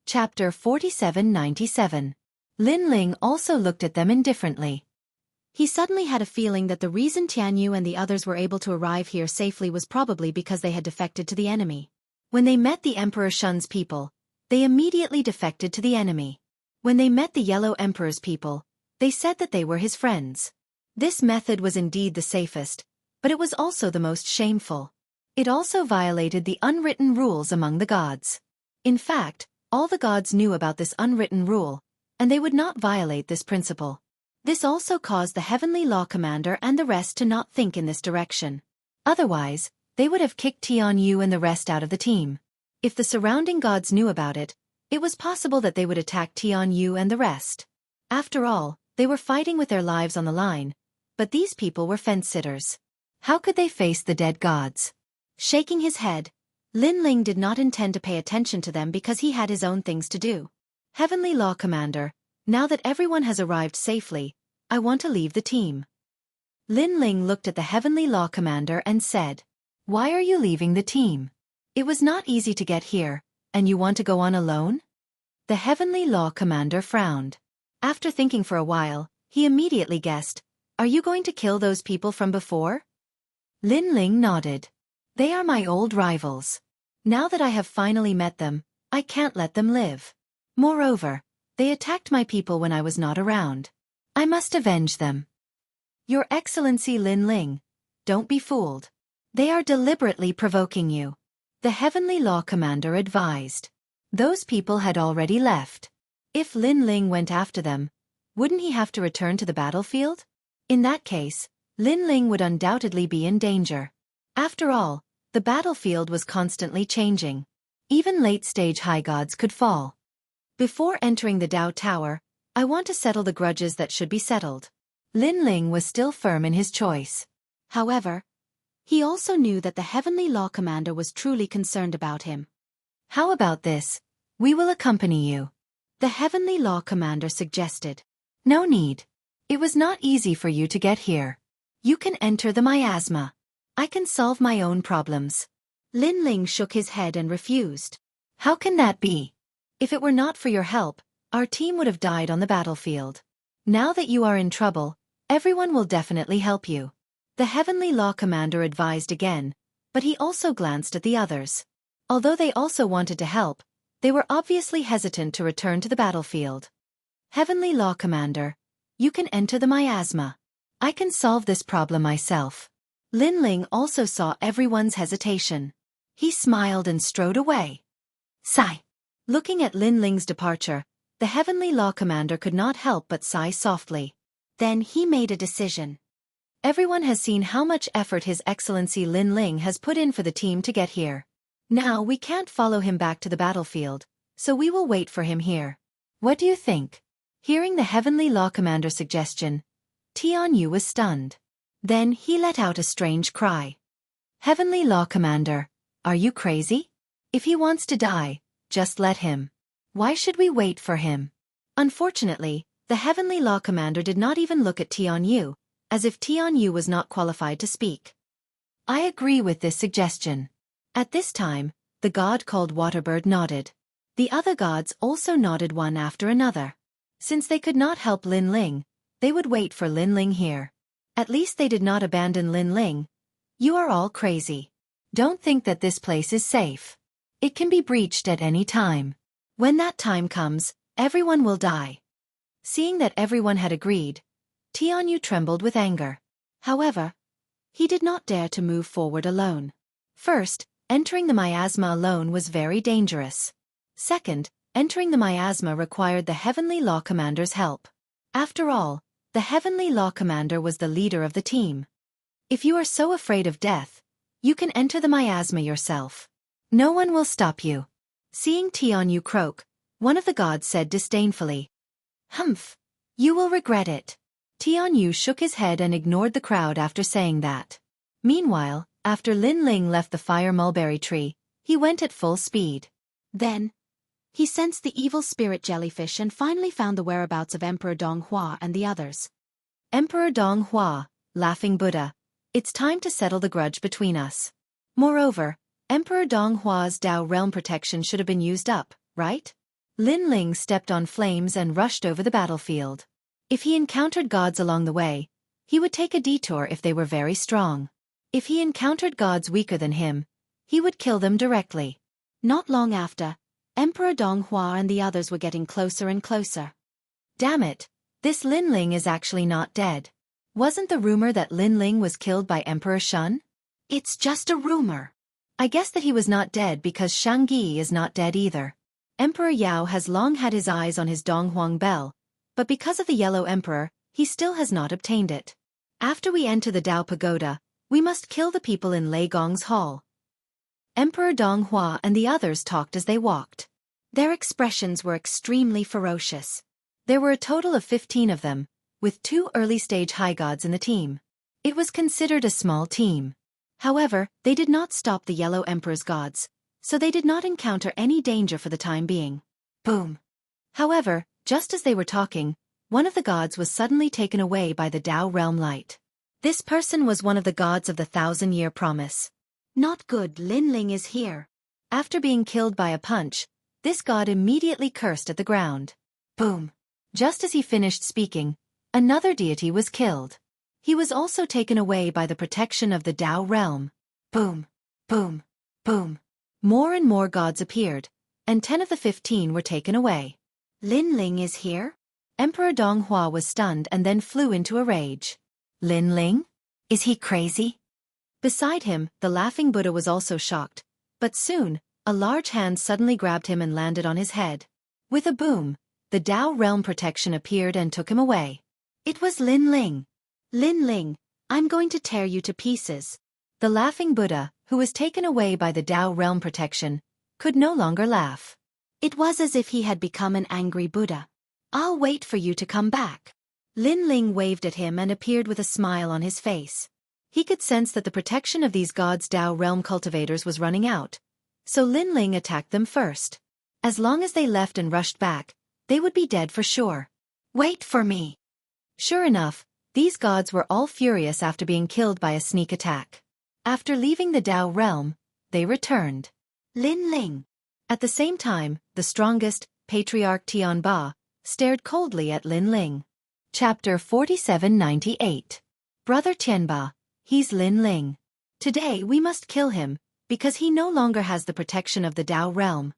Chapter 4797. Lin Ling also looked at them indifferently. He suddenly had a feeling that the reason Tianyu and the others were able to arrive here safely was probably because they had defected to the enemy. When they met the Emperor Shun's people, they immediately defected to the enemy. When they met the Yellow Emperor's people, they said that they were his friends. This method was indeed the safest, but it was also the most shameful. It also violated the unwritten rules among the gods. In fact, all the gods knew about this unwritten rule, and they would not violate this principle. This also caused the Heavenly Law Commander and the rest to not think in this direction. Otherwise, they would have kicked Tianyu and the rest out of the team. If the surrounding gods knew about it, it was possible that they would attack Tianyu and the rest. After all, they were fighting with their lives on the line, but these people were fence-sitters. How could they face the dead gods? Shaking his head, Lin Ling did not intend to pay attention to them because he had his own things to do. Heavenly Law Commander, now that everyone has arrived safely, I want to leave the team. Lin Ling looked at the Heavenly Law Commander and said, "Why are you leaving the team? It was not easy to get here, and you want to go on alone?" The Heavenly Law Commander frowned. After thinking for a while, he immediately guessed, "Are you going to kill those people from before?" Lin Ling nodded. "They are my old rivals. Now that I have finally met them, I can't let them live. Moreover, they attacked my people when I was not around. I must avenge them." "Your Excellency Lin Ling, don't be fooled. They are deliberately provoking you," the Heavenly Law Commander advised. Those people had already left. If Lin Ling went after them, wouldn't he have to return to the battlefield? In that case, Lin Ling would undoubtedly be in danger. After all, the battlefield was constantly changing. Even late-stage high gods could fall. Before entering the Dao Tower, I want to settle the grudges that should be settled. Lin Ling was still firm in his choice. However, he also knew that the Heavenly Law Commander was truly concerned about him. "How about this? We will accompany you," the Heavenly Law Commander suggested. "No need. It was not easy for you to get here. You can enter the miasma. I can solve my own problems." Lin Ling shook his head and refused. "How can that be? If it were not for your help, our team would have died on the battlefield. Now that you are in trouble, everyone will definitely help you," the Heavenly Law Commander advised again, but he also glanced at the others. Although they also wanted to help, they were obviously hesitant to return to the battlefield. "Heavenly Law Commander, you can enter the miasma. I can solve this problem myself." Lin Ling also saw everyone's hesitation. He smiled and strode away. Sigh. Looking at Lin Ling's departure, the Heavenly Law Commander could not help but sigh softly. Then he made a decision. Everyone has seen how much effort His Excellency Lin Ling has put in for the team to get here. Now we can't follow him back to the battlefield, so we will wait for him here. What do you think? Hearing the Heavenly Law Commander's suggestion, Tianyu was stunned. Then he let out a strange cry. "Heavenly Law Commander, are you crazy? If he wants to die, just let him. Why should we wait for him?" Unfortunately, the Heavenly Law Commander did not even look at Tianyu, as if Tianyu was not qualified to speak. "I agree with this suggestion." At this time, the god called Waterbird nodded. The other gods also nodded one after another. Since they could not help Lin Ling, they would wait for Lin Ling here. At least they did not abandon Lin Ling. "You are all crazy. Don't think that this place is safe. It can be breached at any time. When that time comes, everyone will die." Seeing that everyone had agreed, Tianyu trembled with anger. However, he did not dare to move forward alone. First, entering the miasma alone was very dangerous. Second, entering the miasma required the Heavenly Law Commander's help. After all, the Heavenly Law Commander was the leader of the team. If you are so afraid of death, you can enter the miasma yourself. No one will stop you. Seeing Tianyu croak, one of the gods said disdainfully, "Humph, you will regret it." Tianyu shook his head and ignored the crowd after saying that. Meanwhile, after Lin Ling left the fire mulberry tree, he went at full speed. Then, he sensed the evil spirit jellyfish and finally found the whereabouts of Emperor Donghua and the others. "Emperor Donghua, Laughing Buddha, it's time to settle the grudge between us. Moreover, Emperor Donghua's Dao realm protection should have been used up, right? Lin Ling stepped on flames and rushed over the battlefield. If he encountered gods along the way, he would take a detour if they were very strong. If he encountered gods weaker than him, he would kill them directly. Not long after, Emperor Donghua and the others were getting closer and closer. Damn it, this Lin Ling is actually not dead. Wasn't the rumor that Lin Ling was killed by Emperor Shun? It's just a rumor. I guess that he was not dead because Xianxia is not dead either. Emperor Yao has long had his eyes on his Donghuang bell, but because of the Yellow Emperor, he still has not obtained it. After we enter the Dao Pagoda, we must kill the people in Lei Gong's hall. Emperor Donghua and the others talked as they walked. Their expressions were extremely ferocious. There were a total of 15 of them, with 2 early-stage high gods in the team. It was considered a small team. However, they did not stop the Yellow Emperor's gods, so they did not encounter any danger for the time being. Boom! However, just as they were talking, one of the gods was suddenly taken away by the Dao realm light. This person was one of the gods of the 1,000-year promise. Not good, Lin Ling is here. After being killed by a punch, this god immediately cursed at the ground. Boom! Just as he finished speaking, another deity was killed. He was also taken away by the protection of the Dao realm. Boom! Boom! Boom! More and more gods appeared, and 10 of the 15 were taken away. Lin Ling is here? Emperor Donghua was stunned and then flew into a rage. Lin Ling? Is he crazy? Beside him, the laughing Buddha was also shocked, but soon, a large hand suddenly grabbed him and landed on his head. With a boom, the Dao realm protection appeared and took him away. It was Lin Ling. Lin Ling, I'm going to tear you to pieces. The laughing Buddha, who was taken away by the Dao realm protection, could no longer laugh. It was as if he had become an angry Buddha. I'll wait for you to come back. Lin Ling waved at him and appeared with a smile on his face. He could sense that the protection of these gods' Dao realm cultivators was running out, so Lin Ling attacked them first. As long as they left and rushed back, they would be dead for sure. Wait for me. Sure enough, these gods were all furious after being killed by a sneak attack. After leaving the Dao realm, they returned. Lin Ling. At the same time, the strongest, Patriarch Tianba, stared coldly at Lin Ling. Chapter 4798. Brother Tianba, he's Lin Ling. Today we must kill him, because he no longer has the protection of the Dao realm.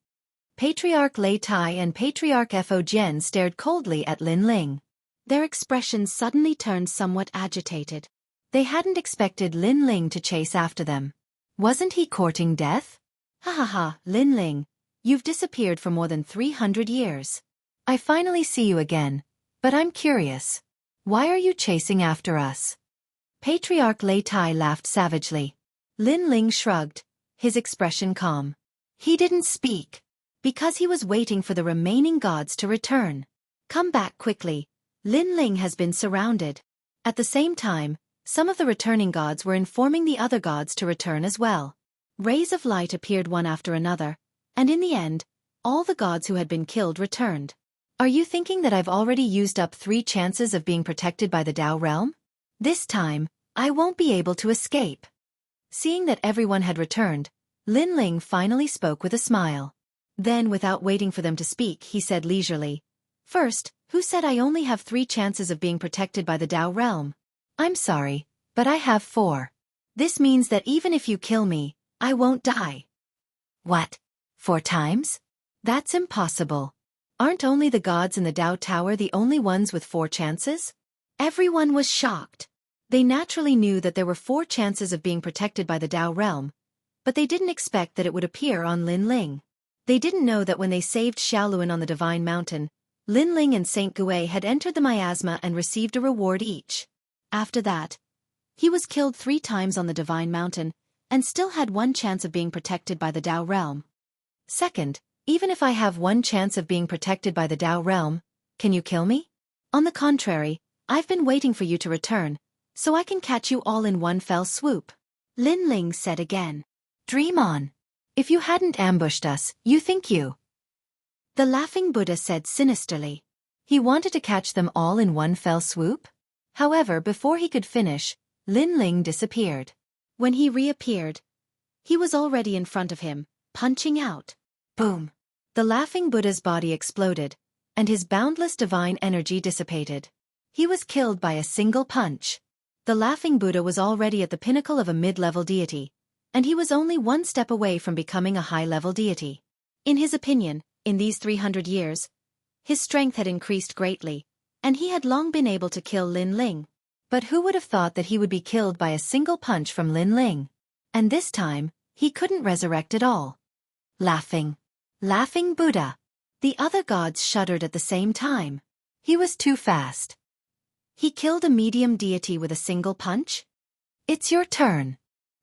Patriarch Lei Tai and Patriarch Fo Jian stared coldly at Lin Ling. Their expressions suddenly turned somewhat agitated. They hadn't expected Lin Ling to chase after them. Wasn't he courting death? Ha ha ha, Lin Ling, you've disappeared for more than 300 years. I finally see you again, but I'm curious. Why are you chasing after us? Patriarch Lei Tai laughed savagely. Lin Ling shrugged, his expression calm. He didn't speak, because he was waiting for the remaining gods to return. Come back quickly, Lin Ling has been surrounded. At the same time, some of the returning gods were informing the other gods to return as well. Rays of light appeared one after another, and in the end, all the gods who had been killed returned. Are you thinking that I've already used up 3 chances of being protected by the Dao realm? This time, I won't be able to escape. Seeing that everyone had returned, Lin Ling finally spoke with a smile. Then, without waiting for them to speak, he said leisurely, First, who said I only have 3 chances of being protected by the Dao realm? I'm sorry, but I have 4. This means that even if you kill me, I won't die. What? 4 times? That's impossible. Aren't only the gods in the Dao Tower the only ones with 4 chances? Everyone was shocked. They naturally knew that there were 4 chances of being protected by the Dao realm, but they didn't expect that it would appear on Lin Ling. They didn't know that when they saved Xiaoluan on the Divine Mountain, Lin Ling and Saint Gui had entered the miasma and received a reward each. After that, he was killed 3 times on the Divine Mountain, and still had 1 chance of being protected by the Dao realm. Second, even if I have 1 chance of being protected by the Dao realm, can you kill me? On the contrary, I've been waiting for you to return, so I can catch you all in one fell swoop. Lin Ling said again. Dream on. If you hadn't ambushed us, you think you... The laughing Buddha said sinisterly. He wanted to catch them all in one fell swoop? However, before he could finish, Lin Ling disappeared. When he reappeared, he was already in front of him, punching out. Boom! The laughing Buddha's body exploded, and his boundless divine energy dissipated. He was killed by a single punch. The laughing Buddha was already at the pinnacle of a mid-level deity, and he was only one step away from becoming a high-level deity. In his opinion, in these 300 years, his strength had increased greatly, and he had long been able to kill Lin Ling. But who would have thought that he would be killed by a single punch from Lin Ling? And this time, he couldn't resurrect at all. Laughing Buddha. The other gods shuddered at the same time. He was too fast. He killed a medium deity with a single punch? It's your turn.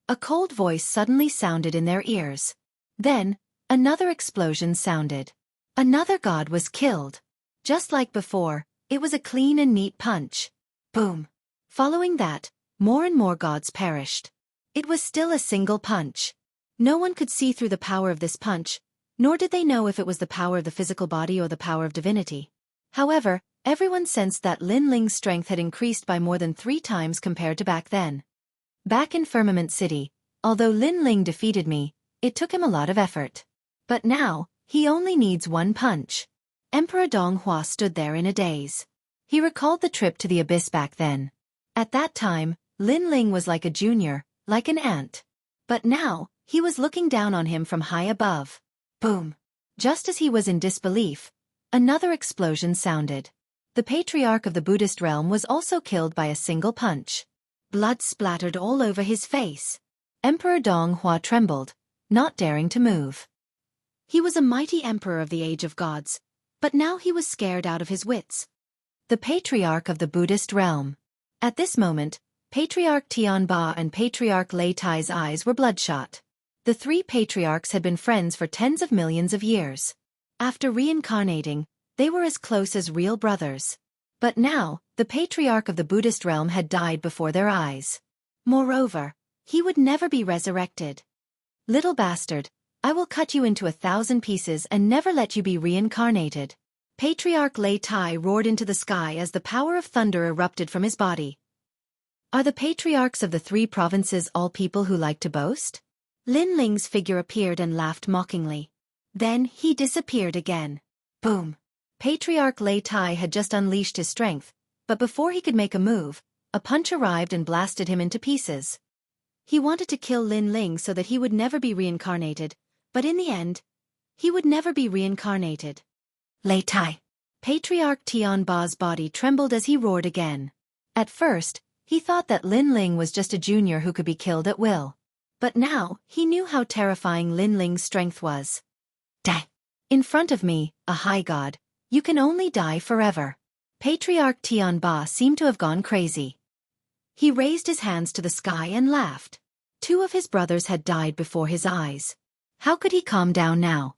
A cold voice suddenly sounded in their ears. Then, another explosion sounded. Another god was killed. Just like before, it was a clean and neat punch. Boom. Following that, more and more gods perished. It was still a single punch. No one could see through the power of this punch, nor did they know if it was the power of the physical body or the power of divinity. However, everyone sensed that Lin Ling's strength had increased by more than 3 times compared to back then. Back in Firmament City, although Lin Ling defeated me, it took him a lot of effort. But now, he only needs one punch. Emperor Donghua stood there in a daze. He recalled the trip to the abyss back then. At that time, Lin Ling was like a junior, like an ant. But now, he was looking down on him from high above. Boom! Just as he was in disbelief, another explosion sounded. The patriarch of the Buddhist realm was also killed by a single punch. Blood splattered all over his face. Emperor Donghua trembled, not daring to move. He was a mighty emperor of the Age of Gods, but now he was scared out of his wits. The patriarch of the Buddhist realm. At this moment, Patriarch Tianba and Patriarch Lei Tai's eyes were bloodshot. The 3 patriarchs had been friends for tens of millions of years. After reincarnating, they were as close as real brothers. But now, the patriarch of the Buddhist realm had died before their eyes. Moreover, he would never be resurrected. Little bastard, I will cut you into 1,000 pieces and never let you be reincarnated. Patriarch Lei Tai roared into the sky as the power of thunder erupted from his body. Are the patriarchs of the 3 provinces all people who like to boast? Lin Ling's figure appeared and laughed mockingly. Then he disappeared again. Boom! Patriarch Lei Tai had just unleashed his strength, but before he could make a move, a punch arrived and blasted him into pieces. He wanted to kill Lin Ling so that he would never be reincarnated, but in the end, he would never be reincarnated. Lei Tai. Patriarch Tianba's body trembled as he roared again. At first, he thought that Lin Ling was just a junior who could be killed at will. But now, he knew how terrifying Lin Ling's strength was. Die! In front of me, a high god, you can only die forever. Patriarch Tianba seemed to have gone crazy. He raised his hands to the sky and laughed. 2 of his brothers had died before his eyes. How could he calm down now?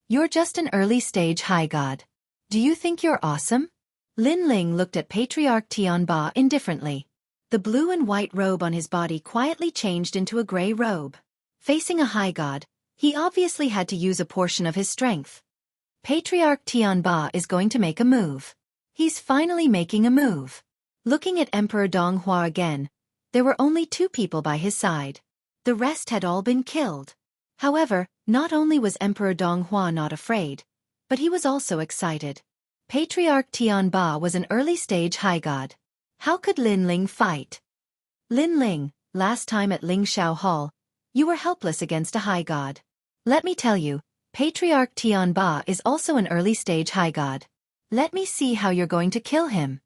You're just an early-stage high god. Do you think you're awesome? Lin Ling looked at Patriarch Tianba indifferently. The blue and white robe on his body quietly changed into a gray robe. Facing a high god, he obviously had to use a portion of his strength. Patriarch Tianba is going to make a move. He's finally making a move. Looking at Emperor Donghua again, there were only 2 people by his side. The rest had all been killed. However, not only was Emperor Donghua not afraid, but he was also excited. Patriarch Tianba was an early-stage high god. How could Lin Ling fight? Lin Ling, last time at Lingxiao Hall, you were helpless against a high god. Let me tell you, Patriarch Tianba is also an early-stage high god. Let me see how you're going to kill him.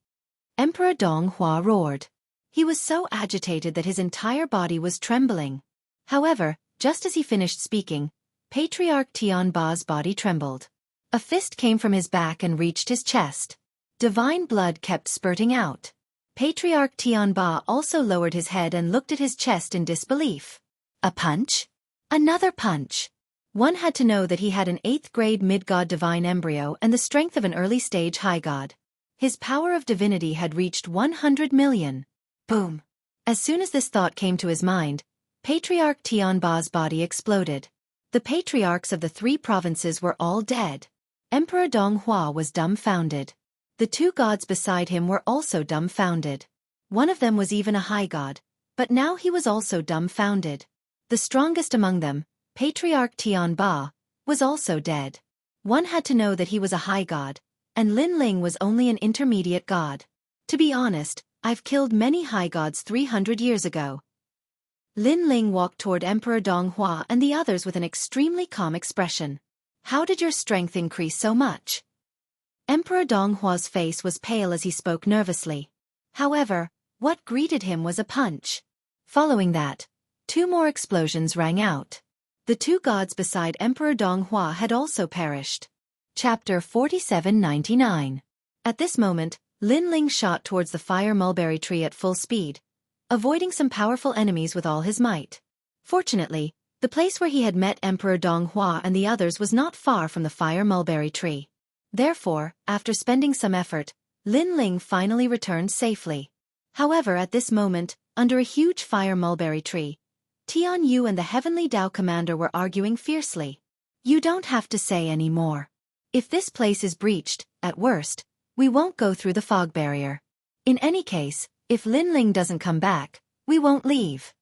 Emperor Donghua roared. He was so agitated that his entire body was trembling. However, just as he finished speaking, Patriarch Tianba's body trembled. A fist came from his back and reached his chest. Divine blood kept spurting out. Patriarch Tianba also lowered his head and looked at his chest in disbelief. A punch? Another punch. One had to know that he had an 8th-grade mid-god divine embryo and the strength of an early-stage high god. His power of divinity had reached 100 million. Boom! As soon as this thought came to his mind, Patriarch Tianba's body exploded. The patriarchs of the 3 provinces were all dead. Emperor Donghua was dumbfounded. The 2 gods beside him were also dumbfounded. One of them was even a high god, but now he was also dumbfounded. The strongest among them, Patriarch Tianba, was also dead. One had to know that he was a high god, and Lin Ling was only an intermediate god. To be honest, I've killed many high gods 300 years ago. Lin Ling walked toward Emperor Donghua and the others with an extremely calm expression. How did your strength increase so much? Emperor Donghua's face was pale as he spoke nervously. However, what greeted him was a punch. Following that, 2 more explosions rang out. The 2 gods beside Emperor Donghua had also perished. Chapter 4799. At this moment, Lin Ling shot towards the fire mulberry tree at full speed, avoiding some powerful enemies with all his might. Fortunately, the place where he had met Emperor Donghua and the others was not far from the fire mulberry tree. Therefore, after spending some effort, Lin Ling finally returned safely. However, at this moment, under a huge fire mulberry tree, Tianyu and the Heavenly Dao Commander were arguing fiercely. You don't have to say any more. If this place is breached, at worst, we won't go through the fog barrier. In any case, if Lin Ling doesn't come back, we won't leave.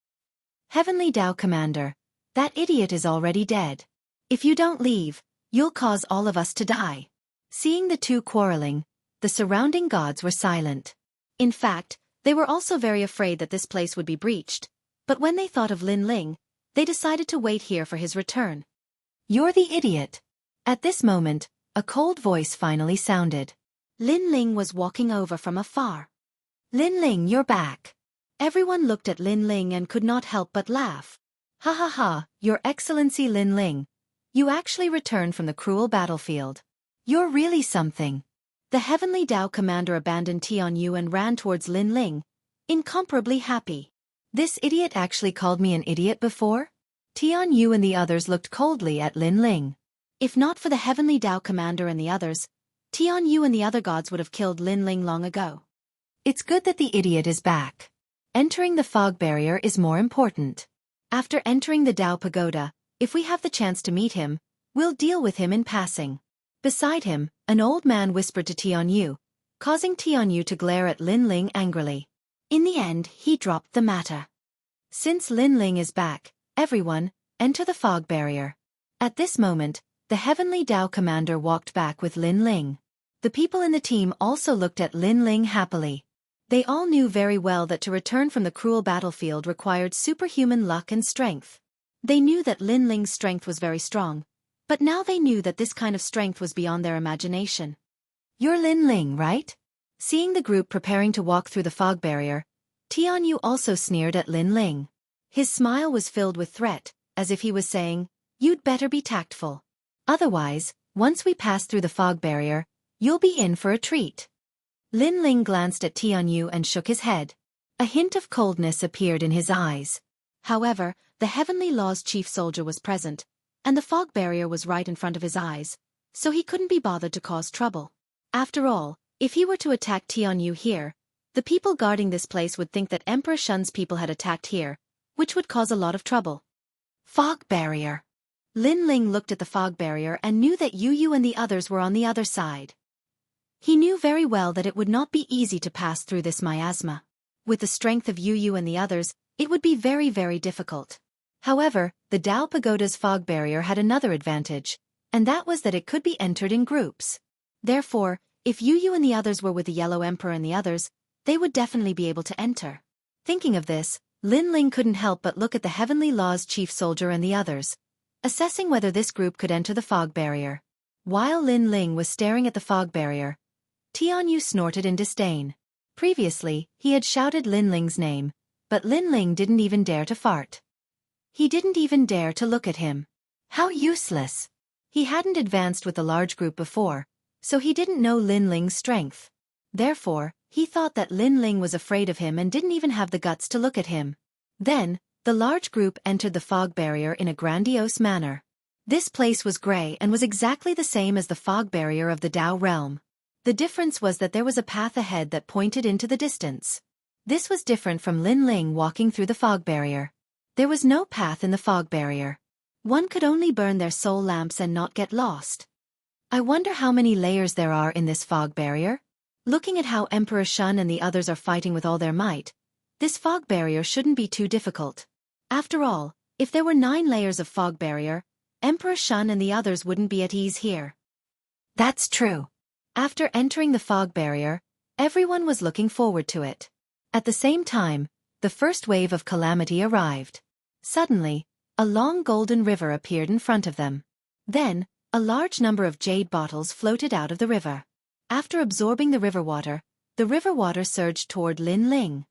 Heavenly Dao Commander, that idiot is already dead. If you don't leave, you'll cause all of us to die. Seeing the 2 quarreling, the surrounding gods were silent. In fact, they were also very afraid that this place would be breached, but when they thought of Lin Ling, they decided to wait here for his return. You're the idiot. At this moment, a cold voice finally sounded. Lin Ling was walking over from afar. Lin Ling, you're back. Everyone looked at Lin Ling and could not help but laugh. Ha ha ha, Your Excellency Lin Ling. You actually returned from the cruel battlefield. You're really something. The Heavenly Dao Commander abandoned Tianyu and ran towards Lin Ling, incomparably happy. This idiot actually called me an idiot before? Tianyu and the others looked coldly at Lin Ling. If not for the Heavenly Dao Commander and the others, Tianyu and the other gods would have killed Lin Ling long ago. It's good that the idiot is back. Entering the fog barrier is more important. After entering the Dao Pagoda, if we have the chance to meet him, we'll deal with him in passing. Beside him, an old man whispered to Tianyu, causing Tianyu to glare at Lin Ling angrily. In the end, he dropped the matter. Since Lin Ling is back, everyone, enter the fog barrier. At this moment, the Heavenly Dao Commander walked back with Lin Ling. The people in the team also looked at Lin Ling happily. They all knew very well that to return from the cruel battlefield required superhuman luck and strength. They knew that Lin Ling's strength was very strong, but now they knew that this kind of strength was beyond their imagination. You're Lin Ling, right? Seeing the group preparing to walk through the fog barrier, Tianyu also sneered at Lin Ling. His smile was filled with threat, as if he was saying, "You'd better be tactful. Otherwise, once we pass through the fog barrier, you'll be in for a treat." Lin Ling glanced at Tianyu and shook his head. A hint of coldness appeared in his eyes. However, the Heavenly Law's chief soldier was present, and the fog barrier was right in front of his eyes, so he couldn't be bothered to cause trouble. After all, if he were to attack Tianyu here, the people guarding this place would think that Emperor Shun's people had attacked here, which would cause a lot of trouble. Fog barrier. Lin Ling looked at the fog barrier and knew that Yu and the others were on the other side. He knew very well that it would not be easy to pass through this miasma. With the strength of Yu and the others, it would be very, very difficult. However, the Dao Pagoda's fog barrier had another advantage, and that was that it could be entered in groups. Therefore, if Yu and the others were with the Yellow Emperor and the others, they would definitely be able to enter. Thinking of this, Lin Ling couldn't help but look at the Heavenly Law's chief soldier and the others, assessing whether this group could enter the fog barrier. While Lin Ling was staring at the fog barrier, Tianyu snorted in disdain. Previously, he had shouted Lin Ling's name, but Lin Ling didn't even dare to fart. He didn't even dare to look at him. How useless! He hadn't advanced with the large group before, so he didn't know Lin Ling's strength. Therefore, he thought that Lin Ling was afraid of him and didn't even have the guts to look at him. Then, the large group entered the fog barrier in a grandiose manner. This place was gray and was exactly the same as the fog barrier of the Dao realm. The difference was that there was a path ahead that pointed into the distance. This was different from Lin Ling walking through the fog barrier. There was no path in the fog barrier. One could only burn their soul lamps and not get lost. I wonder how many layers there are in this fog barrier? Looking at how Emperor Shun and the others are fighting with all their might, this fog barrier shouldn't be too difficult. After all, if there were 9 layers of fog barrier, Emperor Shun and the others wouldn't be at ease here. That's true. After entering the fog barrier, everyone was looking forward to it. At the same time, the first wave of calamity arrived. Suddenly, a long golden river appeared in front of them. Then, a large number of jade bottles floated out of the river. After absorbing the river water surged toward Lin Ling.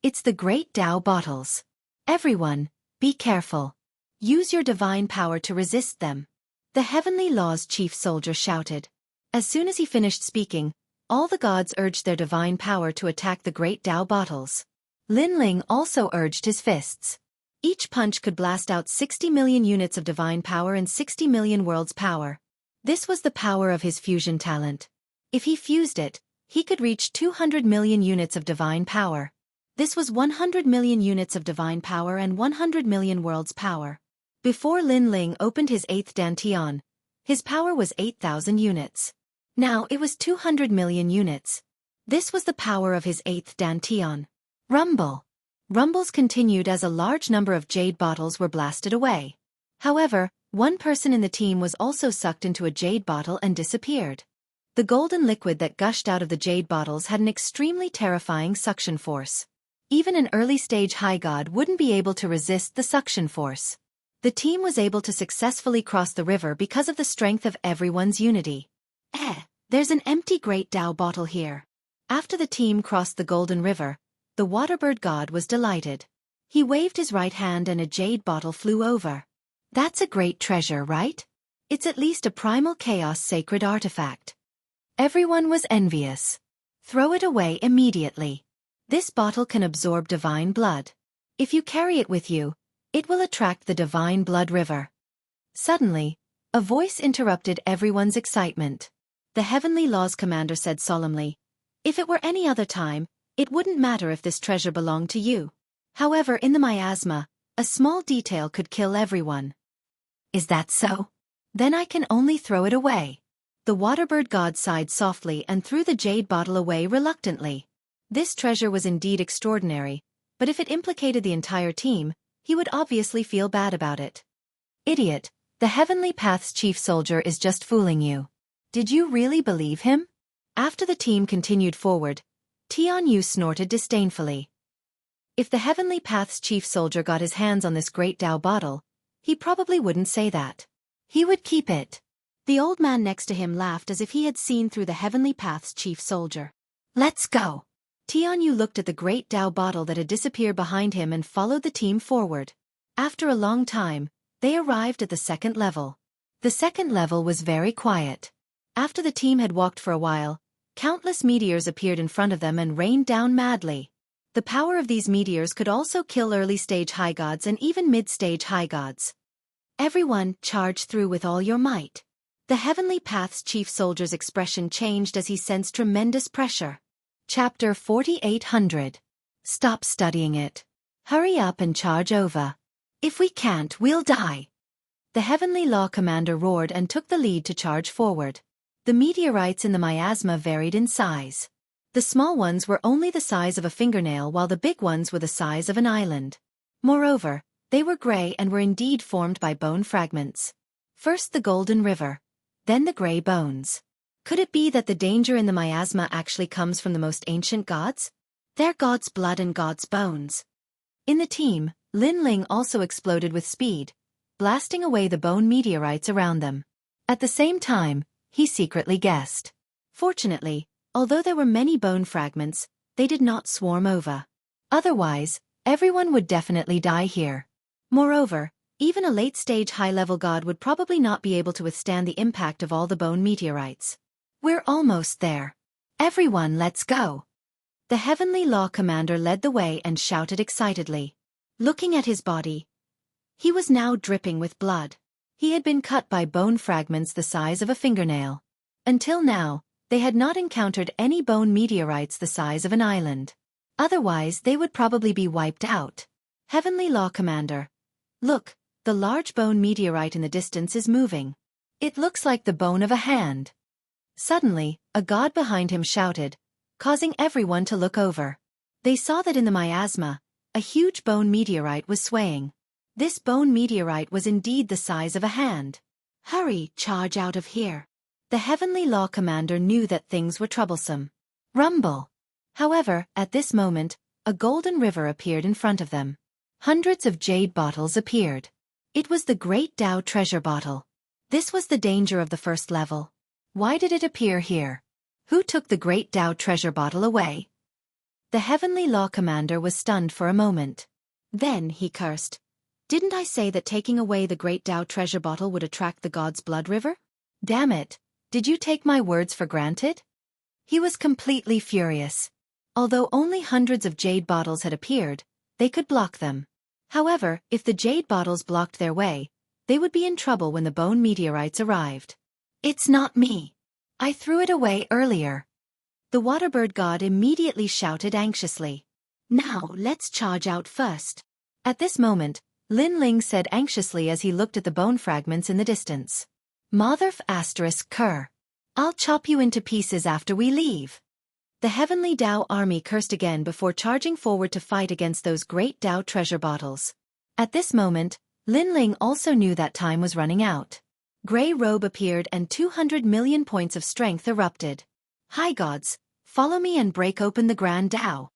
It's the Great Tao bottles. Everyone, be careful. Use your divine power to resist them. The Heavenly Law's chief soldier shouted. As soon as he finished speaking, all the gods urged their divine power to attack the Great Tao bottles. Lin Ling also urged his fists. Each punch could blast out 60 million units of divine power and 60 million worlds power. This was the power of his fusion talent. If he fused it, he could reach 200 million units of divine power. This was 100 million units of divine power and 100 million worlds power. Before Lin Ling opened his 8th dantian, his power was 8,000 units. Now it was 200 million units. This was the power of his 8th dantian. Rumble. Rumbles continued as a large number of jade bottles were blasted away. However, one person in the team was also sucked into a jade bottle and disappeared. The golden liquid that gushed out of the jade bottles had an extremely terrifying suction force. Even an early-stage high god wouldn't be able to resist the suction force. The team was able to successfully cross the river because of the strength of everyone's unity. There's an empty Great Tao bottle here. After the team crossed the Golden River, the Waterbird god was delighted. He waved his right hand and a jade bottle flew over. That's a great treasure, right? It's at least a primal chaos sacred artifact. Everyone was envious. Throw it away immediately. This bottle can absorb divine blood. If you carry it with you, it will attract the divine blood river. Suddenly, a voice interrupted everyone's excitement. The Heavenly Law's commander said solemnly, "If it were any other time, it wouldn't matter if this treasure belonged to you. However, in the miasma, a small detail could kill everyone." "Is that so? Then I can only throw it away." The Waterbird god sighed softly and threw the jade bottle away reluctantly. This treasure was indeed extraordinary, but if it implicated the entire team, he would obviously feel bad about it. "Idiot, the Heavenly Path's chief soldier is just fooling you. Did you really believe him?" After the team continued forward, Tianyu snorted disdainfully. If the Heavenly Path's chief soldier got his hands on this Great Tao bottle, he probably wouldn't say that. He would keep it. The old man next to him laughed as if he had seen through the Heavenly Path's chief soldier. "Let's go." Tianyu looked at the Great Tao bottle that had disappeared behind him and followed the team forward. After a long time, they arrived at the second level. The second level was very quiet. After the team had walked for a while, countless meteors appeared in front of them and rained down madly. The power of these meteors could also kill early-stage high gods and even mid-stage high gods. Everyone, charge through with all your might. The Heavenly Path's chief soldier's expression changed as he sensed tremendous pressure. Chapter 4800. Stop studying it. Hurry up and charge over. If we can't, we'll die. The Heavenly Law commander roared and took the lead to charge forward. The meteorites in the miasma varied in size. The small ones were only the size of a fingernail while the big ones were the size of an island. Moreover, they were gray and were indeed formed by bone fragments. First the Golden River, then the gray bones. Could it be that the danger in the miasma actually comes from the most ancient gods? Their god's blood and god's bones. In the team, Lin Ling also exploded with speed, blasting away the bone meteorites around them. At the same time, he secretly guessed. Fortunately, although there were many bone fragments, they did not swarm over. Otherwise, everyone would definitely die here. Moreover, even a late-stage high-level god would probably not be able to withstand the impact of all the bone meteorites. We're almost there. Everyone, let's go. The Heavenly Law commander led the way and shouted excitedly. Looking at his body, he was now dripping with blood. He had been cut by bone fragments the size of a fingernail. Until now, they had not encountered any bone meteorites the size of an island. Otherwise, they would probably be wiped out. Heavenly Law commander. Look, the large bone meteorite in the distance is moving. It looks like the bone of a hand. Suddenly, a god behind him shouted, causing everyone to look over. They saw that in the miasma, a huge bone meteorite was swaying. This bone meteorite was indeed the size of a hand. Hurry, charge out of here. The Heavenly Law Commander knew that things were troublesome. Rumble. However, at this moment, a golden river appeared in front of them. Hundreds of jade bottles appeared. It was the Great Tao treasure bottle. This was the danger of the first level. Why did it appear here? Who took the Great Tao treasure bottle away? The Heavenly Law Commander was stunned for a moment. Then he cursed. Didn't I say that taking away the Great Tao treasure bottle would attract the God's Blood River? Damn it, did you take my words for granted? He was completely furious. Although only hundreds of jade bottles had appeared, they could block them. However, if the jade bottles blocked their way, they would be in trouble when the bone meteorites arrived. It's not me. I threw it away earlier. The waterbird god immediately shouted anxiously. Now, let's charge out first. At this moment, Lin Ling said anxiously as he looked at the bone fragments in the distance. Motherf ****. I'll chop you into pieces after we leave. The Heavenly Tao army cursed again before charging forward to fight against those Great Tao treasure bottles. At this moment, Lin Ling also knew that time was running out. Grey robe appeared and 200 million points of strength erupted. High gods, follow me and break open the Grand Tao.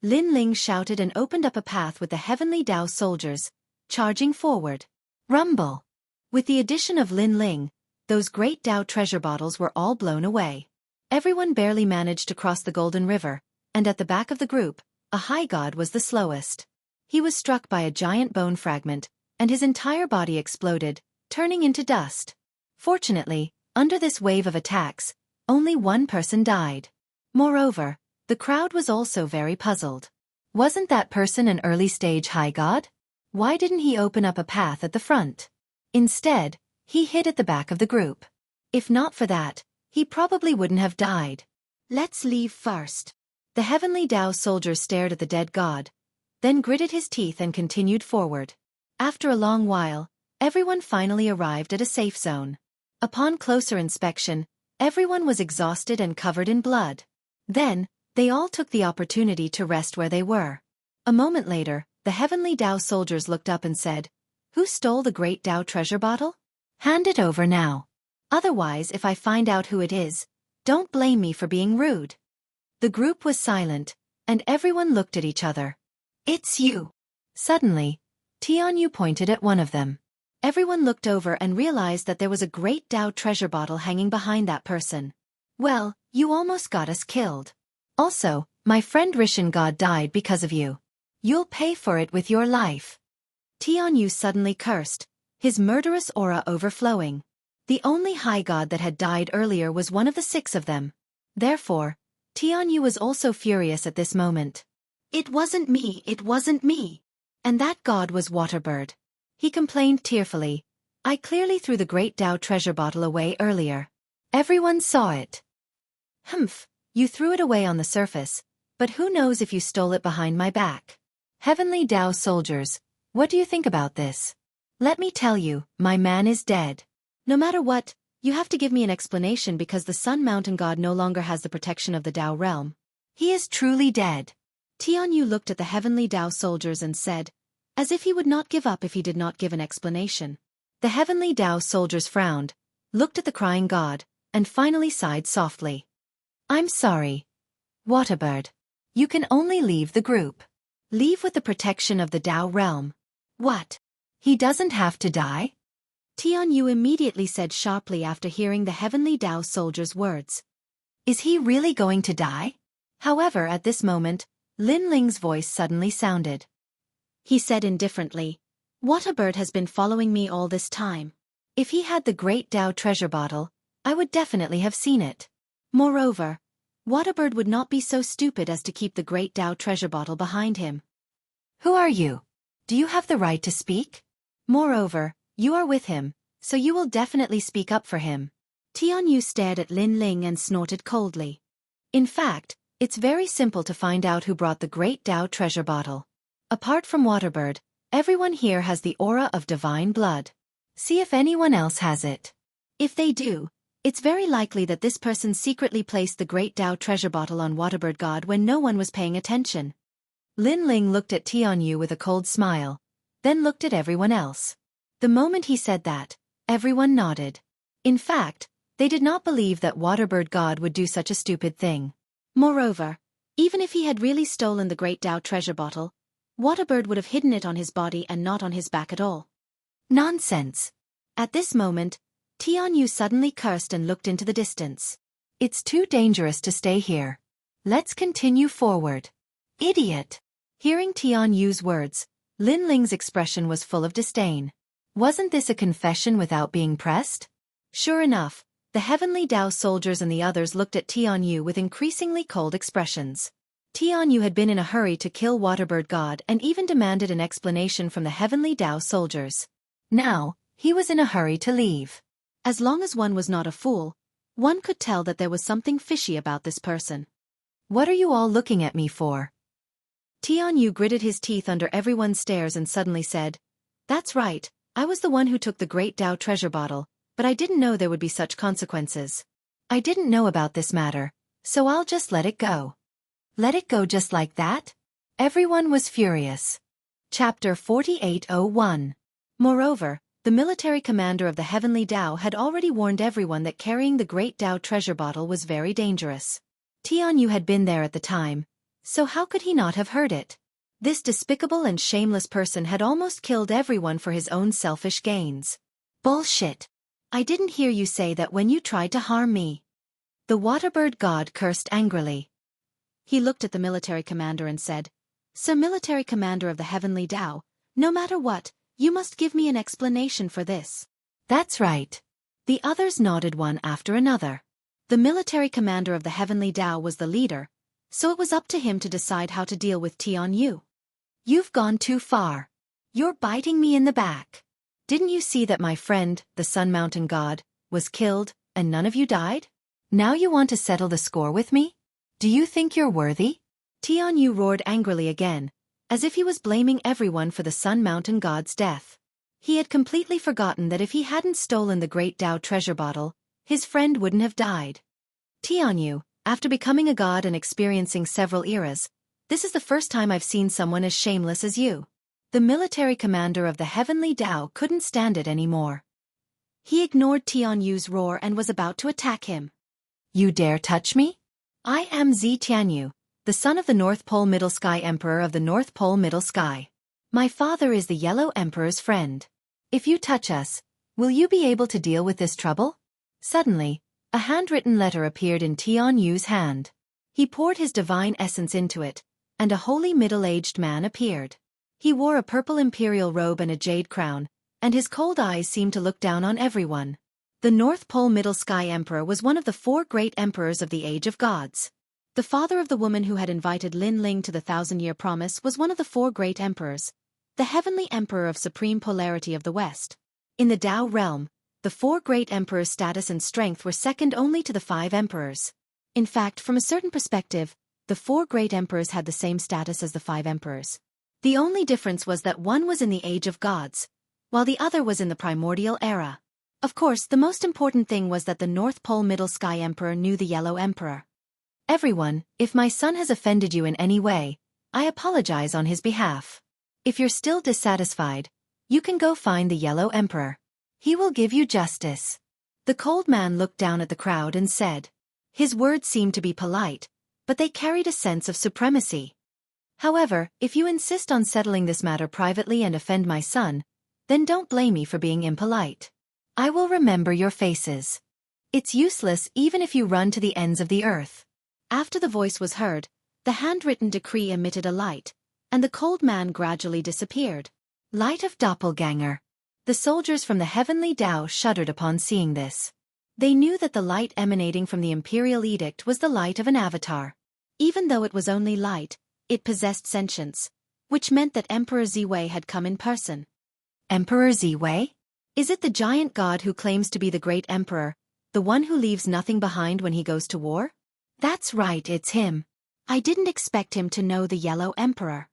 Lin Ling shouted and opened up a path with the Heavenly Tao soldiers, charging forward. Rumble. With the addition of Lin Ling, those Great Tao treasure bottles were all blown away. Everyone barely managed to cross the Golden River, and at the back of the group, a high god was the slowest. He was struck by a giant bone fragment, and his entire body exploded, turning into dust. Fortunately, under this wave of attacks, only one person died. Moreover, the crowd was also very puzzled. Wasn't that person an early-stage high god? Why didn't he open up a path at the front? Instead, he hid at the back of the group. If not for that, he probably wouldn't have died. Let's leave first. The Heavenly Tao soldier stared at the dead god, then gritted his teeth and continued forward. After a long while, everyone finally arrived at a safe zone. Upon closer inspection, everyone was exhausted and covered in blood. Then, they all took the opportunity to rest where they were. A moment later, the Heavenly Tao soldiers looked up and said, Who stole the Great Tao treasure bottle? Hand it over now. Otherwise, if I find out who it is, don't blame me for being rude. The group was silent, and everyone looked at each other. It's you. Suddenly, Tianyu pointed at one of them. Everyone looked over and realized that there was a Great Tao treasure bottle hanging behind that person. Well, you almost got us killed. Also, my friend Rishan God died because of you. You'll pay for it with your life. Tianyu suddenly cursed, his murderous aura overflowing. The only high god that had died earlier was one of the 6 of them. Therefore, Tianyu was also furious at this moment. It wasn't me. And that god was Waterbird. He complained tearfully. I clearly threw the Great Tao treasure bottle away earlier. Everyone saw it. Humph, you threw it away on the surface, but who knows if you stole it behind my back. Heavenly Tao soldiers, what do you think about this? Let me tell you, my man is dead. No matter what, you have to give me an explanation because the Sun Mountain God no longer has the protection of the Tao realm. He is truly dead. Tianyu looked at the Heavenly Tao soldiers and said, as if he would not give up if he did not give an explanation. The Heavenly Tao soldiers frowned, looked at the crying god, and finally sighed softly. I'm sorry. Waterbird. You can only leave the group. Leave with the protection of the Tao realm. What? He doesn't have to die? Tianyu immediately said sharply after hearing the Heavenly Tao soldier's words. Is he really going to die? However, at this moment, Lin Ling's voice suddenly sounded. He said indifferently, Waterbird has been following me all this time. If he had the Great Tao treasure bottle, I would definitely have seen it. Moreover, Waterbird would not be so stupid as to keep the Great Tao treasure bottle behind him. Who are you? Do you have the right to speak? Moreover, you are with him, so you will definitely speak up for him. Tianyu stared at Lin Ling and snorted coldly. In fact, it's very simple to find out who brought the Great Tao treasure bottle. Apart from Waterbird, everyone here has the aura of divine blood. See if anyone else has it. If they do, it's very likely that this person secretly placed the Great Tao treasure bottle on Waterbird God when no one was paying attention. Lin Ling looked at Tianyu with a cold smile, then looked at everyone else. The moment he said that, everyone nodded. In fact, they did not believe that Waterbird God would do such a stupid thing. Moreover, even if he had really stolen the Great Tao treasure bottle, Waterbird would have hidden it on his body and not on his back at all. Nonsense. At this moment, Tianyu suddenly cursed and looked into the distance. It's too dangerous to stay here. Let's continue forward. Idiot. Hearing Tianyu's words, Lin Ling's expression was full of disdain. Wasn't this a confession without being pressed? Sure enough, the Heavenly Tao soldiers and the others looked at Tianyu with increasingly cold expressions. Tianyu had been in a hurry to kill Waterbird God and even demanded an explanation from the Heavenly Tao soldiers. Now, he was in a hurry to leave. As long as one was not a fool, one could tell that there was something fishy about this person. What are you all looking at me for? Tianyu gritted his teeth under everyone's stares and suddenly said, That's right, I was the one who took the Great Tao treasure bottle, but I didn't know there would be such consequences. I didn't know about this matter, so I'll just let it go. Let it go just like that? Everyone was furious. Chapter 4801. Moreover, the military commander of the Heavenly Tao had already warned everyone that carrying the Great Tao treasure bottle was very dangerous. Tianyu had been there at the time, so how could he not have heard it? This despicable and shameless person had almost killed everyone for his own selfish gains. Bullshit. I didn't hear you say that when you tried to harm me. The Waterbird God cursed angrily. He looked at the military commander and said, Sir Military Commander of the Heavenly Tao, no matter what, you must give me an explanation for this. That's right. The others nodded one after another. The military commander of the Heavenly Tao was the leader, so it was up to him to decide how to deal with Tianyu. You've gone too far. You're biting me in the back. Didn't you see that my friend, the Sun Mountain God, was killed, and none of you died? Now you want to settle the score with me? Do you think you're worthy? Tianyu roared angrily again, as if he was blaming everyone for the Sun Mountain God's death. He had completely forgotten that if he hadn't stolen the Great Tao treasure bottle, his friend wouldn't have died. Tianyu, after becoming a god and experiencing several eras, this is the first time I've seen someone as shameless as you. The military commander of the Heavenly Tao couldn't stand it anymore. He ignored Tianyu's roar and was about to attack him. You dare touch me? I am Tianyu, the son of the North Pole Middle Sky Emperor of the North Pole Middle Sky. My father is the Yellow Emperor's friend. If you touch us, will you be able to deal with this trouble? Suddenly, a handwritten letter appeared in Tianyu's hand. He poured his divine essence into it, and a holy middle-aged man appeared. He wore a purple imperial robe and a jade crown, and his cold eyes seemed to look down on everyone. The North Pole Middle Sky Emperor was one of the 4 great emperors of the Age of Gods. The father of the woman who had invited Lin Ling to the 1,000-year promise was one of the 4 great emperors, the Heavenly Emperor of Supreme Polarity of the West. In the Tao realm, the 4 great emperors' status and strength were second only to the 5 emperors. In fact, from a certain perspective, the 4 great emperors had the same status as the 5 emperors. The only difference was that one was in the Age of Gods, while the other was in the primordial era. Of course, the most important thing was that the North Pole Middle Sky Emperor knew the Yellow Emperor. Everyone, if my son has offended you in any way, I apologize on his behalf. If you're still dissatisfied, you can go find the Yellow Emperor. He will give you justice. The cold man looked down at the crowd and said. His words seemed to be polite, but they carried a sense of supremacy. However, if you insist on settling this matter privately and offend my son, then don't blame me for being impolite. I will remember your faces. It's useless even if you run to the ends of the earth. After the voice was heard, the handwritten decree emitted a light, and the cold man gradually disappeared. Light of doppelganger. The soldiers from the Heavenly Tao shuddered upon seeing this. They knew that the light emanating from the Imperial Edict was the light of an avatar. Even though it was only light, it possessed sentience, which meant that Emperor Ziwei had come in person. Emperor Ziwei? Is it the giant god who claims to be the great emperor, the one who leaves nothing behind when he goes to war? That's right, it's him. I didn't expect him to know the Yellow Emperor.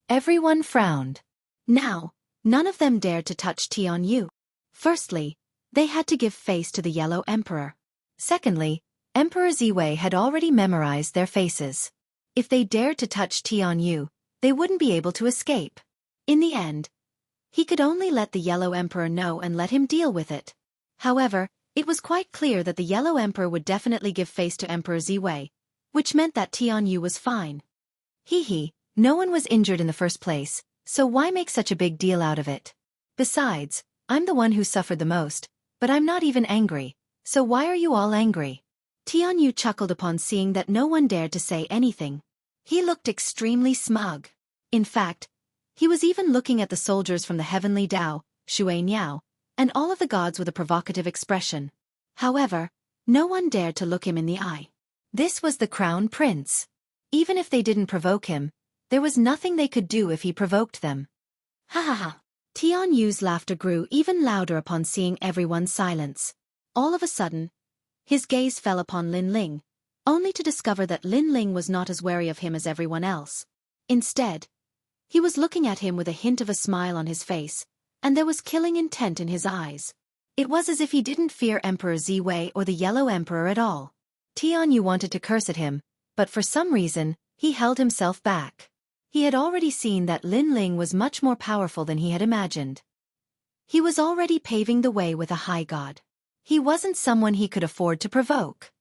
Everyone frowned. Now, none of them dared to touch Tianyu. Firstly, they had to give face to the Yellow Emperor. Secondly, Emperor Ziwei had already memorized their faces. If they dared to touch Tianyu, they wouldn't be able to escape. In the end, He could only let the Yellow Emperor know and let him deal with it. However, it was quite clear that the Yellow Emperor would definitely give face to Emperor Ziwei, which meant that Tianyu was fine. No one was injured in the first place, so why make such a big deal out of it? Besides, I'm the one who suffered the most, but I'm not even angry, so why are you all angry? Tianyu chuckled upon seeing that no one dared to say anything. He looked extremely smug. In fact, he was even looking at the soldiers from the heavenly Tao, Shui Niao, and all of the gods with a provocative expression. However, no one dared to look him in the eye. This was the Crown Prince. Even if they didn't provoke him, there was nothing they could do if he provoked them. Ha ha ha. Tianyu's laughter grew even louder upon seeing everyone's silence. All of a sudden, his gaze fell upon Lin Ling, only to discover that Lin Ling was not as wary of him as everyone else. Instead, he was looking at him with a hint of a smile on his face, and there was killing intent in his eyes. It was as if he didn't fear Emperor Ziwei or the Yellow Emperor at all. Tianyu wanted to curse at him, but for some reason, he held himself back. He had already seen that Lin Ling was much more powerful than he had imagined. He was already paving the way with a high god. He wasn't someone he could afford to provoke.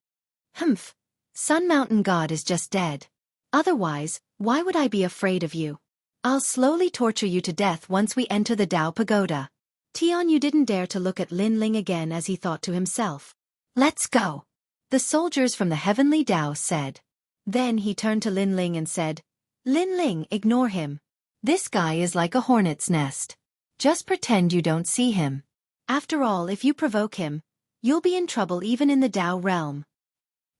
Humph. Sun Mountain God is just dead. Otherwise, why would I be afraid of you? I'll slowly torture you to death once we enter the Tao Pagoda. Tianyu didn't dare to look at Lin Ling again as he thought to himself. Let's go. The soldiers from the heavenly Tao said. Then he turned to Lin Ling and said, Lin Ling, ignore him. This guy is like a hornet's nest. Just pretend you don't see him. After all, if you provoke him, you'll be in trouble even in the Tao realm.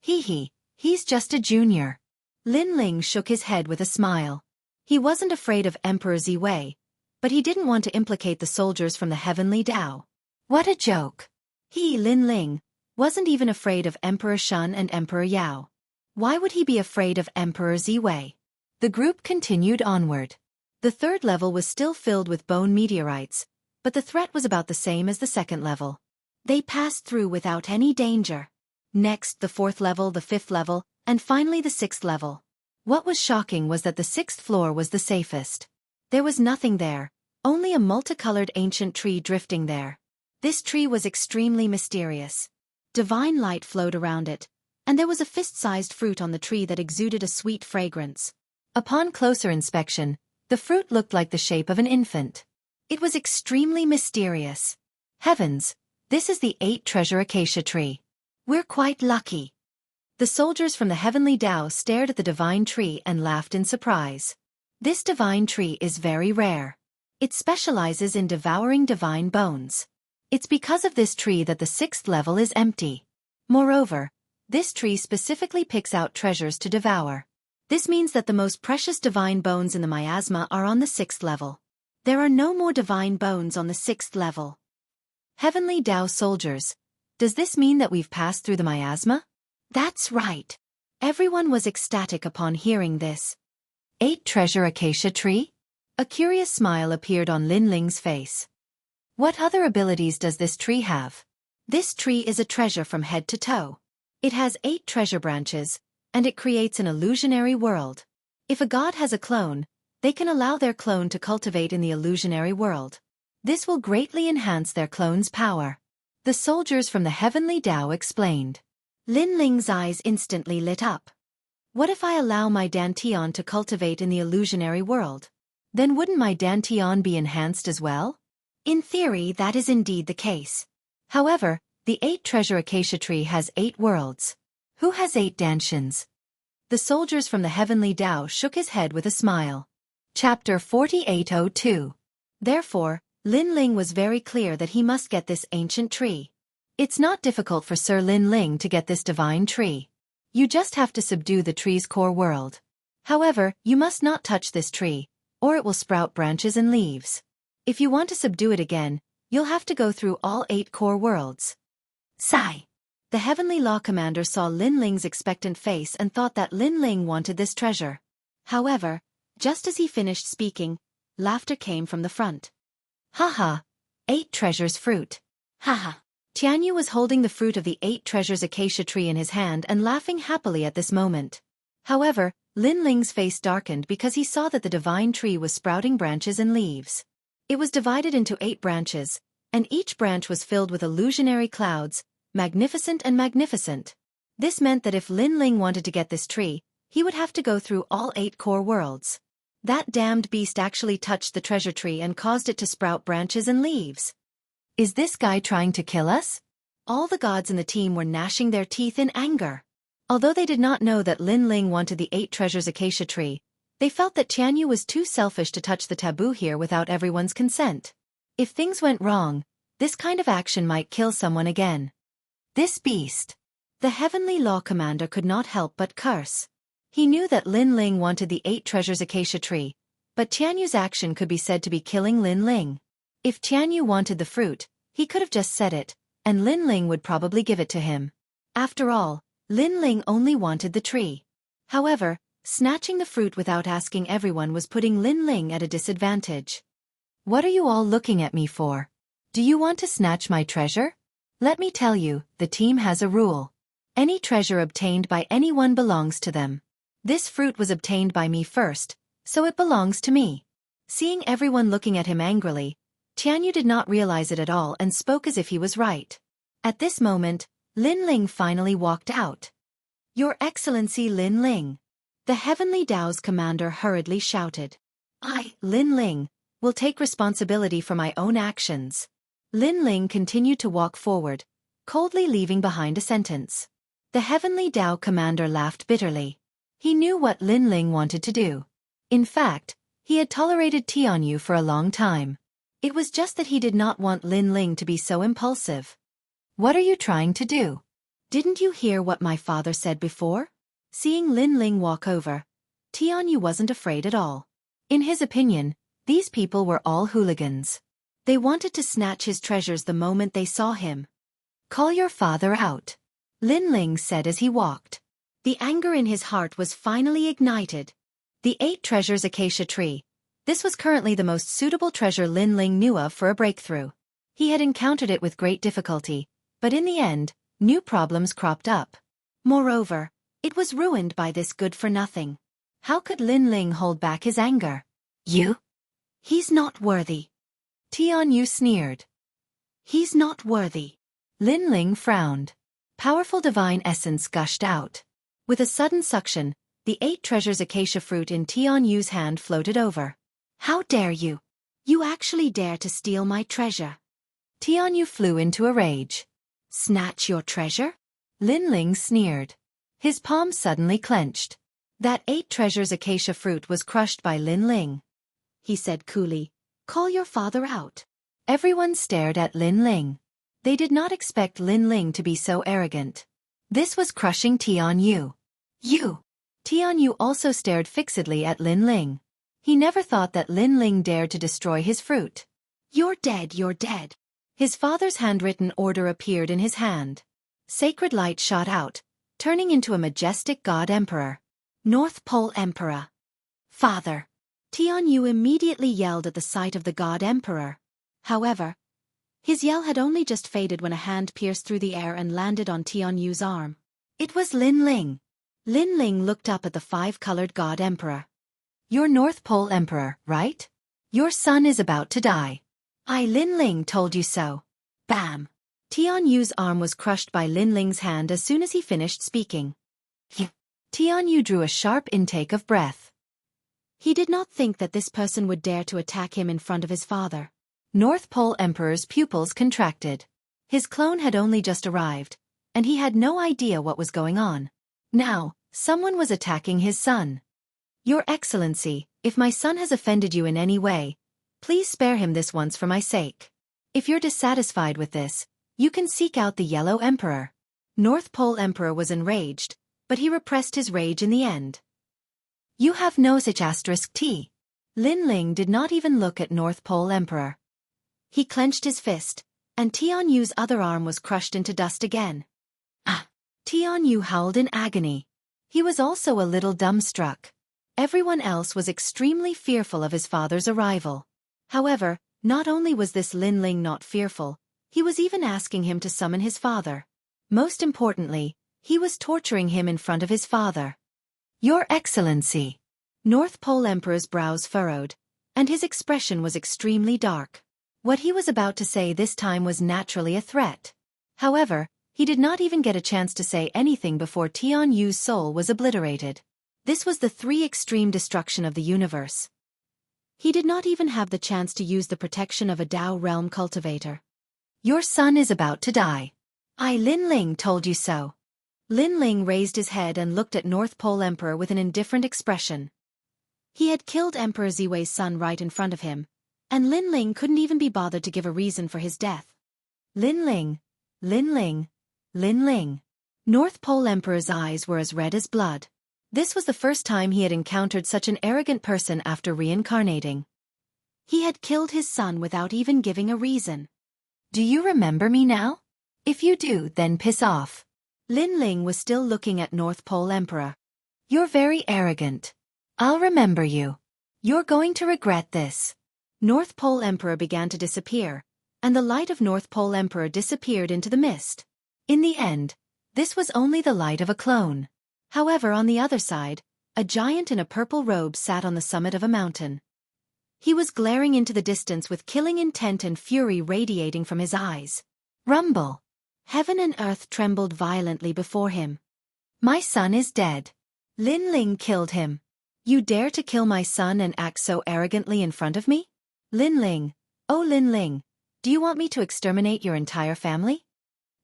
He's just a junior. Lin Ling shook his head with a smile. He wasn't afraid of Emperor Ziwei, but he didn't want to implicate the soldiers from the heavenly Tao. What a joke. Lin Ling, wasn't even afraid of Emperor Shun and Emperor Yao. Why would he be afraid of Emperor Ziwei? The group continued onward. The third level was still filled with bone meteorites, but the threat was about the same as the second level. They passed through without any danger. Next, the fourth level, the fifth level, and finally the sixth level. What was shocking was that the sixth floor was the safest. There was nothing there, only a multicolored ancient tree drifting there. This tree was extremely mysterious. Divine light flowed around it, and there was a fist-sized fruit on the tree that exuded a sweet fragrance. Upon closer inspection, the fruit looked like the shape of an infant. It was extremely mysterious. Heavens, this is the 8-treasure acacia tree. We're quite lucky. The soldiers from the heavenly Tao stared at the divine tree and laughed in surprise. This divine tree is very rare. It specializes in devouring divine bones. It's because of this tree that the sixth level is empty. Moreover, this tree specifically picks out treasures to devour. This means that the most precious divine bones in the miasma are on the sixth level. There are no more divine bones on the sixth level. Heavenly Tao soldiers, does this mean that we've passed through the miasma? That's right. Everyone was ecstatic upon hearing this. 8-treasure acacia tree? A curious smile appeared on Lin Ling's face. What other abilities does this tree have? This tree is a treasure from head to toe. It has 8 treasure branches, and it creates an illusionary world. If a god has a clone, they can allow their clone to cultivate in the illusionary world. This will greatly enhance their clone's power. The soldiers from the heavenly Tao explained. Lin Ling's eyes instantly lit up. What if I allow my Dantian to cultivate in the illusionary world? Then wouldn't my Dantian be enhanced as well? In theory, that is indeed the case. However, the 8-treasure acacia tree has 8 worlds. Who has 8 Dantians? The soldiers from the heavenly Tao shook his head with a smile. Chapter 4802. Therefore, Lin Ling was very clear that he must get this ancient tree. It's not difficult for Sir Lin Ling to get this divine tree. You just have to subdue the tree's core world. However, you must not touch this tree, or it will sprout branches and leaves. If you want to subdue it again, you'll have to go through all 8 core worlds. Sigh. The heavenly law commander saw Lin Ling's expectant face and thought that Lin Ling wanted this treasure. However, just as he finished speaking, laughter came from the front. Haha, 8 treasures fruit. Haha. Tianyu was holding the fruit of the 8 treasures acacia tree in his hand and laughing happily at this moment. However, Lin Ling's face darkened because he saw that the divine tree was sprouting branches and leaves. It was divided into 8 branches, and each branch was filled with illusionary clouds, magnificent and magnificent. This meant that if Lin Ling wanted to get this tree, he would have to go through all 8 core worlds. That damned beast actually touched the treasure tree and caused it to sprout branches and leaves. Is this guy trying to kill us? All the gods in the team were gnashing their teeth in anger. Although they did not know that Lin Ling wanted the 8 treasures acacia tree, they felt that Xianxia was too selfish to touch the taboo here without everyone's consent. If things went wrong, this kind of action might kill someone again. This beast. The Heavenly Law Commander could not help but curse. He knew that Lin Ling wanted the 8 treasures acacia tree, but Xianxu's action could be said to be killing Lin Ling. If Xianxia wanted the fruit, he could have just said it, and Lin Ling would probably give it to him. After all, Lin Ling only wanted the tree. However, snatching the fruit without asking everyone was putting Lin Ling at a disadvantage. What are you all looking at me for? Do you want to snatch my treasure? Let me tell you, the team has a rule. Any treasure obtained by anyone belongs to them. This fruit was obtained by me first, so it belongs to me. Seeing everyone looking at him angrily, Xianxia did not realize it at all and spoke as if he was right. At this moment, Lin Ling finally walked out. Your Excellency Lin Ling. The Heavenly Dao's commander hurriedly shouted. I, Lin Ling, will take responsibility for my own actions. Lin Ling continued to walk forward, coldly leaving behind a sentence. The Heavenly Dao commander laughed bitterly. He knew what Lin Ling wanted to do. In fact, he had tolerated Xianxia for a long time. It was just that he did not want Lin Ling to be so impulsive. What are you trying to do? Didn't you hear what my father said before? Seeing Lin Ling walk over, Xianxia wasn't afraid at all. In his opinion, these people were all hooligans. They wanted to snatch his treasures the moment they saw him. Call your father out, Lin Ling said as he walked. The anger in his heart was finally ignited. The 8 treasures acacia tree. This was currently the most suitable treasure Lin Ling knew of for a breakthrough. He had encountered it with great difficulty, but in the end, new problems cropped up. Moreover, it was ruined by this good-for-nothing. How could Lin Ling hold back his anger? You? He's not worthy. Xianxia sneered. He's not worthy. Lin Ling frowned. Powerful divine essence gushed out. With a sudden suction, the 8 treasures acacia fruit in Xianxia's hand floated over. How dare you? You actually dare to steal my treasure. Xianxia flew into a rage. Snatch your treasure? Lin Ling sneered. His palm suddenly clenched. That 8 treasures acacia fruit was crushed by Lin Ling. He said coolly, call your father out. Everyone stared at Lin Ling. They did not expect Lin Ling to be so arrogant. This was crushing Xianxia. You! Xianxia also stared fixedly at Lin Ling. He never thought that Lin Ling dared to destroy his fruit. You're dead, you're dead. His father's handwritten order appeared in his hand. Sacred light shot out, turning into a majestic god emperor. North Pole Emperor. Father. Xianxia immediately yelled at the sight of the god emperor. However, his yell had only just faded when a hand pierced through the air and landed on Xianxia's arm. It was Lin Ling. Lin Ling looked up at the 5-colored god emperor. You're North Pole Emperor, right? Your son is about to die. I Lin Ling told you so. Bam! Xianxia's arm was crushed by Lin Ling's hand as soon as he finished speaking. Xianxia drew a sharp intake of breath. He did not think that this person would dare to attack him in front of his father. North Pole Emperor's pupils contracted. His clone had only just arrived, and he had no idea what was going on. Now, someone was attacking his son. Your Excellency, if my son has offended you in any way, please spare him this once for my sake. If you're dissatisfied with this, you can seek out the Yellow Emperor. North Pole Emperor was enraged, but he repressed his rage in the end. You have no such *T. Lin Ling did not even look at North Pole Emperor. He clenched his fist, and Xianxia's other arm was crushed into dust again. Ah! Xianxia howled in agony. He was also a little dumbstruck. Everyone else was extremely fearful of his father's arrival. However, not only was this Lin Ling not fearful, he was even asking him to summon his father. Most importantly, he was torturing him in front of his father. Your Excellency! North Pole Emperor's brows furrowed, and his expression was extremely dark. What he was about to say this time was naturally a threat. However, he did not even get a chance to say anything before Tianyu's soul was obliterated. This was the three extreme destruction of the universe. He did not even have the chance to use the protection of a Dao realm cultivator. Your son is about to die. I Lin Ling told you so. Lin Ling raised his head and looked at North Pole Emperor with an indifferent expression. He had killed Emperor Ziwei's son right in front of him, and Lin Ling couldn't even be bothered to give a reason for his death. Lin Ling, Lin Ling, Lin Ling. North Pole Emperor's eyes were as red as blood. This was the first time he had encountered such an arrogant person after reincarnating. He had killed his son without even giving a reason. Do you remember me now? If you do, then piss off. Lin Ling was still looking at North Pole Emperor. You're very arrogant. I'll remember you. You're going to regret this. North Pole Emperor began to disappear, and the light of North Pole Emperor disappeared into the mist. In the end, this was only the light of a clone. However, on the other side, a giant in a purple robe sat on the summit of a mountain. He was glaring into the distance with killing intent and fury radiating from his eyes. Rumble. Heaven and earth trembled violently before him. My son is dead. Lin Ling killed him. You dare to kill my son and act so arrogantly in front of me? Lin Ling, oh Lin Ling, do you want me to exterminate your entire family?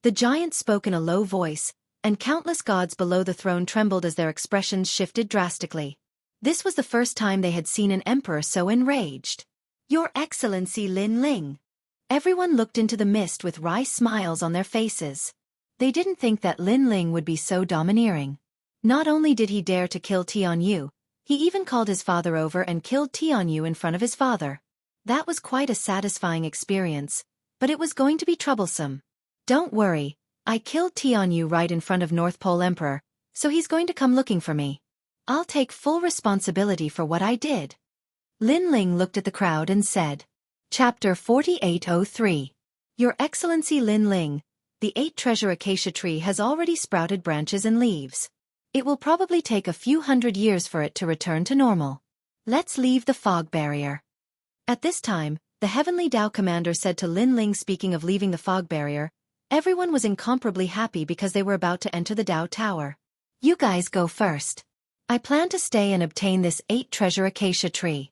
The giant spoke in a low voice, and countless gods below the throne trembled as their expressions shifted drastically. This was the first time they had seen an emperor so enraged. Your Excellency Lin Ling. Everyone looked into the mist with wry smiles on their faces. They didn't think that Lin Ling would be so domineering. Not only did he dare to kill Tianyu, he even called his father over and killed Tianyu in front of his father. That was quite a satisfying experience, but it was going to be troublesome. Don't worry, I killed Tianyu right in front of North Pole Emperor, so he's going to come looking for me. I'll take full responsibility for what I did. Lin Ling looked at the crowd and said, Chapter 4803. Your Excellency Lin Ling, the 8-treasure acacia tree has already sprouted branches and leaves. It will probably take a few hundred years for it to return to normal. Let's leave the fog barrier. At this time, the Heavenly Dao Commander said to Lin Ling, speaking of leaving the fog barrier, everyone was incomparably happy because they were about to enter the Dao Tower. You guys go first. I plan to stay and obtain this 8-treasure acacia tree.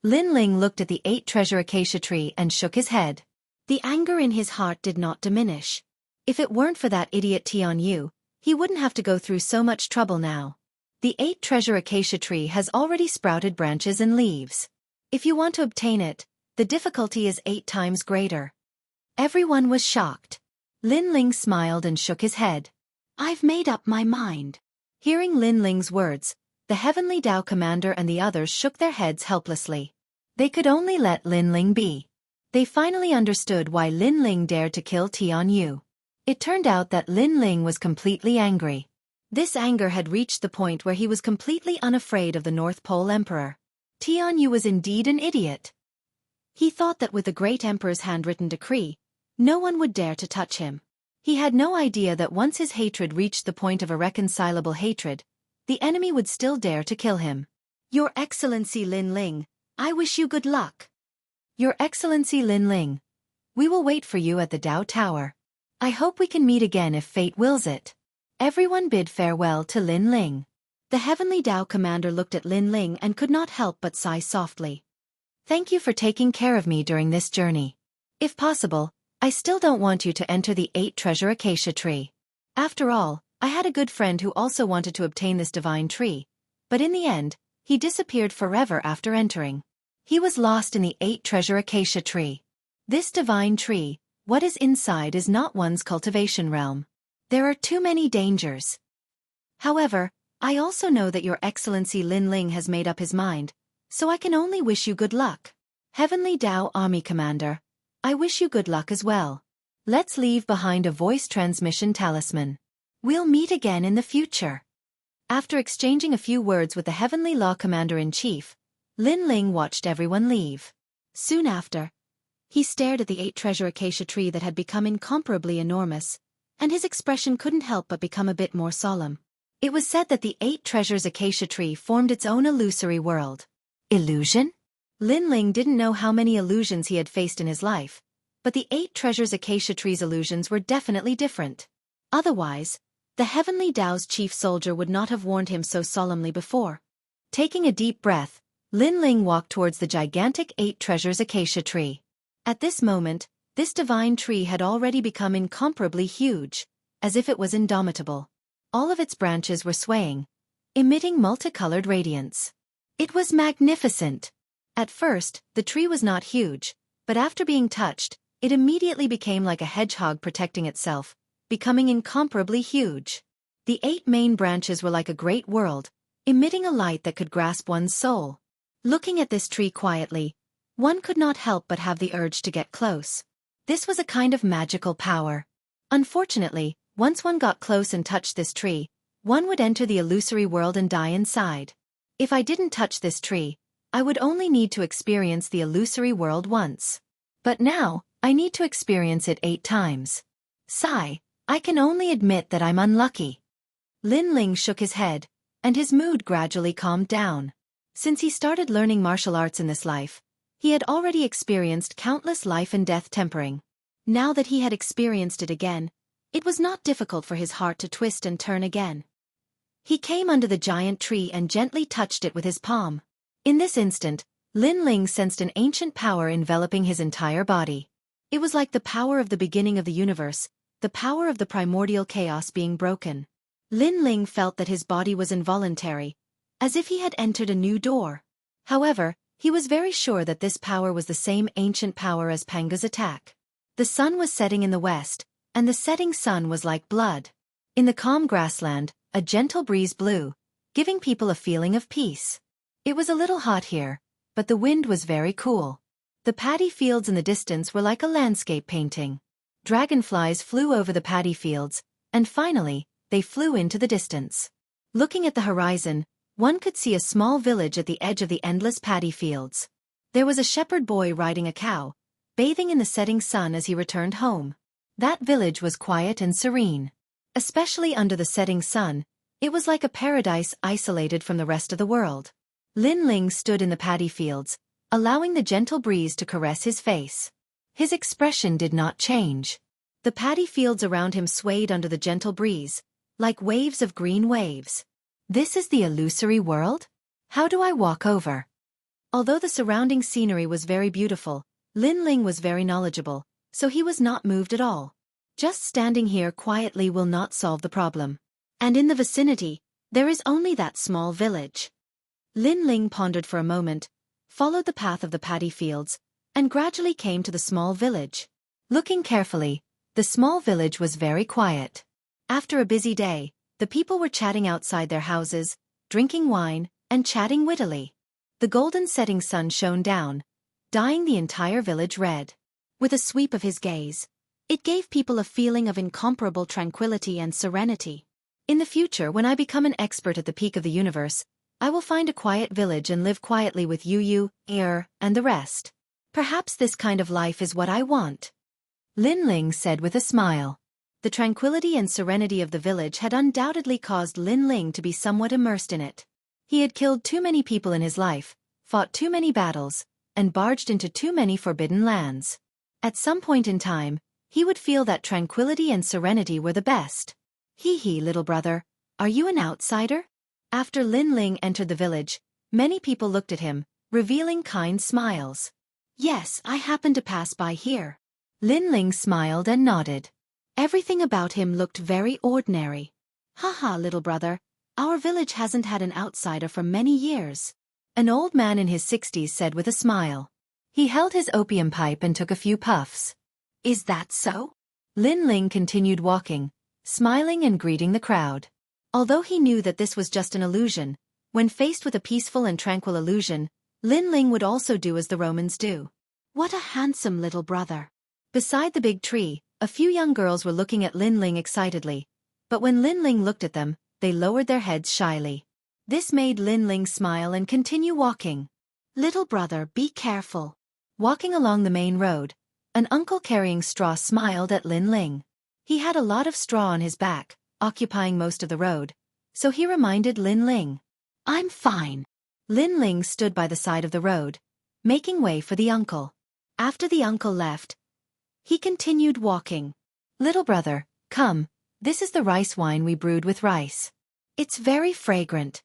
Lin Ling looked at the 8-treasure acacia tree and shook his head. The anger in his heart did not diminish. If it weren't for that idiot Tianyu, he wouldn't have to go through so much trouble now. The 8-treasure acacia tree has already sprouted branches and leaves. If you want to obtain it, the difficulty is 8 times greater. Everyone was shocked. Lin Ling smiled and shook his head. I've made up my mind. Hearing Lin Ling's words, the Heavenly Dao Commander and the others shook their heads helplessly. They could only let Lin Ling be. They finally understood why Lin Ling dared to kill Tianyu. It turned out that Lin Ling was completely angry. This anger had reached the point where he was completely unafraid of the North Pole Emperor. Tianyu was indeed an idiot. He thought that with the great emperor's handwritten decree, no one would dare to touch him. He had no idea that once his hatred reached the point of irreconcilable hatred, the enemy would still dare to kill him. Your Excellency Lin Ling, I wish you good luck. Your Excellency Lin Ling, we will wait for you at the Dao Tower. I hope we can meet again if fate wills it. Everyone bid farewell to Lin Ling. The Heavenly Dao Commander looked at Lin Ling and could not help but sigh softly. Thank you for taking care of me during this journey. If possible, I still don't want you to enter the 8-treasure acacia tree. After all, I had a good friend who also wanted to obtain this divine tree, but in the end, he disappeared forever after entering. He was lost in the 8-treasure acacia tree. This divine tree, what is inside is not one's cultivation realm. There are too many dangers. However, I also know that Your Excellency Lin Ling has made up his mind, so I can only wish you good luck. Heavenly Dao Army Commander, I wish you good luck as well. Let's leave behind a voice transmission talisman. We'll meet again in the future. After exchanging a few words with the Heavenly Law Commander-in-Chief, Lin Ling watched everyone leave. Soon after, he stared at the 8-treasure acacia tree that had become incomparably enormous, and his expression couldn't help but become a bit more solemn. It was said that the 8 treasures acacia tree formed its own illusory world. Illusion? Lin Ling didn't know how many illusions he had faced in his life, but the 8 treasures acacia tree's illusions were definitely different. Otherwise, the Heavenly Tao's chief soldier would not have warned him so solemnly before. Taking a deep breath, Lin Ling walked towards the gigantic 8 treasures acacia tree. At this moment, this divine tree had already become incomparably huge, as if it was indomitable. All of its branches were swaying, emitting multicolored radiance. It was magnificent. At first, the tree was not huge, but after being touched, it immediately became like a hedgehog protecting itself, becoming incomparably huge. The 8 main branches were like a great world, emitting a light that could grasp one's soul. Looking at this tree quietly, one could not help but have the urge to get close. This was a kind of magical power. Unfortunately, once one got close and touched this tree, one would enter the illusory world and die inside. If I didn't touch this tree, I would only need to experience the illusory world once. But now, I need to experience it 8 times. Sigh, I can only admit that I'm unlucky. Lin Ling shook his head, and his mood gradually calmed down. Since he started learning martial arts in this life, he had already experienced countless life and death tempering. Now that he had experienced it again, it was not difficult for his heart to twist and turn again. He came under the giant tree and gently touched it with his palm. In this instant, Lin Ling sensed an ancient power enveloping his entire body. It was like the power of the beginning of the universe, the power of the primordial chaos being broken. Lin Ling felt that his body was involuntary, as if he had entered a new door. However, he was very sure that this power was the same ancient power as Panga's attack. The sun was setting in the west, and the setting sun was like blood. In the calm grassland, a gentle breeze blew, giving people a feeling of peace. It was a little hot here, but the wind was very cool. The paddy fields in the distance were like a landscape painting. Dragonflies flew over the paddy fields, and finally, they flew into the distance. Looking at the horizon, one could see a small village at the edge of the endless paddy fields. There was a shepherd boy riding a cow, bathing in the setting sun as he returned home. That village was quiet and serene. Especially under the setting sun, it was like a paradise isolated from the rest of the world. Lin Ling stood in the paddy fields, allowing the gentle breeze to caress his face. His expression did not change. The paddy fields around him swayed under the gentle breeze, like waves of green waves. This is the illusory world? How do I walk over? Although the surrounding scenery was very beautiful, Lin Ling was very knowledgeable, so he was not moved at all. Just standing here quietly will not solve the problem. And in the vicinity, there is only that small village. Lin Ling pondered for a moment, followed the path of the paddy fields, and gradually came to the small village. Looking carefully, the small village was very quiet. After a busy day, the people were chatting outside their houses, drinking wine, and chatting wittily. The golden setting sun shone down, dyeing the entire village red. With a sweep of his gaze, it gave people a feeling of incomparable tranquility and serenity. In the future, when I become an expert at the peak of the universe, I will find a quiet village and live quietly with Yu, and the rest. Perhaps this kind of life is what I want. Lin Ling said with a smile. The tranquility and serenity of the village had undoubtedly caused Lin Ling to be somewhat immersed in it. He had killed too many people in his life, fought too many battles, and barged into too many forbidden lands. At some point in time, he would feel that tranquility and serenity were the best. Hee, little brother, are you an outsider? After Lin Ling entered the village, many people looked at him, revealing kind smiles. Yes, I happened to pass by here. Lin Ling smiled and nodded. Everything about him looked very ordinary. Haha, little brother, our village hasn't had an outsider for many years. An old man in his 60s said with a smile. He held his opium pipe and took a few puffs. Is that so? Lin Ling continued walking, smiling and greeting the crowd. Although he knew that this was just an illusion, when faced with a peaceful and tranquil illusion, Lin Ling would also do as the Romans do. What a handsome little brother. Beside the big tree, a few young girls were looking at Lin Ling excitedly, but when Lin Ling looked at them, they lowered their heads shyly. This made Lin Ling smile and continue walking. Little brother, be careful. Walking along the main road, an uncle carrying straw smiled at Lin Ling. He had a lot of straw on his back, occupying most of the road, so he reminded Lin Ling. I'm fine. Lin Ling stood by the side of the road, making way for the uncle. After the uncle left, he continued walking. Little brother, come, this is the rice wine we brewed with rice. It's very fragrant.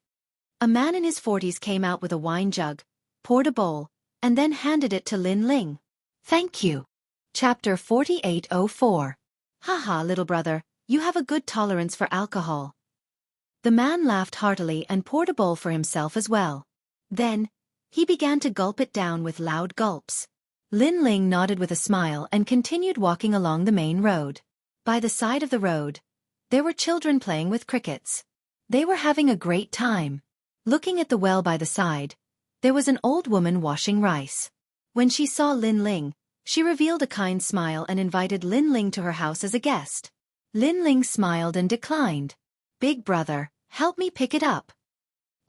A man in his 40s came out with a wine jug, poured a bowl, and then handed it to Lin Ling. Thank you. Chapter 4804. Haha, little brother, you have a good tolerance for alcohol. The man laughed heartily and poured a bowl for himself as well. Then, he began to gulp it down with loud gulps. Lin Ling nodded with a smile and continued walking along the main road. By the side of the road, there were children playing with crickets. They were having a great time. Looking at the well by the side, there was an old woman washing rice. When she saw Lin Ling, she revealed a kind smile and invited Lin Ling to her house as a guest. Lin Ling smiled and declined. Big brother, help me pick it up.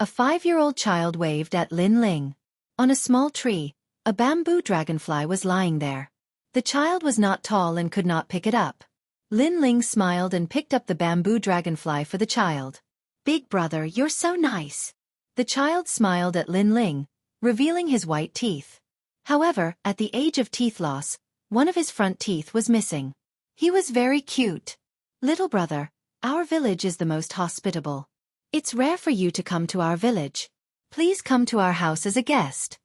A 5-year-old child waved at Lin Ling. On a small tree, a bamboo dragonfly was lying there. The child was not tall and could not pick it up. Lin Ling smiled and picked up the bamboo dragonfly for the child. Big brother, you're so nice. The child smiled at Lin Ling, revealing his white teeth. However, at the age of teeth loss, one of his front teeth was missing. He was very cute. Little brother, our village is the most hospitable. It's rare for you to come to our village. Please come to our house as a guest.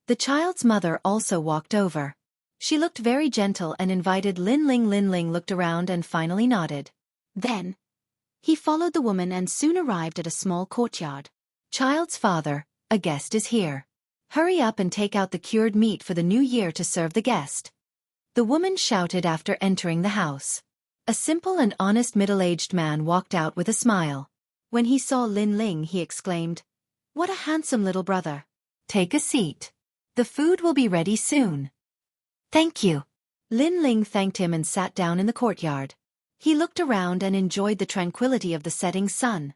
The child's mother also walked over. She looked very gentle and invited Lin Ling. Lin Ling looked around and finally nodded. Then, he followed the woman and soon arrived at a small courtyard. Child's father, a guest is here. Hurry up and take out the cured meat for the new year to serve the guest. The woman shouted after entering the house. A simple and honest middle-aged man walked out with a smile. When he saw Lin Ling, he exclaimed, "What a handsome little brother. Take a seat. The food will be ready soon." Thank you. Lin Ling thanked him and sat down in the courtyard. He looked around and enjoyed the tranquility of the setting sun.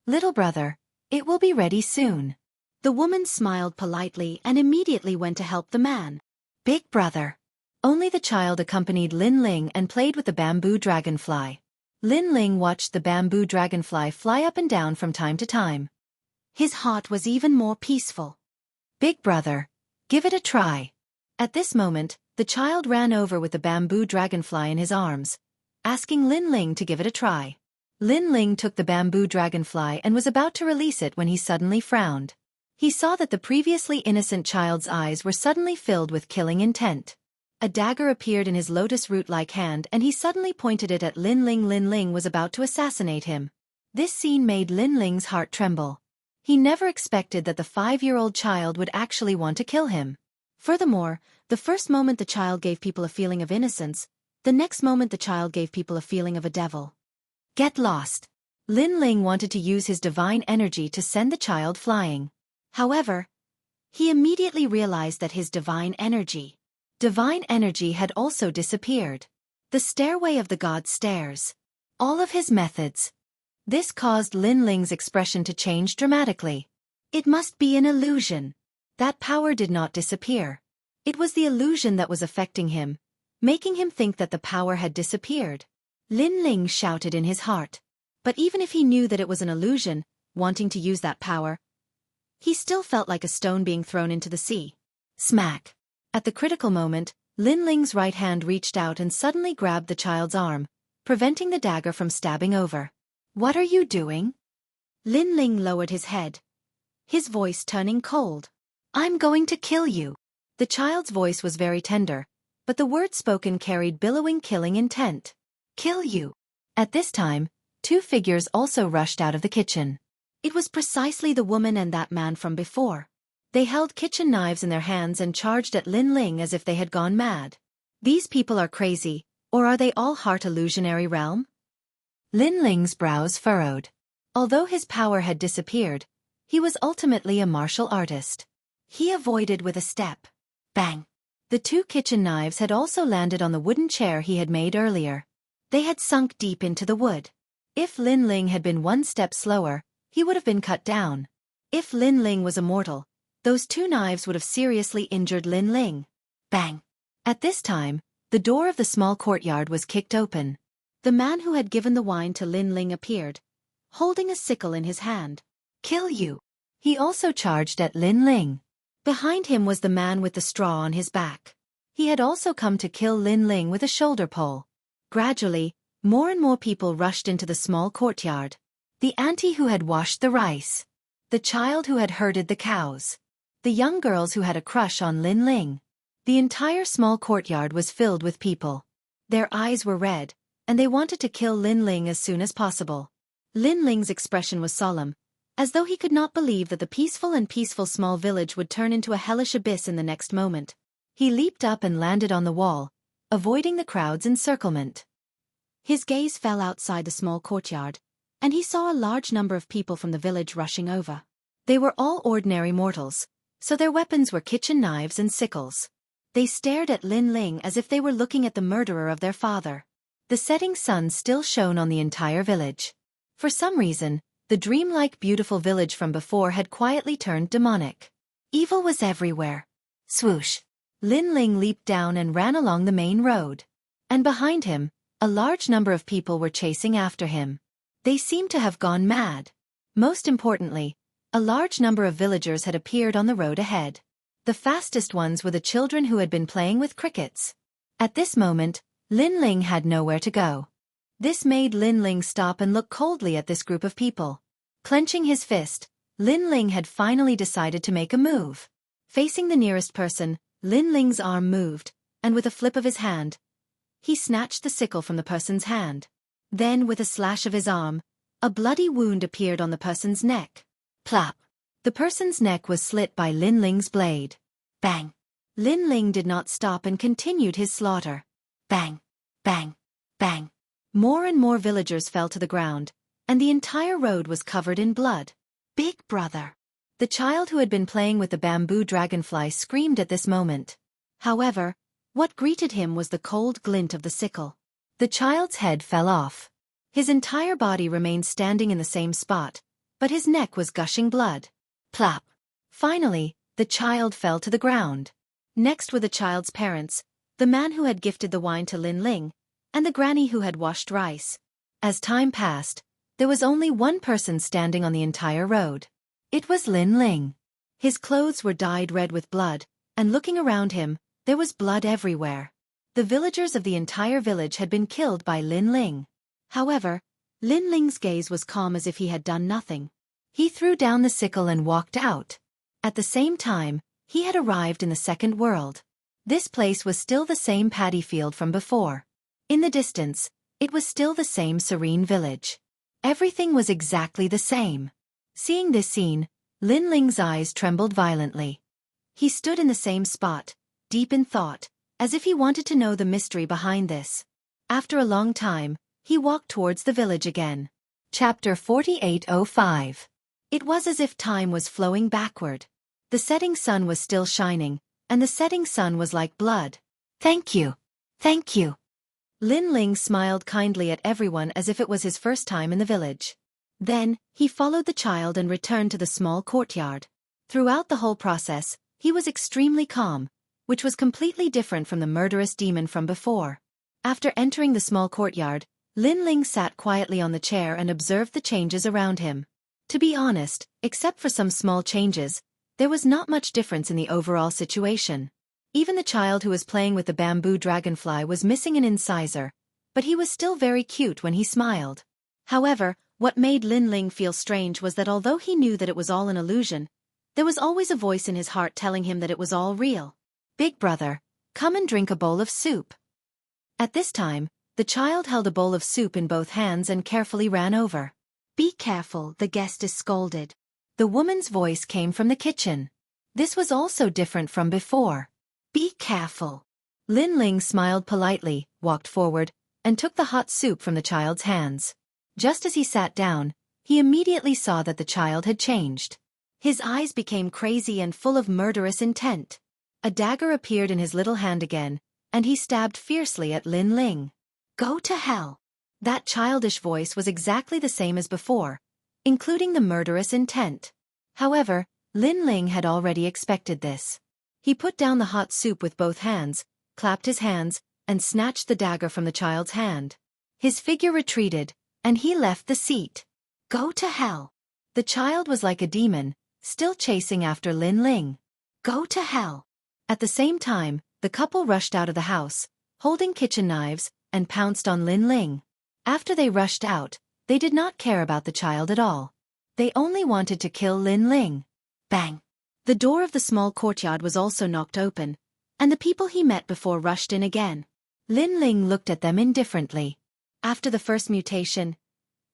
Little brother, it will be ready soon. The woman smiled politely and immediately went to help the man. Big brother. Only the child accompanied Lin Ling and played with the bamboo dragonfly. Lin Ling watched the bamboo dragonfly fly up and down from time to time. His heart was even more peaceful. Big brother, give it a try. At this moment, the child ran over with the bamboo dragonfly in his arms, asking Lin Ling to give it a try. Lin Ling took the bamboo dragonfly and was about to release it when he suddenly frowned. He saw that the previously innocent child's eyes were suddenly filled with killing intent. A dagger appeared in his lotus root-like hand and he suddenly pointed it at Lin Ling. Lin Ling was about to assassinate him. This scene made Lin Ling's heart tremble. He never expected that the 5-year-old child would actually want to kill him. Furthermore, the first moment the child gave people a feeling of innocence, the next moment the child gave people a feeling of a devil. Get lost. Lin Ling wanted to use his divine energy to send the child flying. However, he immediately realized that his divine energy had also disappeared. The stairway of the god stairs. All of his methods. This caused Lin Ling's expression to change dramatically. It must be an illusion. That power did not disappear. It was the illusion that was affecting him, making him think that the power had disappeared. Lin Ling shouted in his heart. But even if he knew that it was an illusion, wanting to use that power, he still felt like a stone being thrown into the sea. Smack! At the critical moment, Lin Ling's right hand reached out and suddenly grabbed the child's arm, preventing the dagger from stabbing over. What are you doing? Lin Ling lowered his head, his voice turning cold. I'm going to kill you. The child's voice was very tender, but the words spoken carried billowing killing intent. Kill you. At this time, 2 figures also rushed out of the kitchen. It was precisely the woman and that man from before. They held kitchen knives in their hands and charged at Lin Ling as if they had gone mad. These people are crazy, or are they all heart illusionary realm? Lin Ling's brows furrowed. Although his power had disappeared, he was ultimately a martial artist. He avoided with a step. Bang! The 2 kitchen knives had also landed on the wooden chair he had made earlier. They had sunk deep into the wood. If Lin Ling had been 1 step slower, he would have been cut down. If Lin Ling was immortal, those 2 knives would have seriously injured Lin Ling. Bang! At this time, the door of the small courtyard was kicked open. The man who had given the wine to Lin Ling appeared, holding a sickle in his hand. Kill you! He also charged at Lin Ling. Behind him was the man with the straw on his back. He had also come to kill Lin Ling with a shoulder pole. Gradually, more and more people rushed into the small courtyard. The auntie who had washed the rice. The child who had herded the cows. The young girls who had a crush on Lin Ling. The entire small courtyard was filled with people. Their eyes were red, and they wanted to kill Lin Ling as soon as possible. Lin Ling's expression was solemn, as though he could not believe that the peaceful small village would turn into a hellish abyss in the next moment. He leaped up and landed on the wall, avoiding the crowd's encirclement. His gaze fell outside the small courtyard, and he saw a large number of people from the village rushing over. They were all ordinary mortals, so their weapons were kitchen knives and sickles. They stared at Lin Ling as if they were looking at the murderer of their father. The setting sun still shone on the entire village. For some reason, the dreamlike beautiful village from before had quietly turned demonic. Evil was everywhere. Swoosh! Lin Ling leaped down and ran along the main road. And behind him, a large number of people were chasing after him. They seemed to have gone mad. Most importantly, a large number of villagers had appeared on the road ahead. The fastest ones were the children who had been playing with crickets. At this moment, Lin Ling had nowhere to go. This made Lin Ling stop and look coldly at this group of people. Clenching his fist, Lin Ling had finally decided to make a move. Facing the nearest person, Lin Ling's arm moved, and with a flip of his hand, he snatched the sickle from the person's hand. Then, with a slash of his arm, a bloody wound appeared on the person's neck. Plop! The person's neck was slit by Lin Ling's blade. Bang! Lin Ling did not stop and continued his slaughter. Bang! Bang! Bang! More and more villagers fell to the ground, and the entire road was covered in blood. Big brother! The child who had been playing with the bamboo dragonfly screamed at this moment. However, what greeted him was the cold glint of the sickle. The child's head fell off. His entire body remained standing in the same spot, but his neck was gushing blood. Plop! Finally, the child fell to the ground. Next were the child's parents, the man who had gifted the wine to Lin Ling, and the granny who had washed rice. As time passed, there was only one person standing on the entire road. It was Lin Ling. His clothes were dyed red with blood, and looking around him, there was blood everywhere. The villagers of the entire village had been killed by Lin Ling. However, Lin Ling's gaze was calm as if he had done nothing. He threw down the sickle and walked out. At the same time, he had arrived in the second world. This place was still the same paddy field from before. In the distance, it was still the same serene village. Everything was exactly the same. Seeing this scene, Lin Ling's eyes trembled violently. He stood in the same spot, deep in thought, as if he wanted to know the mystery behind this. After a long time, he walked towards the village again. Chapter 4805. It was as if time was flowing backward. The setting sun was still shining, and the setting sun was like blood. Thank you. Thank you. Lin Ling smiled kindly at everyone as if it was his first time in the village. Then, he followed the child and returned to the small courtyard. Throughout the whole process, he was extremely calm, which was completely different from the murderous demon from before. After entering the small courtyard, Lin Ling sat quietly on the chair and observed the changes around him. To be honest, except for some small changes, there was not much difference in the overall situation. Even the child who was playing with the bamboo dragonfly was missing an incisor, but he was still very cute when he smiled. However, what made Lin Ling feel strange was that although he knew that it was all an illusion, there was always a voice in his heart telling him that it was all real. Big brother, come and drink a bowl of soup. At this time, the child held a bowl of soup in both hands and carefully ran over. Be careful, the guest is scolded. The woman's voice came from the kitchen. This was also different from before. Be careful. Lin Ling smiled politely, walked forward, and took the hot soup from the child's hands. Just as he sat down, he immediately saw that the child had changed. His eyes became crazy and full of murderous intent. A dagger appeared in his little hand again, and he stabbed fiercely at Lin Ling. Go to hell. That childish voice was exactly the same as before, including the murderous intent. However, Lin Ling had already expected this. He put down the hot soup with both hands, clapped his hands, and snatched the dagger from the child's hand. His figure retreated, and he left the seat. Go to hell. The child was like a demon, still chasing after Lin Ling. Go to hell. At the same time, the couple rushed out of the house, holding kitchen knives, and pounced on Lin Ling. After they rushed out, they did not care about the child at all. They only wanted to kill Lin Ling. Bang! The door of the small courtyard was also knocked open, and the people he met before rushed in again. Lin Ling looked at them indifferently. After the first mutation,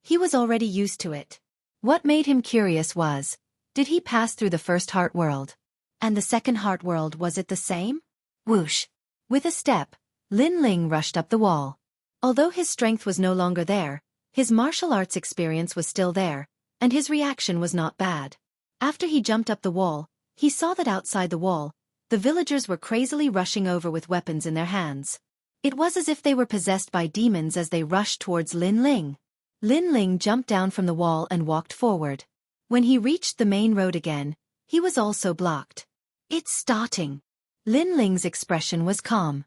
he was already used to it. What made him curious was, did he pass through the first heart world? And the second heart world, was it the same? Whoosh! With a step, Lin Ling rushed up the wall. Although his strength was no longer there, his martial arts experience was still there, and his reaction was not bad. After he jumped up the wall, he saw that outside the wall, the villagers were crazily rushing over with weapons in their hands. It was as if they were possessed by demons as they rushed towards Lin Ling. Lin Ling jumped down from the wall and walked forward. When he reached the main road again, he was also blocked. It's starting. Lin Ling's expression was calm.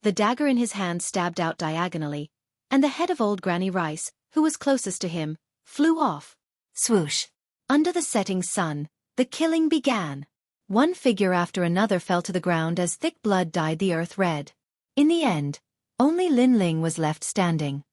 The dagger in his hand stabbed out diagonally, and the head of old Granny Rice, who was closest to him, flew off. Swoosh! Under the setting sun, the killing began. One figure after another fell to the ground as thick blood dyed the earth red. In the end, only Lin Ling was left standing.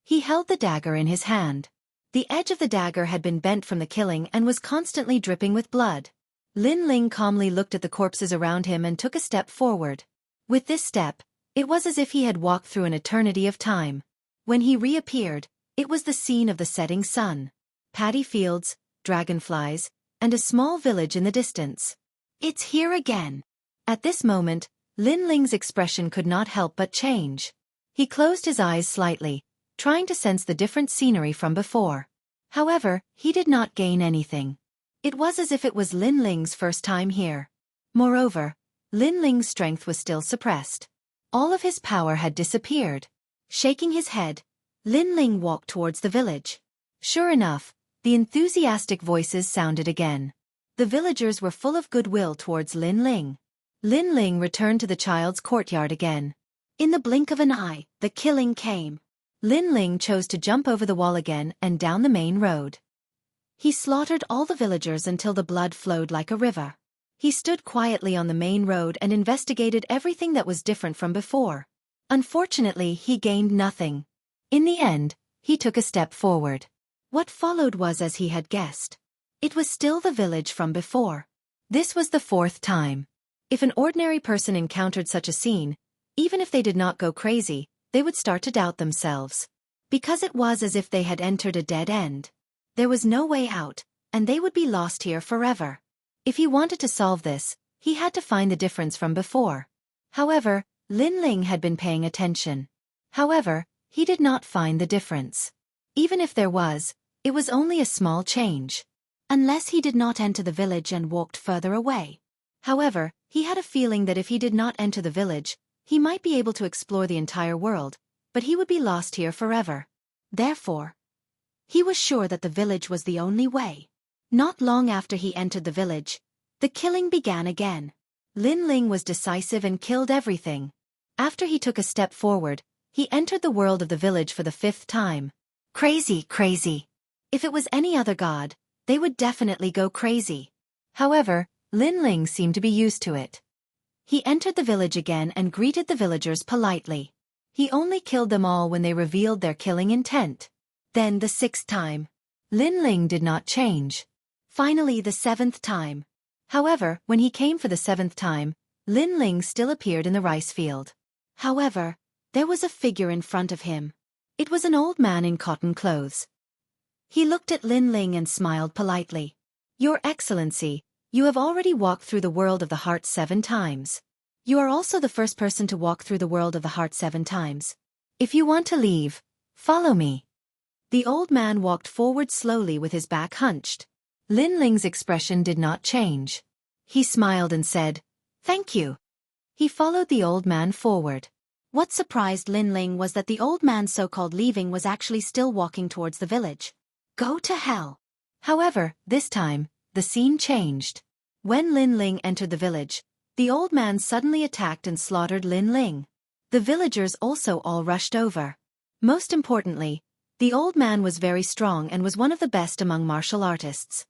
He held the dagger in his hand. The edge of the dagger had been bent from the killing and was constantly dripping with blood. Lin Ling calmly looked at the corpses around him and took a step forward. With this step, it was as if he had walked through an eternity of time. When he reappeared, it was the scene of the setting sun. Paddy fields, dragonflies, and a small village in the distance. It's here again. At this moment, Lin Ling's expression could not help but change. He closed his eyes slightly, trying to sense the different scenery from before. However, he did not gain anything. It was as if it was Lin Ling's first time here. Moreover, Lin Ling's strength was still suppressed. All of his power had disappeared. Shaking his head, Lin Ling walked towards the village. Sure enough, the enthusiastic voices sounded again. The villagers were full of goodwill towards Lin Ling. Lin Ling returned to the child's courtyard again. In the blink of an eye, the killing came. Lin Ling chose to jump over the wall again and down the main road. He slaughtered all the villagers until the blood flowed like a river. He stood quietly on the main road and investigated everything that was different from before. Unfortunately, he gained nothing. In the end, he took a step forward. What followed was as he had guessed. It was still the village from before. This was the fourth time. If an ordinary person encountered such a scene, even if they did not go crazy, they would start to doubt themselves. Because it was as if they had entered a dead end. There was no way out, and they would be lost here forever. If he wanted to solve this, he had to find the difference from before. However, Lin Ling had been paying attention. However, he did not find the difference. Even if there was, it was only a small change. Unless he did not enter the village and walked further away. However, he had a feeling that if he did not enter the village, he might be able to explore the entire world, but he would be lost here forever. Therefore, he was sure that the village was the only way. Not long after he entered the village, the killing began again. Lin Ling was decisive and killed everything. After he took a step forward, he entered the world of the village for the fifth time. Crazy, crazy. If it was any other god, they would definitely go crazy. However, Lin Ling seemed to be used to it. He entered the village again and greeted the villagers politely. He only killed them all when they revealed their killing intent. Then the sixth time. Lin Ling did not change. Finally the seventh time. However, when he came for the seventh time, Lin Ling still appeared in the rice field. However, there was a figure in front of him. It was an old man in cotton clothes. He looked at Lin Ling and smiled politely. Your Excellency, you have already walked through the world of the heart 7 times. You are also the first person to walk through the world of the heart 7 times. If you want to leave, follow me. The old man walked forward slowly with his back hunched. Lin Ling's expression did not change. He smiled and said, "Thank you." He followed the old man forward. What surprised Lin Ling was that the old man's so-called leaving was actually still walking towards the village. Go to hell. However, this time, the scene changed. When Lin Ling entered the village, the old man suddenly attacked and slaughtered Lin Ling. The villagers also all rushed over. Most importantly, the old man was very strong and was one of the best among martial artists.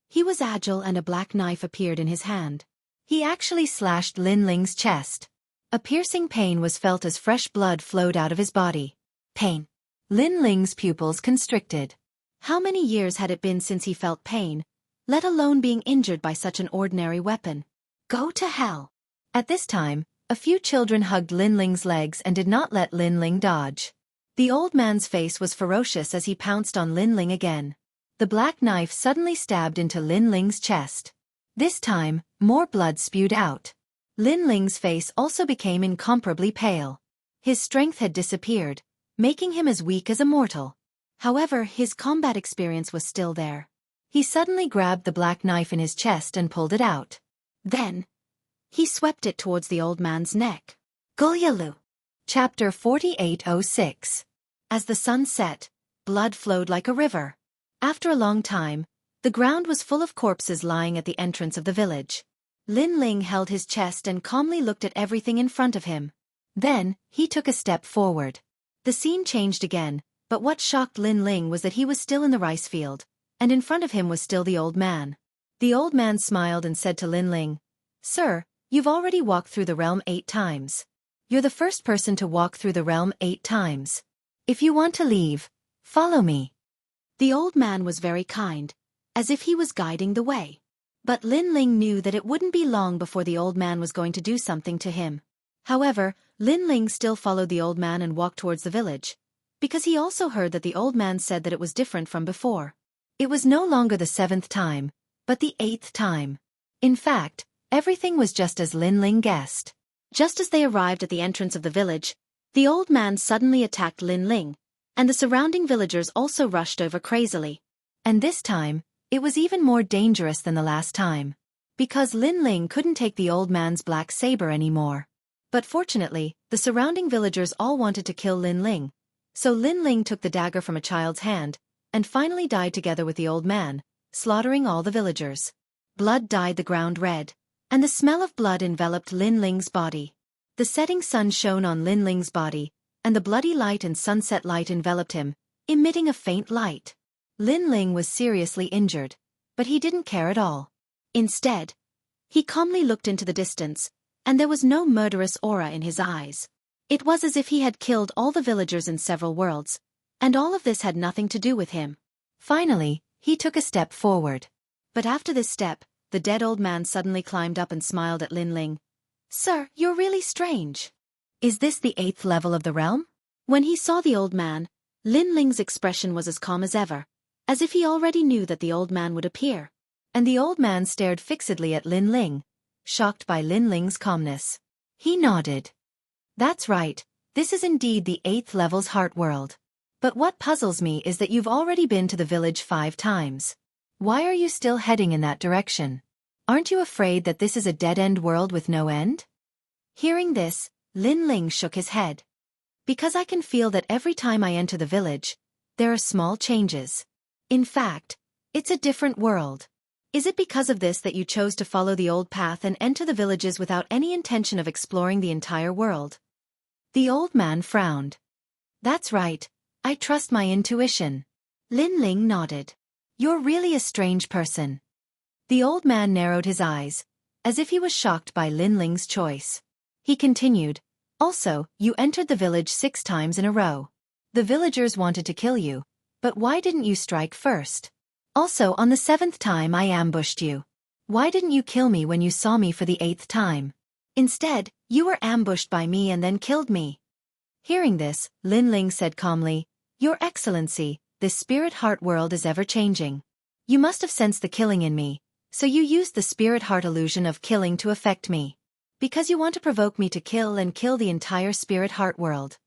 He was agile and a black knife appeared in his hand. He actually slashed Lin Ling's chest. A piercing pain was felt as fresh blood flowed out of his body. Pain. Lin Ling's pupils constricted. How many years had it been since he felt pain, let alone being injured by such an ordinary weapon? Go to hell. At this time, a few children hugged Lin Ling's legs and did not let Lin Ling dodge. The old man's face was ferocious as he pounced on Lin Ling again. The black knife suddenly stabbed into Lin Ling's chest. This time, more blood spewed out. Lin Ling's face also became incomparably pale. His strength had disappeared, making him as weak as a mortal. However, his combat experience was still there. He suddenly grabbed the black knife in his chest and pulled it out. Then, he swept it towards the old man's neck. Gulyalu. Chapter 4806. As the sun set, blood flowed like a river. After a long time, the ground was full of corpses lying at the entrance of the village. Lin Ling held his chest and calmly looked at everything in front of him. Then, he took a step forward. The scene changed again, but what shocked Lin Ling was that he was still in the rice field, and in front of him was still the old man. The old man smiled and said to Lin Ling, "Sir, you've already walked through the realm 8 times. You're the first person to walk through the realm 8 times. If you want to leave, follow me." The old man was very kind, as if he was guiding the way. But Lin Ling knew that it wouldn't be long before the old man was going to do something to him. However, Lin Ling still followed the old man and walked towards the village, because he also heard that the old man said that it was different from before. It was no longer the 7th time, but the 8th time. In fact, everything was just as Lin Ling guessed. Just as they arrived at the entrance of the village, the old man suddenly attacked Lin Ling, and the surrounding villagers also rushed over crazily. And this time, it was even more dangerous than the last time, because Lin Ling couldn't take the old man's black saber anymore. But fortunately, the surrounding villagers all wanted to kill Lin Ling, so Lin Ling took the dagger from a child's hand, and finally died together with the old man, slaughtering all the villagers. Blood dyed the ground red, and the smell of blood enveloped Lin Ling's body. The setting sun shone on Lin Ling's body, and the bloody light and sunset light enveloped him, emitting a faint light. Lin Ling was seriously injured, but he didn't care at all. Instead, he calmly looked into the distance, and there was no murderous aura in his eyes. It was as if he had killed all the villagers in several worlds, and all of this had nothing to do with him. Finally, he took a step forward. But after this step, the dead old man suddenly climbed up and smiled at Lin Ling. "Sir, you're really strange. Is this the 8th level of the realm?" When he saw the old man, Lin Ling's expression was as calm as ever, as if he already knew that the old man would appear. And the old man stared fixedly at Lin Ling, shocked by Lin Ling's calmness. He nodded. "That's right, this is indeed the 8th level's heart world. But what puzzles me is that you've already been to the village 5 times. Why are you still heading in that direction? Aren't you afraid that this is a dead-end world with no end?" Hearing this, Lin Ling shook his head. "Because I can feel that every time I enter the village, there are small changes. In fact, it's a different world. Is it because of this that you chose to follow the old path and enter the villages without any intention of exploring the entire world?" The old man frowned. "That's right, I trust my intuition." Lin Ling nodded. "You're really a strange person." The old man narrowed his eyes, as if he was shocked by Lin Ling's choice. He continued, "Also, you entered the village 6 times in a row. The villagers wanted to kill you, but why didn't you strike first? Also, on the 7th time I ambushed you. Why didn't you kill me when you saw me for the 8th time? Instead, you were ambushed by me and then killed me." Hearing this, Lin Ling said calmly, "Your Excellency, this spirit heart world is ever-changing. You must have sensed the killing in me, so you used the spirit heart illusion of killing to affect me. Because you want to provoke me to kill and kill the entire spirit heart world.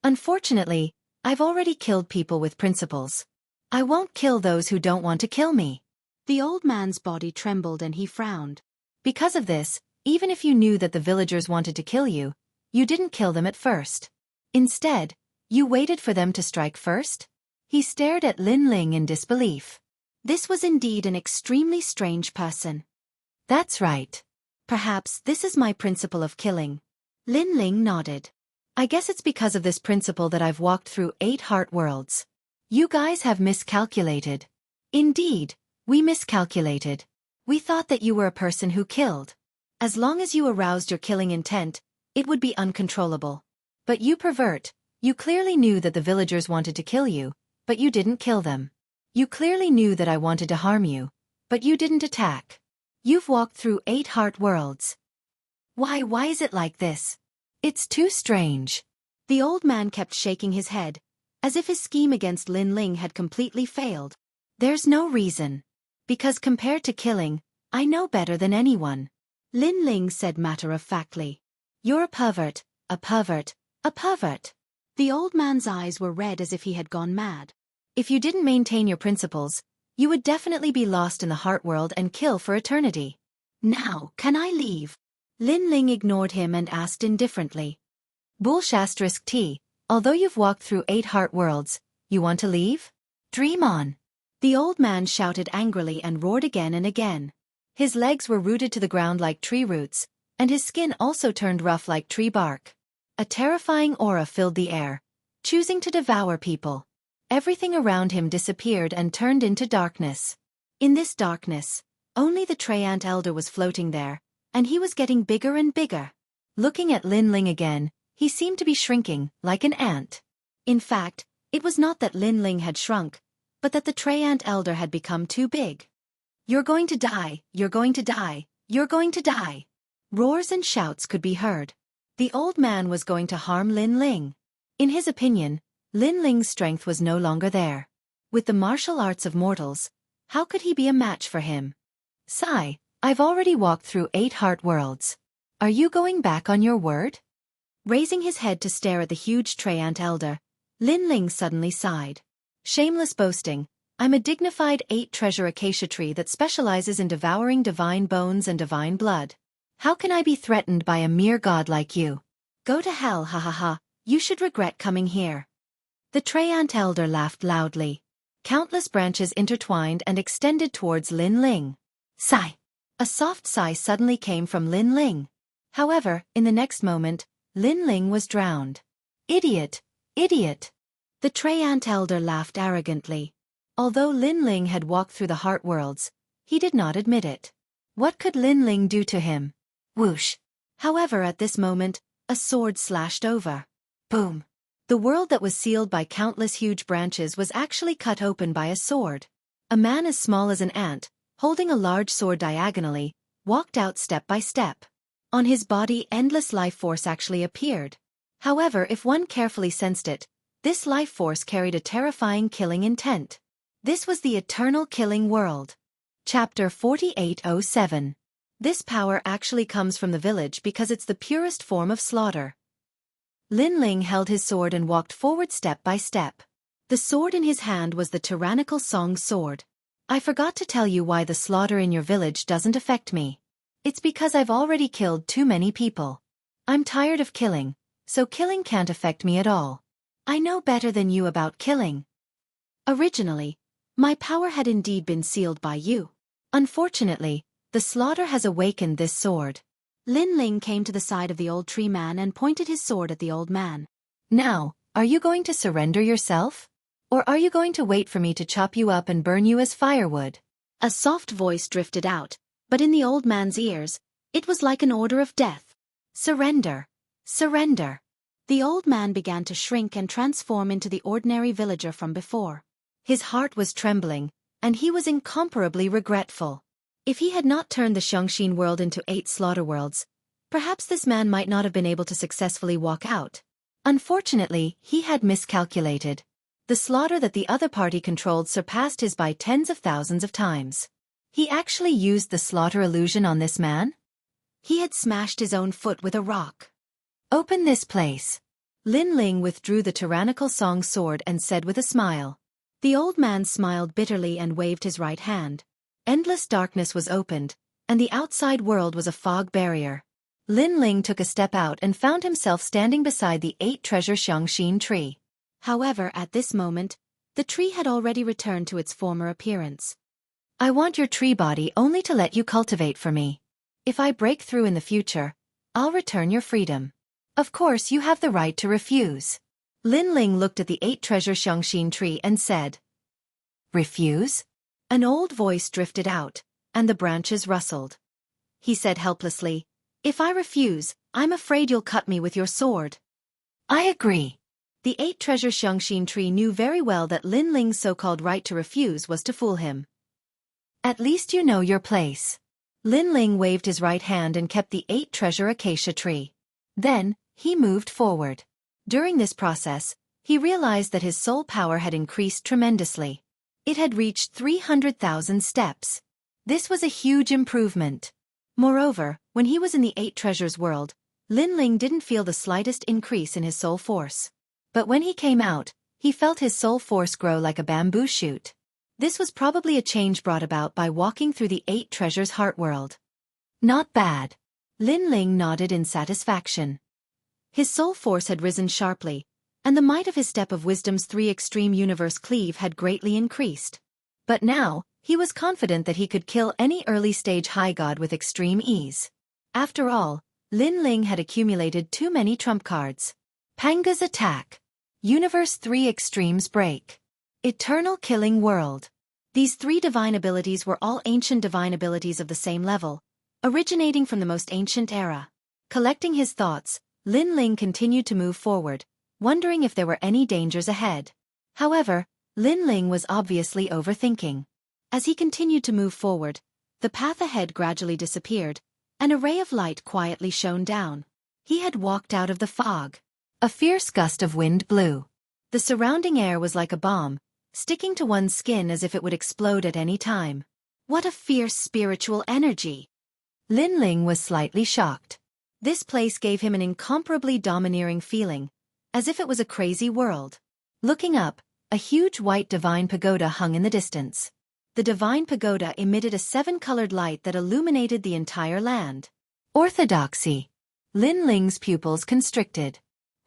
Unfortunately, I've already killed people with principles. I won't kill those who don't want to kill me." The old man's body trembled and he frowned. "Because of this, even if you knew that the villagers wanted to kill you, you didn't kill them at first. Instead, you waited for them to strike first?" He stared at Lin Ling in disbelief. This was indeed an extremely strange person. "That's right. Perhaps this is my principle of killing." Lin Ling nodded. "I guess it's because of this principle that I've walked through 8 heart worlds. You guys have miscalculated." "Indeed, we miscalculated. We thought that you were a person who killed. As long as you aroused your killing intent, it would be uncontrollable. But you pervert, you clearly knew that the villagers wanted to kill you, but you didn't kill them. You clearly knew that I wanted to harm you, but you didn't attack. You've walked through 8 heart worlds. Why is it like this? It's too strange. The old man kept shaking his head, as if his scheme against Lin Ling had completely failed. There's no reason. Because compared to killing, I know better than anyone. Lin Ling said matter-of-factly. You're a pervert, a pervert, a pervert. The old man's eyes were red as if he had gone mad. If you didn't maintain your principles, you would definitely be lost in the heart world and kill for eternity. Now, can I leave? Lin Ling ignored him and asked indifferently. Bullshit. Although you've walked through 8 heart worlds, you want to leave? Dream on. The old man shouted angrily and roared again and again. His legs were rooted to the ground like tree roots, and his skin also turned rough like tree bark. A terrifying aura filled the air, choosing to devour people. Everything around him disappeared and turned into darkness. In this darkness, only the Treant Elder was floating there, and he was getting bigger and bigger. Looking at Lin Ling again, he seemed to be shrinking, like an ant. In fact, it was not that Lin Ling had shrunk, but that the Treant Elder had become too big. You're going to die, you're going to die, you're going to die. Roars and shouts could be heard. The old man was going to harm Lin Ling. In his opinion, Lin Ling's strength was no longer there. With the martial arts of mortals, how could he be a match for him? Sigh, I've already walked through 8 heart worlds. Are you going back on your word? Raising his head to stare at the huge Treant Elder, Lin Ling suddenly sighed. Shameless boasting, I'm a dignified 8-treasure acacia tree that specializes in devouring divine bones and divine blood. How can I be threatened by a mere god like you? Go to hell, ha ha ha, you should regret coming here. The Treant Elder laughed loudly. Countless branches intertwined and extended towards Lin Ling. Sigh. A soft sigh suddenly came from Lin Ling. However, in the next moment, Lin Ling was drowned. Idiot! Idiot! The Treant Elder laughed arrogantly. Although Lin Ling had walked through the heart worlds, he did not admit it. What could Lin Ling do to him? Whoosh! However, at this moment, a sword slashed over. Boom! The world that was sealed by countless huge branches was actually cut open by a sword. A man as small as an ant, holding a large sword diagonally, walked out step by step. On his body, endless life force actually appeared. However, if one carefully sensed it, this life force carried a terrifying killing intent. This was the eternal killing world. Chapter 4807. This power actually comes from the village because it's the purest form of slaughter. Lin Ling held his sword and walked forward step by step. The sword in his hand was the tyrannical Song sword. I forgot to tell you why the slaughter in your village doesn't affect me. It's because I've already killed too many people. I'm tired of killing, so killing can't affect me at all. I know better than you about killing. Originally, my power had indeed been sealed by you. Unfortunately, the slaughter has awakened this sword. Lin Ling came to the side of the old tree man and pointed his sword at the old man. Now, are you going to surrender yourself? Or are you going to wait for me to chop you up and burn you as firewood? A soft voice drifted out, but in the old man's ears, it was like an order of death. Surrender! Surrender! The old man began to shrink and transform into the ordinary villager from before. His heart was trembling, and he was incomparably regretful. If he had not turned the Xianxia world into 8 slaughter worlds, perhaps this man might not have been able to successfully walk out. Unfortunately, he had miscalculated. The slaughter that the other party controlled surpassed his by tens of thousands of times. He actually used the slaughter illusion on this man? He had smashed his own foot with a rock. Open this place. Lin Ling withdrew the tyrannical Song sword and said with a smile. The old man smiled bitterly and waved his right hand. Endless darkness was opened, and the outside world was a fog barrier. Lin Ling took a step out and found himself standing beside the 8-treasure Xianxia tree. However, at this moment, the tree had already returned to its former appearance. I want your tree body only to let you cultivate for me. If I break through in the future, I'll return your freedom. Of course, you have the right to refuse. Lin Ling looked at the 8-treasure Xianxia tree and said, Refuse? An old voice drifted out, and the branches rustled. He said helplessly, If I refuse, I'm afraid you'll cut me with your sword. I agree. The 8 treasure Xianxia tree knew very well that Lin Ling's so-called right to refuse was to fool him. At least you know your place. Lin Ling waved his right hand and kept the 8 treasure acacia tree. Then, he moved forward. During this process, he realized that his soul power had increased tremendously. It had reached 300,000 steps. This was a huge improvement. Moreover, when he was in the 8 treasures world, Lin Ling didn't feel the slightest increase in his soul force. But when he came out, he felt his soul force grow like a bamboo shoot. This was probably a change brought about by walking through the 8 treasures heart world. Not bad. Lin Ling nodded in satisfaction. His soul force had risen sharply, and the might of his step of wisdom's 3 extreme universe cleave had greatly increased. But now, he was confident that he could kill any early-stage high god with extreme ease. After all, Lin Ling had accumulated too many trump cards. Panga's attack. Universe 3 extremes break. Eternal killing world. These 3 divine abilities were all ancient divine abilities of the same level, originating from the most ancient era. Collecting his thoughts, Lin Ling continued to move forward, wondering if there were any dangers ahead. However, Lin Ling was obviously overthinking. As he continued to move forward, the path ahead gradually disappeared, and a ray of light quietly shone down. He had walked out of the fog. A fierce gust of wind blew. The surrounding air was like a bomb, sticking to one's skin as if it would explode at any time. What a fierce spiritual energy! Lin Ling was slightly shocked. This place gave him an incomparably domineering feeling, as if it was a crazy world. Looking up, a huge white divine pagoda hung in the distance. The divine pagoda emitted a 7-colored light that illuminated the entire land. Orthodoxy. Lin Ling's pupils constricted.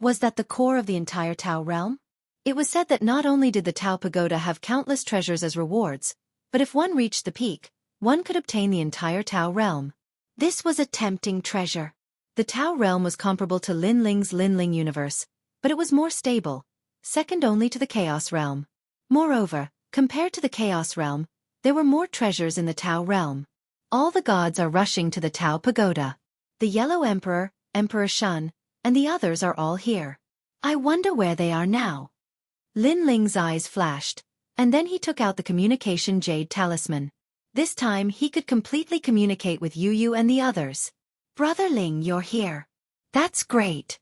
Was that the core of the entire Tao realm? It was said that not only did the Tao pagoda have countless treasures as rewards, but if one reached the peak, one could obtain the entire Tao realm. This was a tempting treasure. The Tao realm was comparable to Lin Ling's Lin Ling universe, but it was more stable, second only to the Chaos realm. Moreover, compared to the Chaos realm, there were more treasures in the Tao realm. All the gods are rushing to the Tao pagoda. The Yellow Emperor, Emperor Shun, and the others are all here. I wonder where they are now. Lin Ling's eyes flashed, and then he took out the communication jade talisman. This time he could completely communicate with Yu and the others. Brother Ling, you're here. That's great.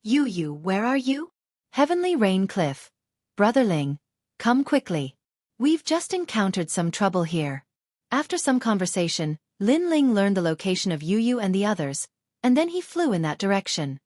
Yu, where are you? Heavenly Rain Cliff. Brother Ling, come quickly. We've just encountered some trouble here. After some conversation, Lin Ling learned the location of Yu and the others, and then he flew in that direction.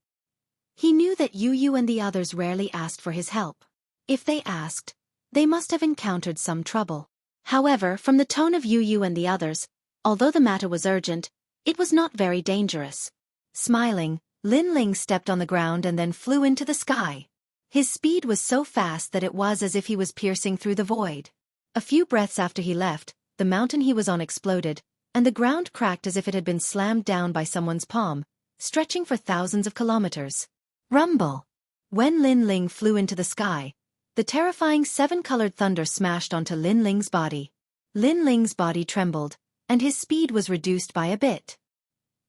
He knew that Yu and the others rarely asked for his help. If they asked, they must have encountered some trouble. However, from the tone of Yu and the others, although the matter was urgent, it was not very dangerous. Smiling, Lin Ling stepped on the ground and then flew into the sky. His speed was so fast that it was as if he was piercing through the void. A few breaths after he left, the mountain he was on exploded, and the ground cracked as if it had been slammed down by someone's palm, stretching for thousands of kilometers. Rumble! When Lin Ling flew into the sky, the terrifying 7-colored thunder smashed onto Lin Ling's body. Lin Ling's body trembled, and his speed was reduced by a bit.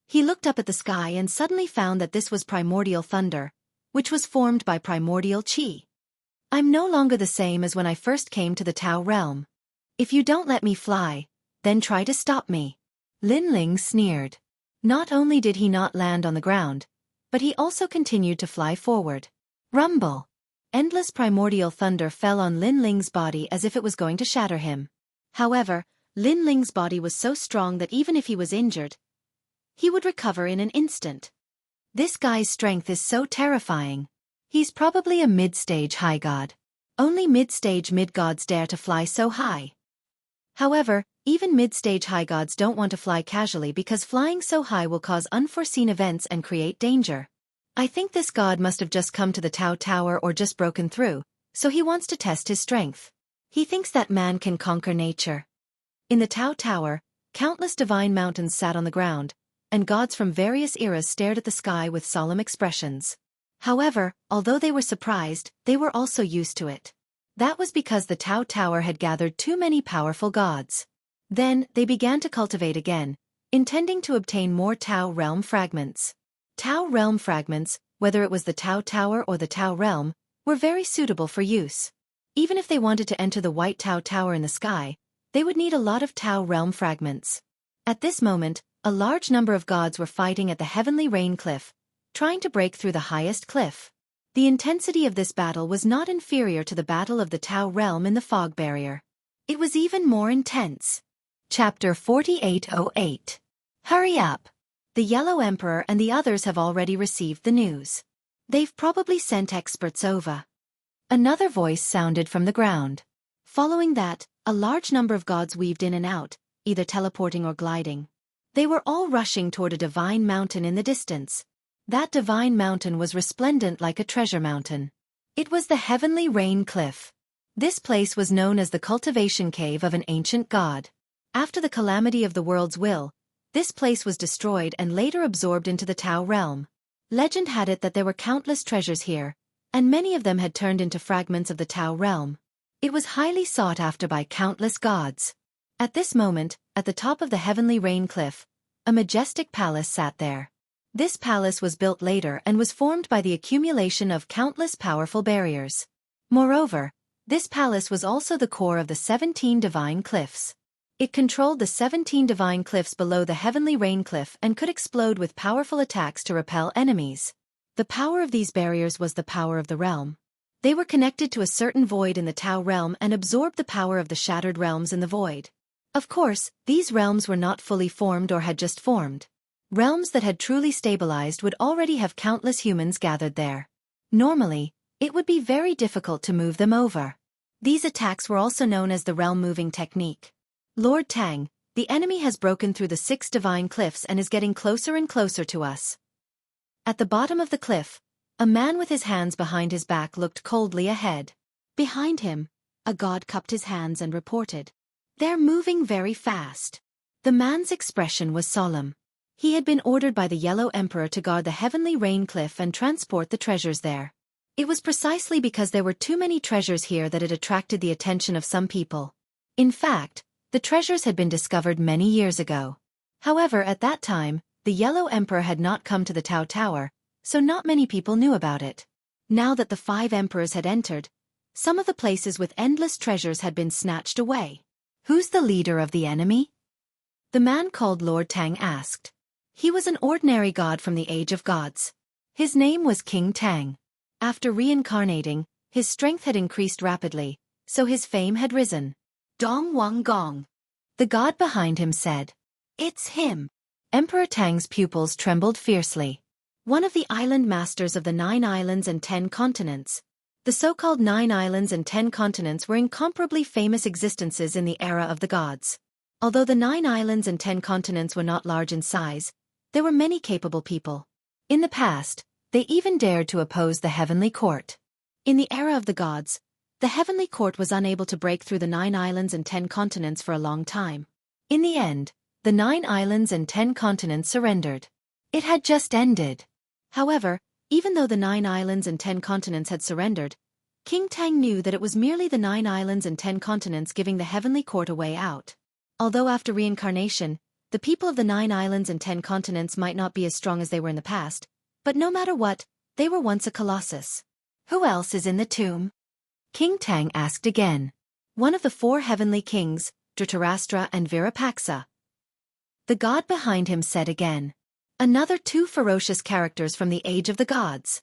He looked up at the sky and suddenly found that this was primordial thunder, which was formed by primordial qi. I'm no longer the same as when I first came to the Tao realm. If you don't let me fly, then try to stop me. Lin Ling sneered. Not only did he not land on the ground, but he also continued to fly forward. Rumble! Endless primordial thunder fell on Lin Ling's body as if it was going to shatter him. However, Lin Ling's body was so strong that even if he was injured, he would recover in an instant. This guy's strength is so terrifying. He's probably a mid-stage high god. Only mid-stage mid-gods dare to fly so high. However, even mid-stage high gods don't want to fly casually because flying so high will cause unforeseen events and create danger. I think this god must have just come to the Tao Tower or just broken through, so he wants to test his strength. He thinks that man can conquer nature. In the Tao Tower, countless divine mountains sat on the ground, and gods from various eras stared at the sky with solemn expressions. However, although they were surprised, they were also used to it. That was because the Tao Tower had gathered too many powerful gods. Then, they began to cultivate again, intending to obtain more Tao realm fragments. Tao realm fragments, whether it was the Tao Tower or the Tao realm, were very suitable for use. Even if they wanted to enter the White Tao Tower in the sky, they would need a lot of Tao realm fragments. At this moment, a large number of gods were fighting at the Heavenly Rain Cliff, trying to break through the highest cliff. The intensity of this battle was not inferior to the battle of the Tao realm in the fog barrier. It was even more intense. Chapter 4808. Hurry up! The Yellow Emperor and the others have already received the news. They've probably sent experts over. Another voice sounded from the ground. Following that, a large number of gods weaved in and out, either teleporting or gliding. They were all rushing toward a divine mountain in the distance. That divine mountain was resplendent like a treasure mountain. It was the Heavenly Rain Cliff. This place was known as the Cultivation Cave of an ancient god. After the calamity of the world's will, this place was destroyed and later absorbed into the Tao realm. Legend had it that there were countless treasures here, and many of them had turned into fragments of the Tao realm. It was highly sought after by countless gods. At this moment, at the top of the Heavenly Rain Cliff, a majestic palace sat there. This palace was built later and was formed by the accumulation of countless powerful barriers. Moreover, this palace was also the core of the 17 divine cliffs. It controlled the 17 divine cliffs below the Heavenly Rain Cliff and could explode with powerful attacks to repel enemies. The power of these barriers was the power of the realm. They were connected to a certain void in the Tao realm and absorbed the power of the shattered realms in the void. Of course, these realms were not fully formed or had just formed. Realms that had truly stabilized would already have countless humans gathered there. Normally, it would be very difficult to move them over. These attacks were also known as the realm-moving technique. Lord Tang, the enemy has broken through the 6 divine cliffs and is getting closer and closer to us. At the bottom of the cliff, a man with his hands behind his back looked coldly ahead. Behind him, a god cupped his hands and reported, "They're moving very fast." The man's expression was solemn. He had been ordered by the Yellow Emperor to guard the Heavenly Rain Cliff and transport the treasures there. It was precisely because there were too many treasures here that it attracted the attention of some people. In fact, the treasures had been discovered many years ago. However, at that time, the Yellow Emperor had not come to the Tao Tower, so not many people knew about it. Now that the 5 emperors had entered, some of the places with endless treasures had been snatched away. Who's the leader of the enemy? The man called Lord Tang asked. He was an ordinary god from the Age of Gods. His name was King Tang. After reincarnating, his strength had increased rapidly, so his fame had risen. Dong Wang Gong. The god behind him said. It's him. Emperor Tang's pupils trembled fiercely. One of the island masters of the 9 islands and 10 continents. The so-called 9 islands and 10 continents were incomparably famous existences in the era of the gods. Although the 9 islands and 10 continents were not large in size, there were many capable people. In the past, they even dared to oppose the Heavenly Court. In the era of the gods, the Heavenly Court was unable to break through the 9 islands and 10 continents for a long time. In the end, the 9 islands and 10 continents surrendered. It had just ended. However, even though the 9 islands and 10 continents had surrendered, King Tang knew that it was merely the 9 islands and 10 continents giving the Heavenly Court a way out. Although after reincarnation, the people of the 9 islands and 10 continents might not be as strong as they were in the past, but no matter what, they were once a colossus. Who else is in the tomb? King Tang asked again. One of the 4 heavenly kings, Dhritarashtra and Virapaksa. The god behind him said again. Another 2 ferocious characters from the Age of the Gods.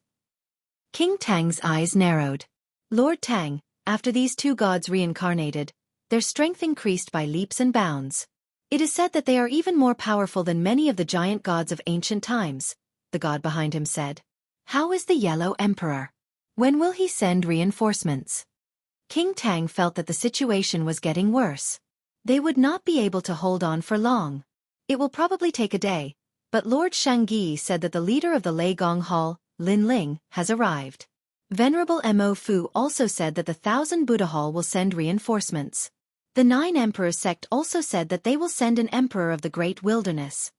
King Tang's eyes narrowed. Lord Tang, after these 2 gods reincarnated, their strength increased by leaps and bounds. It is said that they are even more powerful than many of the giant gods of ancient times, the god behind him said. How is the Yellow Emperor? When will he send reinforcements? King Tang felt that the situation was getting worse. They would not be able to hold on for long. It will probably take a day, but Lord Xianxia said that the leader of the Lei Gong Hall, Lin Ling, has arrived. Venerable Mo Fu also said that the 1000 Buddha Hall will send reinforcements. The 9 Emperors sect also said that they will send an emperor of the Great Wilderness.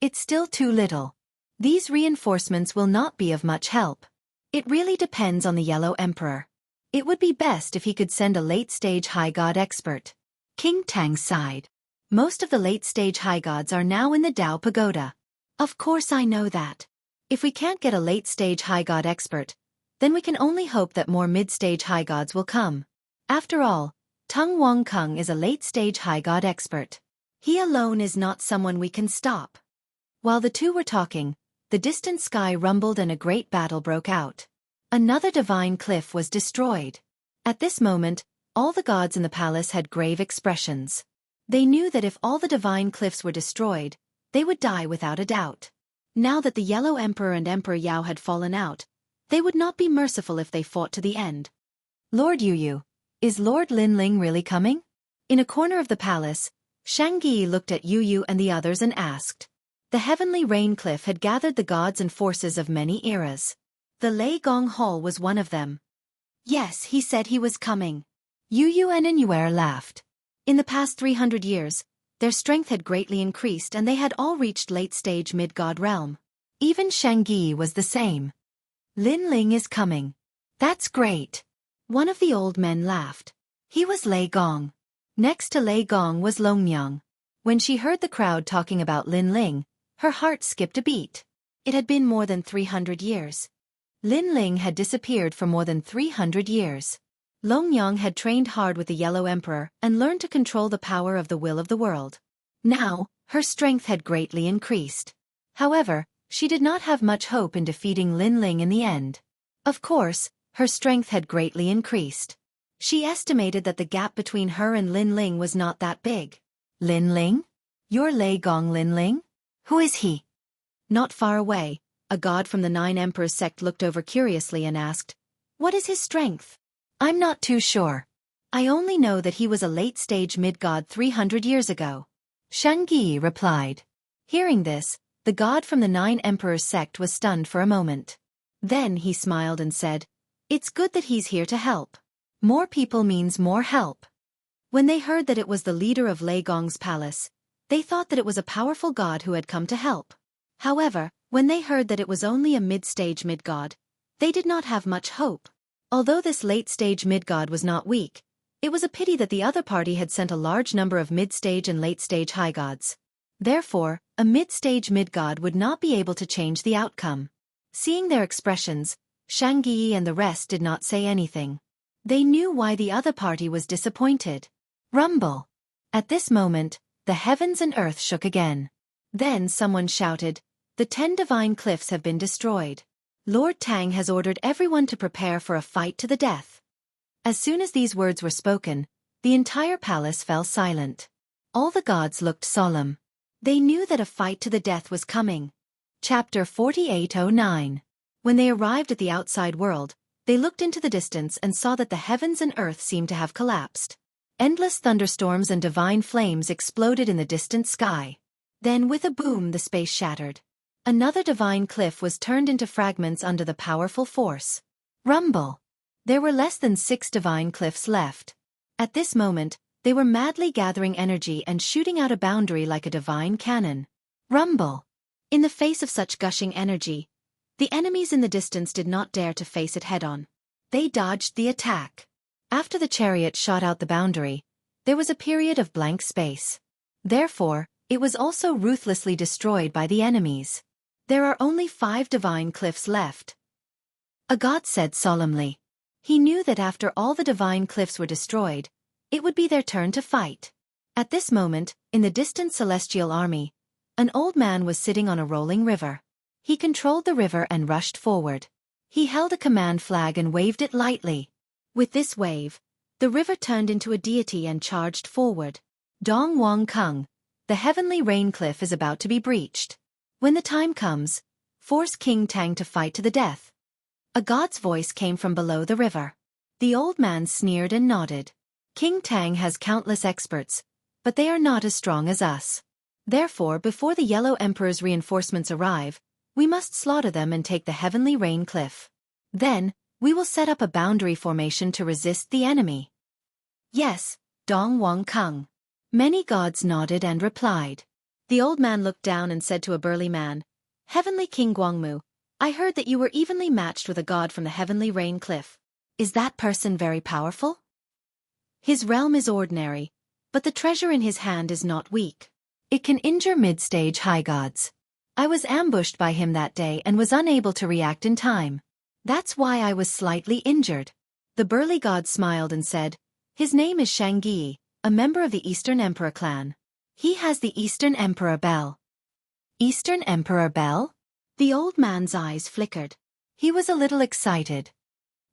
It's still too little. These reinforcements will not be of much help. It really depends on the Yellow Emperor. It would be best if he could send a late-stage high god expert. King Tang sighed. Most of the late-stage high gods are now in the Dao Pagoda. Of course I know that. If we can't get a late-stage high god expert, then we can only hope that more mid-stage high gods will come. After all, Tung Wong Kung is a late-stage high god expert. He alone is not someone we can stop. While the two were talking, the distant sky rumbled and a great battle broke out. Another divine cliff was destroyed. At this moment, all the gods in the palace had grave expressions. They knew that if all the divine cliffs were destroyed, they would die without a doubt. Now that the Yellow Emperor and Emperor Yao had fallen out, they would not be merciful if they fought to the end. Lord Yu, is Lord Linling really coming? In a corner of the palace, Xianxia looked at Yu and the others and asked. The heavenly rain cliff had gathered the gods and forces of many eras. The Lei Gong Hall was one of them. Yes, he said he was coming. Yu and Inuer laughed. In the past 300 years, their strength had greatly increased and they had all reached late-stage mid-god realm. Even Xianxia was the same. Linling is coming. That's great. One of the old men laughed. He was Lei Gong. Next to Lei Gong was Longmyang. When she heard the crowd talking about Linling, her heart skipped a beat. It had been more than 300 years. Linling had disappeared for more than 300 years. Longmyang had trained hard with the Yellow Emperor and learned to control the power of the will of the world. Now, her strength had greatly increased. However, she did not have much hope in defeating Linling in the end. Of course, her strength had greatly increased. She estimated that the gap between her and Linling was not that big. Linling? You're Lei Gong Linling? Who is he? Not far away, a god from the Nine Emperors sect looked over curiously and asked, What is his strength? I'm not too sure. I only know that he was a late-stage mid-god 300 years ago. Xianxia replied. Hearing this, the god from the Nine Emperors sect was stunned for a moment. Then he smiled and said, It's good that he's here to help. More people means more help. When they heard that it was the leader of Lei Gong's palace, they thought that it was a powerful god who had come to help. However, when they heard that it was only a mid-stage mid-god, they did not have much hope. Although this late-stage mid-god was not weak, it was a pity that the other party had sent a large number of mid-stage and late-stage high gods. Therefore, a mid-stage mid-god would not be able to change the outcome. Seeing their expressions, Xianxia and the rest did not say anything. They knew why the other party was disappointed. Rumble. At this moment, the heavens and earth shook again. Then someone shouted, The 10 divine cliffs have been destroyed. Lord Tang has ordered everyone to prepare for a fight to the death. As soon as these words were spoken, the entire palace fell silent. All the gods looked solemn. They knew that a fight to the death was coming. Chapter 4809. When they arrived at the outside world, they looked into the distance and saw that the heavens and earth seemed to have collapsed. Endless thunderstorms and divine flames exploded in the distant sky. Then with a boom the space shattered. Another divine cliff was turned into fragments under the powerful force. Rumble. There were less than 6 divine cliffs left. At this moment, they were madly gathering energy and shooting out a boundary like a divine cannon. Rumble. In the face of such gushing energy, the enemies in the distance did not dare to face it head-on. They dodged the attack. After the chariot shot out the boundary, there was a period of blank space. Therefore, it was also ruthlessly destroyed by the enemies. There are only 5 divine cliffs left. A god said solemnly. He knew that after all the divine cliffs were destroyed, it would be their turn to fight. At this moment, in the distant celestial army, an old man was sitting on a rolling river. He controlled the river and rushed forward. He held a command flag and waved it lightly. With this wave, the river turned into a deity and charged forward. Dong Wong Kung, the heavenly rain cliff is about to be breached. When the time comes, force King Tang to fight to the death. A god's voice came from below the river. The old man sneered and nodded. King Tang has countless experts, but they are not as strong as us. Therefore, before the Yellow Emperor's reinforcements arrive, we must slaughter them and take the heavenly rain cliff. Then, we will set up a boundary formation to resist the enemy. Yes, Dong Wong Kung. Many gods nodded and replied. The old man looked down and said to a burly man, Heavenly King Guangmu, I heard that you were evenly matched with a god from the heavenly rain cliff. Is that person very powerful? His realm is ordinary, But the treasure in his hand is not weak. It can injure mid-stage high gods. I was ambushed by him that day and was unable to react in time. That's why I was slightly injured. The burly god smiled and said, "His name is Xianxia, a member of the Eastern Emperor clan. He has the Eastern Emperor bell." Eastern Emperor bell? The old man's eyes flickered. He was a little excited.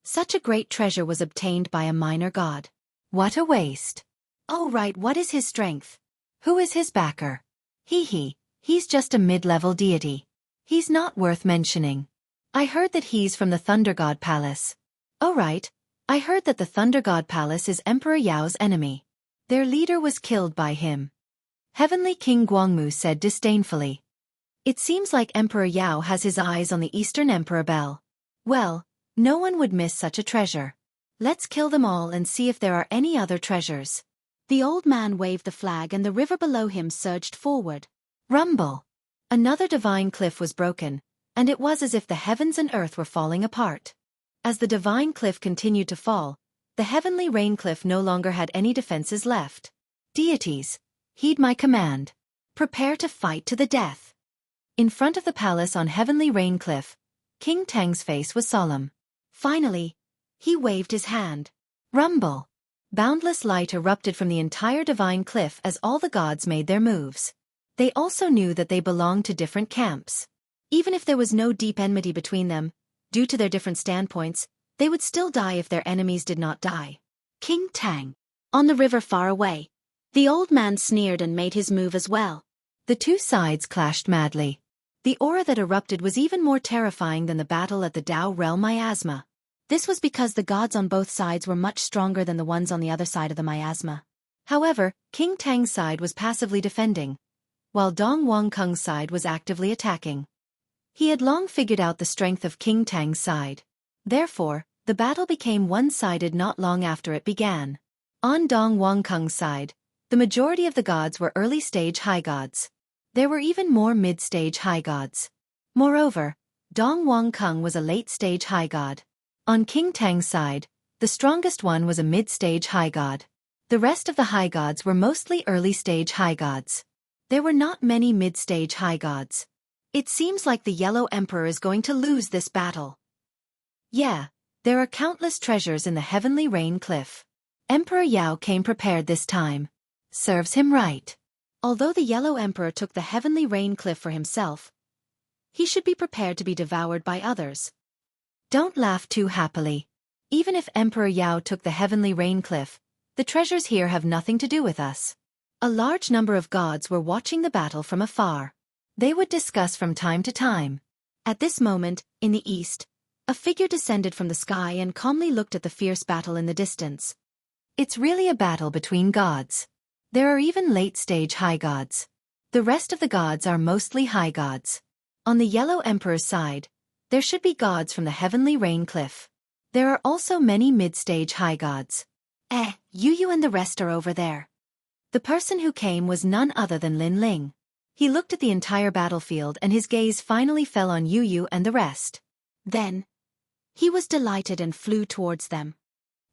Such a great treasure was obtained by a minor god. What a waste. Oh right, what is his strength? Who is his backer? He's just a mid-level deity. He's not worth mentioning. I heard that he's from the Thunder God Palace. Oh right, I heard that the Thunder God Palace is Emperor Yao's enemy. Their leader was killed by him. Heavenly King Guangmu said disdainfully. It seems like Emperor Yao has his eyes on the Eastern Emperor bell. Well, no one would miss such a treasure. Let's kill them all and see if there are any other treasures. The old man waved the flag and the river below him surged forward. Rumble! Another divine cliff was broken, and it was as if the heavens and earth were falling apart. As the divine cliff continued to fall, the heavenly rain cliff no longer had any defenses left. Deities, heed my command. Prepare to fight to the death. In front of the palace on Heavenly Rain Cliff, King Tang's face was solemn. Finally, he waved his hand. Rumble! Boundless light erupted from the entire divine cliff as all the gods made their moves. They also knew that they belonged to different camps. Even if there was no deep enmity between them, due to their different standpoints, they would still die if their enemies did not die. King Tang. On the river far away, the old man sneered and made his move as well. The two sides clashed madly. The aura that erupted was even more terrifying than the battle at the Dao Realm miasma. This was because the gods on both sides were much stronger than the ones on the other side of the miasma. However, King Tang's side was passively defending, while Dong Wangkung's side was actively attacking. He had long figured out the strength of King Tang's side. Therefore, the battle became one-sided not long after it began. On Dong Wangkung's side, the majority of the gods were early-stage high gods. There were even more mid-stage high gods. Moreover, Dong Wangkung was a late-stage high god. On King Tang's side, the strongest one was a mid-stage high god. The rest of the high gods were mostly early-stage high gods. There were not many mid-stage high gods. It seems like the Yellow Emperor is going to lose this battle. Yeah, there are countless treasures in the Heavenly Rain Cliff. Emperor Yao came prepared this time. Serves him right. Although the Yellow Emperor took the Heavenly Rain Cliff for himself, he should be prepared to be devoured by others. Don't laugh too happily. Even if Emperor Yao took the Heavenly Rain Cliff, the treasures here have nothing to do with us. A large number of gods were watching the battle from afar. They would discuss from time to time. At this moment, in the east, a figure descended from the sky and calmly looked at the fierce battle in the distance. It's really a battle between gods. There are even late-stage high gods. The rest of the gods are mostly high gods. On the Yellow Emperor's side, there should be gods from the Heavenly Rain Cliff. There are also many mid-stage high gods. Yu and the rest are over there. The person who came was none other than Lin Ling. He looked at the entire battlefield and his gaze finally fell on Yu and the rest. Then, he was delighted and flew towards them.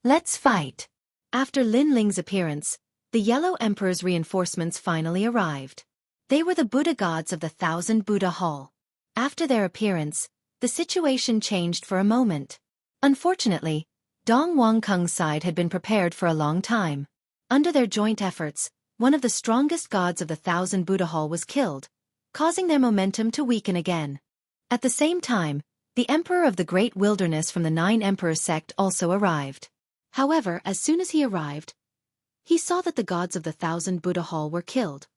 Let's fight. After Lin Ling's appearance, the Yellow Emperor's reinforcements finally arrived. They were the Buddha gods of the Thousand Buddha Hall. After their appearance, the situation changed for a moment. Unfortunately, Dong Wangkung's side had been prepared for a long time. Under their joint efforts, one of the strongest gods of the Thousand Buddha Hall was killed, causing their momentum to weaken again. At the same time, the Emperor of the Great Wilderness from the Nine Emperors sect also arrived. However, as soon as he arrived, he saw that the gods of the Thousand Buddha Hall were killed.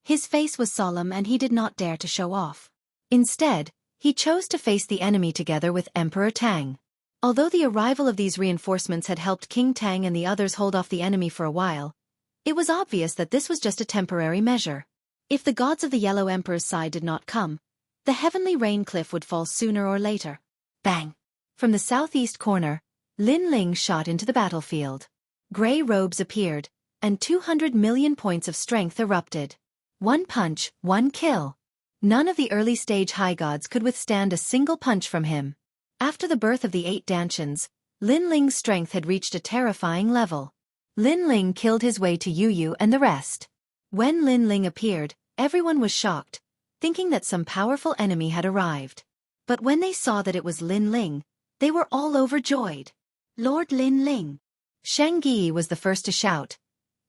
His face was solemn and he did not dare to show off. Instead, he chose to face the enemy together with Emperor Tang. Although the arrival of these reinforcements had helped King Tang and the others hold off the enemy for a while, it was obvious that this was just a temporary measure. If the gods of the Yellow Emperor's side did not come, the Heavenly Rain Cliff would fall sooner or later. Bang! From the southeast corner, Lin Ling shot into the battlefield. Gray robes appeared, and 200 million points of strength erupted. One punch, one kill. None of the early-stage high gods could withstand a single punch from him. After the birth of the 8 Dantians, Lin Ling's strength had reached a terrifying level. Lin Ling killed his way to Yu and the rest. When Lin Ling appeared, everyone was shocked, thinking that some powerful enemy had arrived. But when they saw that it was Lin Ling, they were all overjoyed. Lord Lin Ling! Xianxia was the first to shout,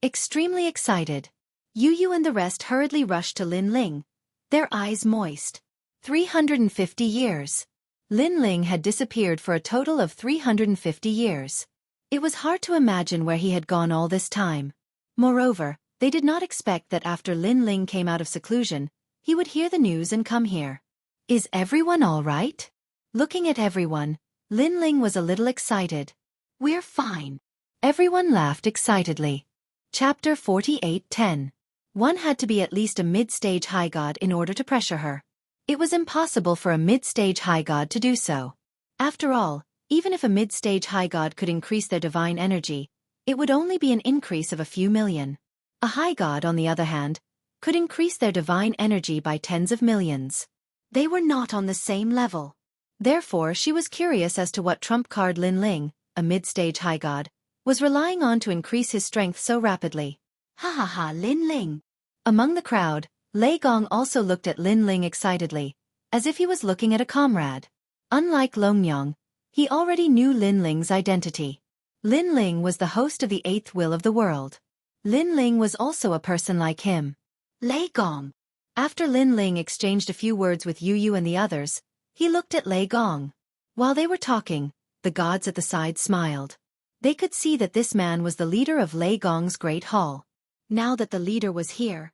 extremely excited. Yu and the rest hurriedly rushed to Lin Ling, their eyes moist. 350 years. Lin Ling had disappeared for a total of 350 years. It was hard to imagine where he had gone all this time. Moreover, they did not expect that after Lin Ling came out of seclusion, he would hear the news and come here. Is everyone all right? Looking at everyone, Lin Ling was a little excited. We're fine. Everyone laughed excitedly. Chapter 48:10. One had to be at least a mid-stage high god in order to pressure her. It was impossible for a mid-stage high god to do so. After all, even if a mid-stage high god could increase their divine energy, it would only be an increase of a few million. A high god, on the other hand, could increase their divine energy by tens of millions. They were not on the same level. Therefore, she was curious as to what trump card Lin Ling, a mid-stage high god, was relying on to increase his strength so rapidly. Ha ha ha, Lin Ling! Among the crowd, Lei Gong also looked at Lin Ling excitedly, as if he was looking at a comrade. Unlike Longyang, he already knew Lin Ling's identity. Lin Ling was the host of the eighth will of the world. Lin Ling was also a person like him. Lei Gong. After Lin Ling exchanged a few words with Yu and the others, he looked at Lei Gong. While they were talking, the gods at the side smiled. They could see that this man was the leader of Lei Gong's great hall. Now that the leader was here,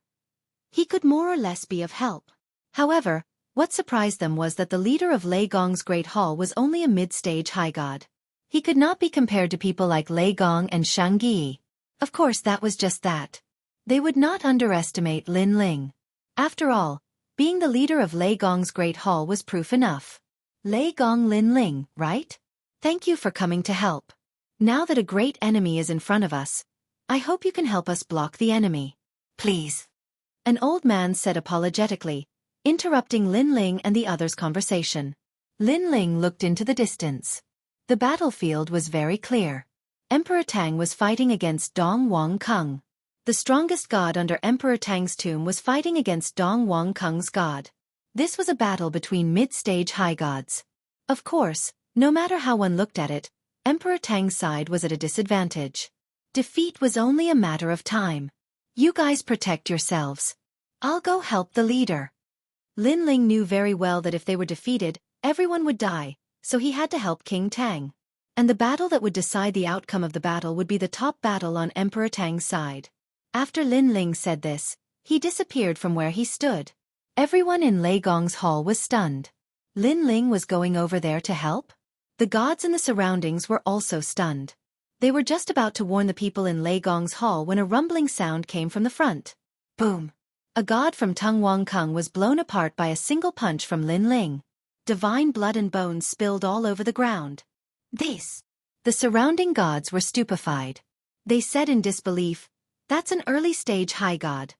he could more or less be of help. However, what surprised them was that the leader of Lei Gong's great hall was only a mid-stage high god. He could not be compared to people like Lei Gong and Xianxia. Of course, that was just that. They would not underestimate Lin Ling. After all, being the leader of Lei Gong's great hall was proof enough. Lei Gong Lin Ling, right? Thank you for coming to help. Now that a great enemy is in front of us, I hope you can help us block the enemy. Please. An old man said apologetically, interrupting Lin Ling and the others' conversation. Lin Ling looked into the distance. The battlefield was very clear. Emperor Tang was fighting against Dong Wang Kung. The strongest god under Emperor Tang's tomb was fighting against Dong Wang Kung's god. This was a battle between mid-stage high gods. Of course, no matter how one looked at it, Emperor Tang's side was at a disadvantage. Defeat was only a matter of time. You guys protect yourselves. I'll go help the leader. Lin Ling knew very well that if they were defeated, everyone would die, so he had to help King Tang. And the battle that would decide the outcome of the battle would be the top battle on Emperor Tang's side. After Lin Ling said this, he disappeared from where he stood. Everyone in Lei Gong's hall was stunned. Lin Ling was going over there to help? The gods in the surroundings were also stunned. They were just about to warn the people in Lei Gong's hall when a rumbling sound came from the front. Boom! A god from Tung Wang Kung was blown apart by a single punch from Lin Ling. Divine blood and bones spilled all over the ground. This! The surrounding gods were stupefied. They said in disbelief, "That's an early-stage high god."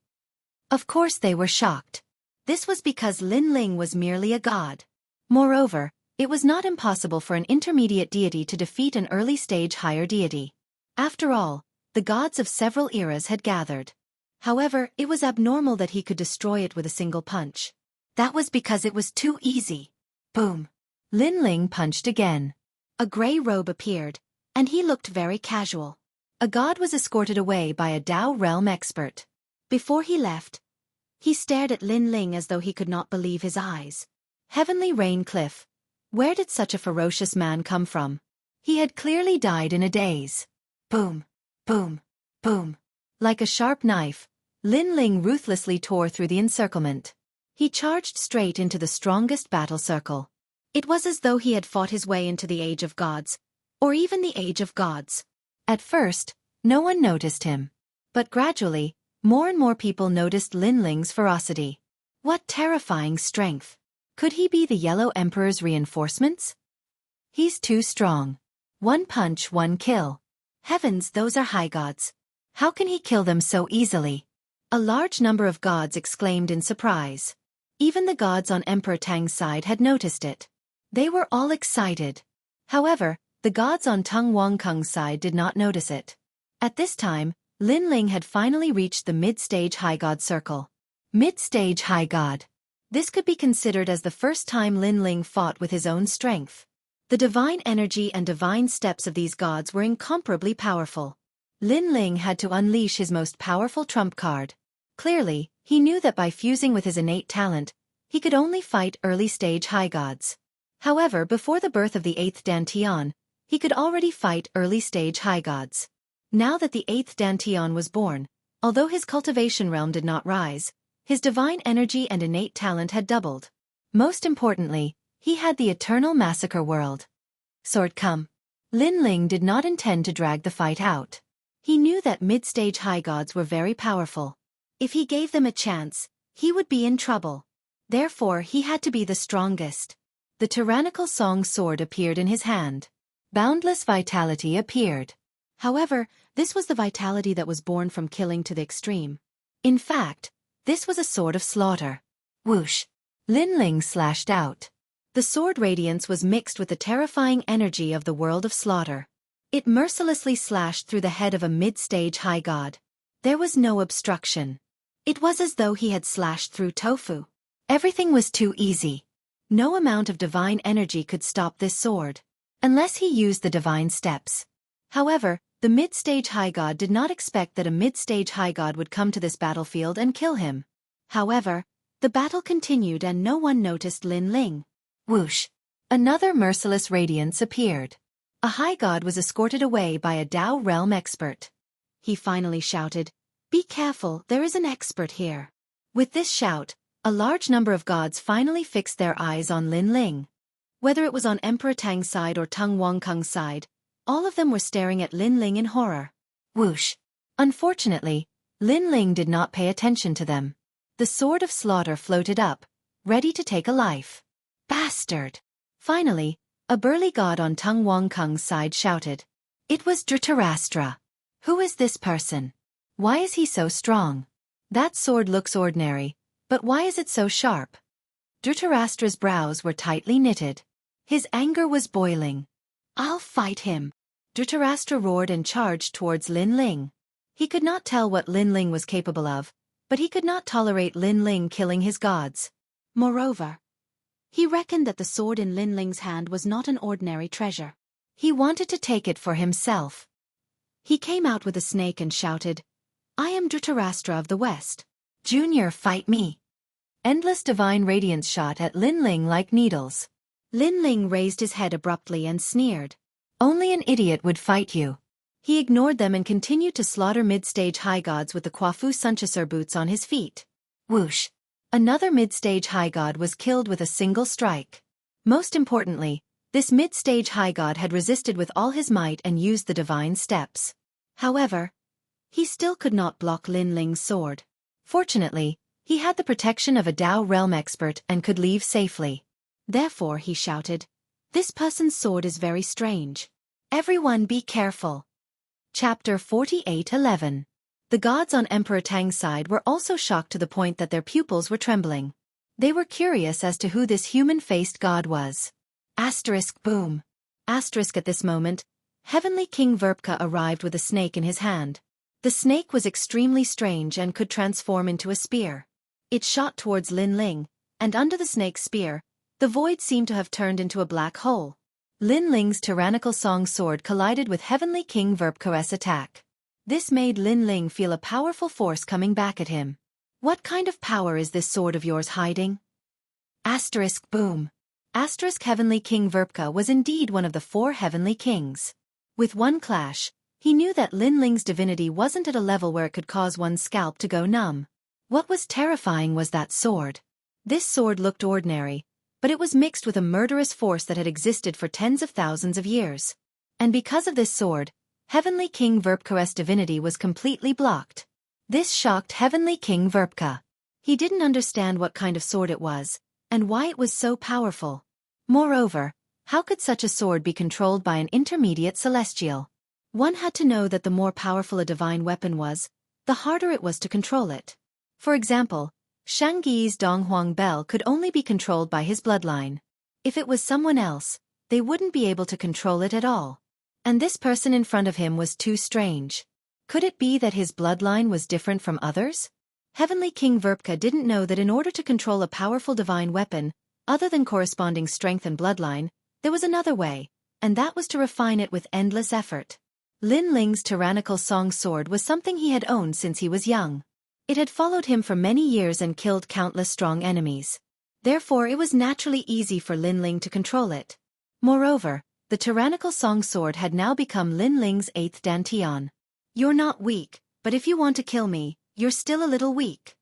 Of course they were shocked. This was because Lin Ling was merely a god. Moreover, it was not impossible for an intermediate deity to defeat an early-stage higher deity. After all, the gods of several eras had gathered. However, it was abnormal that he could destroy it with a single punch. That was because it was too easy. Boom! Lin Ling punched again. A gray robe appeared, and he looked very casual. A god was escorted away by a Dao realm expert. Before he left, he stared at Lin Ling as though he could not believe his eyes. Heavenly Rain Cliff. Where did such a ferocious man come from? He had clearly died in a daze. Boom! Boom! Boom! Like a sharp knife, Lin Ling ruthlessly tore through the encirclement. He charged straight into the strongest battle circle. It was as though he had fought his way into the Age of Gods, or even the Age of Gods. At first, no one noticed him. But gradually, more and more people noticed Lin Ling's ferocity. What terrifying strength! Could he be the Yellow Emperor's reinforcements? He's too strong. One punch, one kill. Heavens, those are high gods. How can he kill them so easily? A large number of gods exclaimed in surprise. Even the gods on Emperor Tang's side had noticed it. They were all excited. However, the gods on Tung Wang Kung's side did not notice it. At this time, Lin Ling had finally reached the mid-stage high god circle. Mid-stage high god. This could be considered as the first time Lin Ling fought with his own strength. The divine energy and divine steps of these gods were incomparably powerful. Lin Ling had to unleash his most powerful trump card. Clearly, he knew that by fusing with his innate talent, he could only fight early-stage high gods. However, before the birth of the 8th Dantian, he could already fight early-stage high gods. Now that the 8th Dantian was born, although his cultivation realm did not rise, his divine energy and innate talent had doubled. Most importantly, he had the eternal massacre world. Sword come. Lin Ling did not intend to drag the fight out. He knew that mid-stage high gods were very powerful. If he gave them a chance, he would be in trouble. Therefore, he had to be the strongest. The tyrannical song sword appeared in his hand. Boundless vitality appeared. However, this was the vitality that was born from killing to the extreme. In fact, this was a sword of slaughter. Whoosh! Lin Ling slashed out. The sword radiance was mixed with the terrifying energy of the world of slaughter. It mercilessly slashed through the head of a mid-stage high god. There was no obstruction. It was as though he had slashed through tofu. Everything was too easy. No amount of divine energy could stop this sword, unless he used the divine steps. However, the mid-stage high god did not expect that a mid-stage high god would come to this battlefield and kill him. However, the battle continued and no one noticed Lin Ling. Whoosh! Another merciless radiance appeared. A high god was escorted away by a Dao realm expert. He finally shouted, "Be careful, there is an expert here." With this shout, a large number of gods finally fixed their eyes on Lin Ling. Whether it was on Emperor Tang's side or Tung Wangkung's side, all of them were staring at Lin Ling in horror. Whoosh! Unfortunately, Lin Ling did not pay attention to them. The sword of slaughter floated up, ready to take a life. Bastard! Finally, a burly god on Tung Wangkung's side shouted. It was Dhritarashtra. Who is this person? Why is he so strong? That sword looks ordinary, but why is it so sharp? Dhritarashtra's brows were tightly knitted. His anger was boiling. I'll fight him. Dhritarashtra roared and charged towards Lin Ling. He could not tell what Lin Ling was capable of, but he could not tolerate Lin Ling killing his gods. Moreover, he reckoned that the sword in Lin Ling's hand was not an ordinary treasure. He wanted to take it for himself. He came out with a snake and shouted, I am Dhritarashtra of the West. Junior, fight me. Endless divine radiance shot at Lin Ling like needles. Lin Ling raised his head abruptly and sneered. Only an idiot would fight you. He ignored them and continued to slaughter mid-stage high gods with the Kwafu Sunchasur boots on his feet. Whoosh! Another mid-stage high god was killed with a single strike. Most importantly, this mid-stage high god had resisted with all his might and used the divine steps. However, he still could not block Lin Ling's sword. Fortunately, he had the protection of a Dao realm expert and could leave safely. Therefore he shouted, This person's sword is very strange. Everyone be careful. Chapter 48:11. The gods on Emperor Tang's side were also shocked to the point that their pupils were trembling. They were curious as to who this human-faced god was. Asterisk boom. Asterisk at this moment, Heavenly King Verpka arrived with a snake in his hand. The snake was extremely strange and could transform into a spear. It shot towards Lin Ling, and under the snake's spear, the void seemed to have turned into a black hole. Lin Ling's tyrannical song sword collided with Heavenly King Verpka's attack. This made Lin Ling feel a powerful force coming back at him. What kind of power is this sword of yours hiding? Asterisk boom. Asterisk Heavenly King Verpka was indeed one of the 4 heavenly kings. With one clash, he knew that Lin Ling's divinity wasn't at a level where it could cause one's scalp to go numb. What was terrifying was that sword. This sword looked ordinary, but it was mixed with a murderous force that had existed for tens of thousands of years. And because of this sword, Heavenly King Verpka's divinity was completely blocked. This shocked Heavenly King Verpka. He didn't understand what kind of sword it was, and why it was so powerful. Moreover, how could such a sword be controlled by an intermediate celestial? One had to know that the more powerful a divine weapon was, the harder it was to control it. For example, Xianxia's Donghuang Bell could only be controlled by his bloodline. If it was someone else, they wouldn't be able to control it at all. And this person in front of him was too strange. Could it be that his bloodline was different from others? Heavenly King Verpka didn't know that in order to control a powerful divine weapon, other than corresponding strength and bloodline, there was another way, and that was to refine it with endless effort. Lin Ling's tyrannical song sword was something he had owned since he was young. It had followed him for many years and killed countless strong enemies. Therefore it was naturally easy for Lin Ling to control it. Moreover, the tyrannical song sword had now become Lin Ling's 8th dantian. You're not weak, but if you want to kill me, you're still a little weak.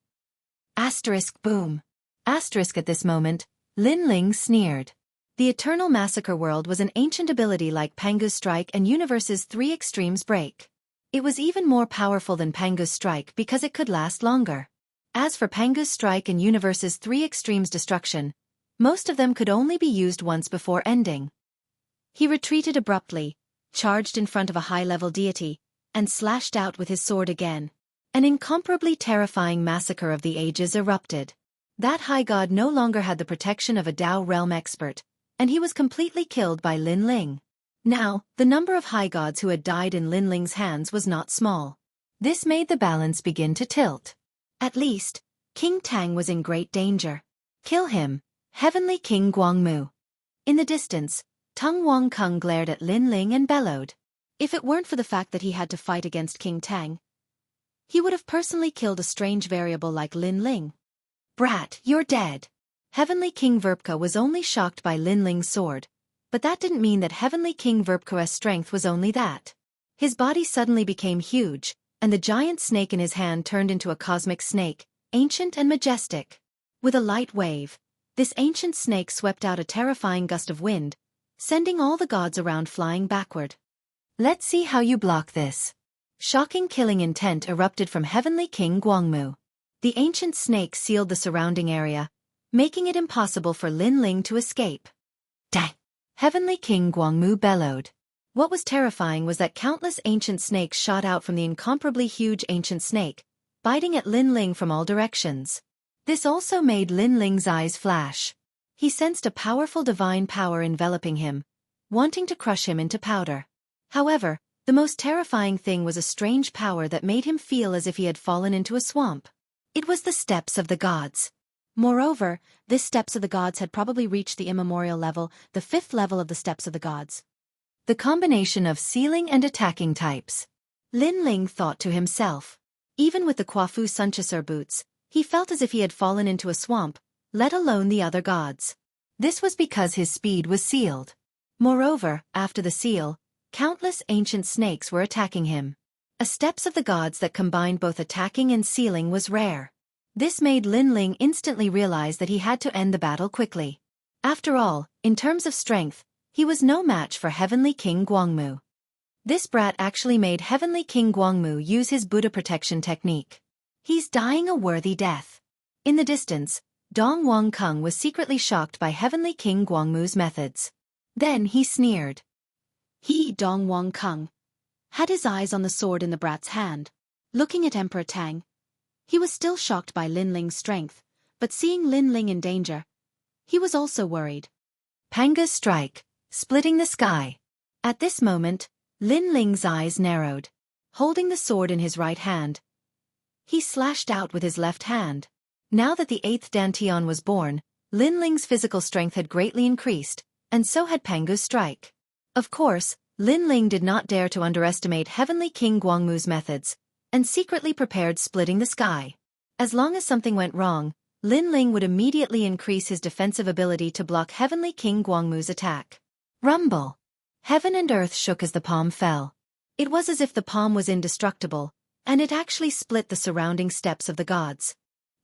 Asterisk boom. Asterisk at this moment, Lin Ling sneered. The Eternal Massacre World was an ancient ability like Pangu's Strike and Universe's 3 Extremes Break. It was even more powerful than Pangu's Strike because it could last longer. As for Pangu's Strike and Universe's 3 Extremes Destruction, most of them could only be used once before ending. He retreated abruptly, charged in front of a high-level deity, and slashed out with his sword again. An incomparably terrifying massacre of the ages erupted. That high god no longer had the protection of a Dao realm expert, and he was completely killed by Lin Ling. Now, the number of high gods who had died in Lin Ling's hands was not small. This made the balance begin to tilt. At least, King Tang was in great danger. Kill him, Heavenly King Guangmu. In the distance, Tung Wang Kung glared at Lin Ling and bellowed. If it weren't for the fact that he had to fight against King Tang, he would have personally killed a strange variable like Lin Ling. Brat, you're dead. Heavenly King Verpka was only shocked by Lin Ling's sword, but that didn't mean that Heavenly King Verpka's strength was only that. His body suddenly became huge, and the giant snake in his hand turned into a cosmic snake, ancient and majestic. With a light wave, this ancient snake swept out a terrifying gust of wind, sending all the gods around flying backward. Let's see how you block this. Shocking killing intent erupted from Heavenly King Guangmu. The ancient snake sealed the surrounding area, making it impossible for Lin Ling to escape. Dang! Heavenly King Guangmu bellowed. What was terrifying was that countless ancient snakes shot out from the incomparably huge ancient snake, biting at Lin Ling from all directions. This also made Lin Ling's eyes flash. He sensed a powerful divine power enveloping him, wanting to crush him into powder. However, the most terrifying thing was a strange power that made him feel as if he had fallen into a swamp. It was the steps of the gods. Moreover, this steps of the gods had probably reached the immemorial level, the 5th level of the steps of the gods. The combination of sealing and attacking types. Lin Ling thought to himself. Even with the Quafu Sunchasur boots, he felt as if he had fallen into a swamp, let alone the other gods. This was because his speed was sealed. Moreover, after the seal, countless ancient snakes were attacking him. A steps of the gods that combined both attacking and sealing was rare. This made Lin Ling instantly realize that he had to end the battle quickly. After all, in terms of strength, he was no match for Heavenly King Guangmu. This brat actually made Heavenly King Guangmu use his Buddha protection technique. He's dying a worthy death. In the distance, Dong Wang Kung was secretly shocked by Heavenly King Guangmu's methods. Then he sneered. He, Dong Wang Kung, had his eyes on the sword in the brat's hand. Looking at Emperor Tang, he was still shocked by Lin Ling's strength, but seeing Lin Ling in danger, he was also worried. Panga's strike, splitting the sky. At this moment, Lin Ling's eyes narrowed. Holding the sword in his right hand, he slashed out with his left hand. Now that the 8th dantian was born, Lin Ling's physical strength had greatly increased, and so had Pangu's strike. Of course, Lin Ling did not dare to underestimate Heavenly King Guangmu's methods, and secretly prepared splitting the sky. As long as something went wrong, Lin Ling would immediately increase his defensive ability to block Heavenly King Guangmu's attack. Rumble! Heaven and earth shook as the palm fell. It was as if the palm was indestructible, and it actually split the surrounding steps of the gods.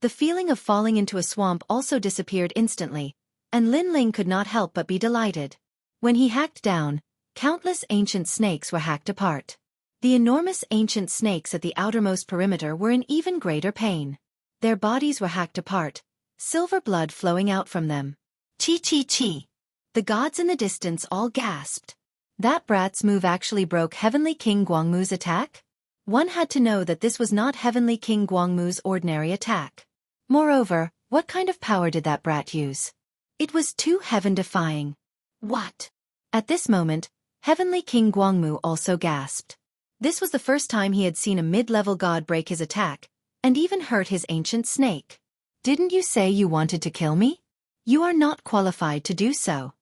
The feeling of falling into a swamp also disappeared instantly, and Lin Ling could not help but be delighted. When he hacked down, countless ancient snakes were hacked apart. The enormous ancient snakes at the outermost perimeter were in even greater pain. Their bodies were hacked apart, silver blood flowing out from them. Chi chi chi! The gods in the distance all gasped. That brat's move actually broke Heavenly King Guangmu's attack? One had to know that this was not Heavenly King Guangmu's ordinary attack. Moreover, what kind of power did that brat use? It was too heaven-defying. What? At this moment, Heavenly King Guangmu also gasped. This was the first time he had seen a mid-level god break his attack, and even hurt his ancient snake. "Didn't you say you wanted to kill me? You are not qualified to do so."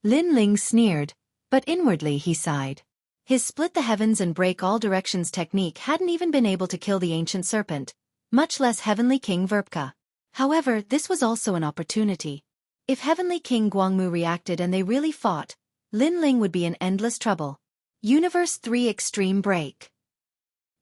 Lin Ling sneered, but inwardly he sighed. His split the heavens and break all directions technique hadn't even been able to kill the ancient serpent, much less Heavenly King Verpka. However, this was also an opportunity. If Heavenly King Guangmu reacted and they really fought, Lin Ling would be in endless trouble. Universe 3 Extreme Break.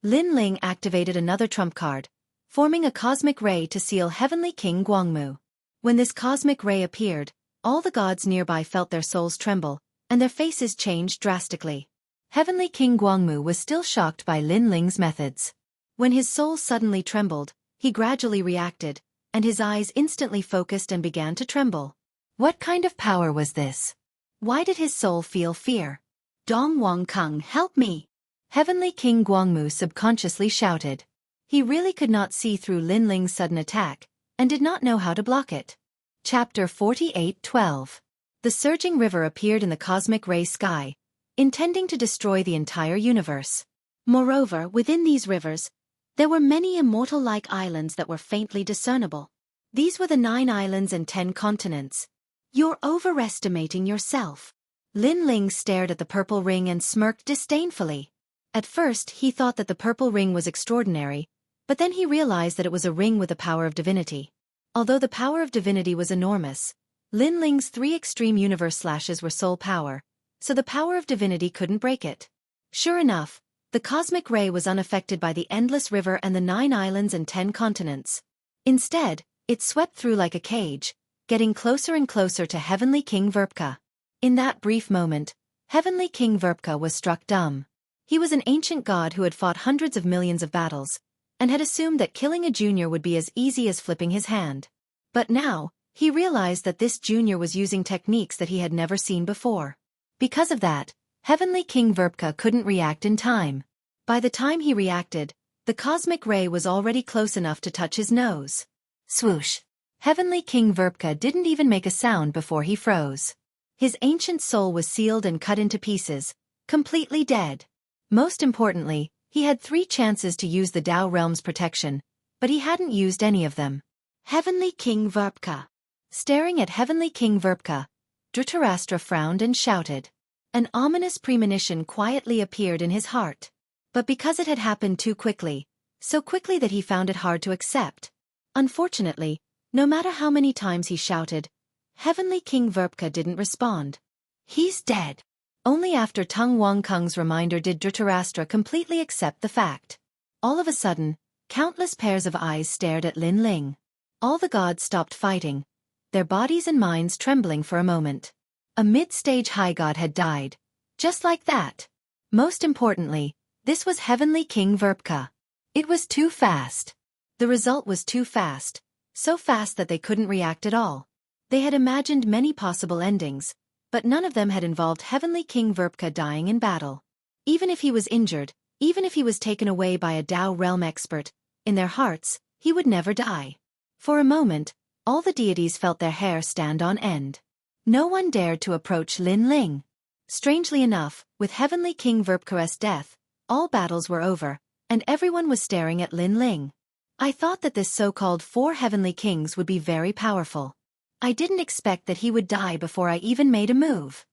Lin Ling activated another trump card, forming a cosmic ray to seal Heavenly King Guangmu. When this cosmic ray appeared, all the gods nearby felt their souls tremble, and their faces changed drastically. Heavenly King Guangmu was still shocked by Lin Ling's methods. When his soul suddenly trembled, he gradually reacted, and his eyes instantly focused and began to tremble. What kind of power was this? Why did his soul feel fear? "Dong Wang Kung, help me!" Heavenly King Guangmu subconsciously shouted. He really could not see through Lin Ling's sudden attack, and did not know how to block it. Chapter 48:12. The surging river appeared in the cosmic ray sky, intending to destroy the entire universe. Moreover, within these rivers, there were many immortal-like islands that were faintly discernible. These were the 9 islands and 10 continents. "You're overestimating yourself." Lin Ling stared at the purple ring and smirked disdainfully. At first, he thought that the purple ring was extraordinary, but then he realized that it was a ring with the power of divinity. Although the power of divinity was enormous, Lin Ling's 3 extreme universe slashes were soul power, so the power of divinity couldn't break it. Sure enough, the cosmic ray was unaffected by the endless river and the 9 islands and 10 continents. Instead, it swept through like a cage, getting closer and closer to Heavenly King Verpka. In that brief moment, Heavenly King Verpka was struck dumb. He was an ancient god who had fought hundreds of millions of battles, and had assumed that killing a junior would be as easy as flipping his hand. But now, he realized that this junior was using techniques that he had never seen before. Because of that, Heavenly King Verpka couldn't react in time. By the time he reacted, the cosmic ray was already close enough to touch his nose. Swoosh! Heavenly King Verpka didn't even make a sound before he froze. His ancient soul was sealed and cut into pieces, completely dead. Most importantly, he had 3 chances to use the Tao Realm's protection, but he hadn't used any of them. Heavenly King Verpka. Staring at Heavenly King Verpka, Dhritarashtra frowned and shouted. An ominous premonition quietly appeared in his heart. But because it had happened too quickly, so quickly that he found it hard to accept. Unfortunately, no matter how many times he shouted, Heavenly King Verpka didn't respond. "He's dead." Only after Tung Wang Kung's reminder did Dhritarashtra completely accept the fact. All of a sudden, countless pairs of eyes stared at Lin Ling. All the gods stopped fighting, their bodies and minds trembling for a moment. A mid-stage high god had died. Just like that. Most importantly, this was Heavenly King Verpka. It was too fast. The result was too fast, so fast that they couldn't react at all. They had imagined many possible endings, but none of them had involved Heavenly King Verpka dying in battle. Even if he was injured, even if he was taken away by a Tao Realm expert, in their hearts, he would never die. For a moment, all the deities felt their hair stand on end. No one dared to approach Lin Ling. Strangely enough, with Heavenly King Verpka's death, all battles were over, and everyone was staring at Lin Ling. I thought that this so-called 4 heavenly kings would be very powerful. I didn't expect that he would die before I even made a move.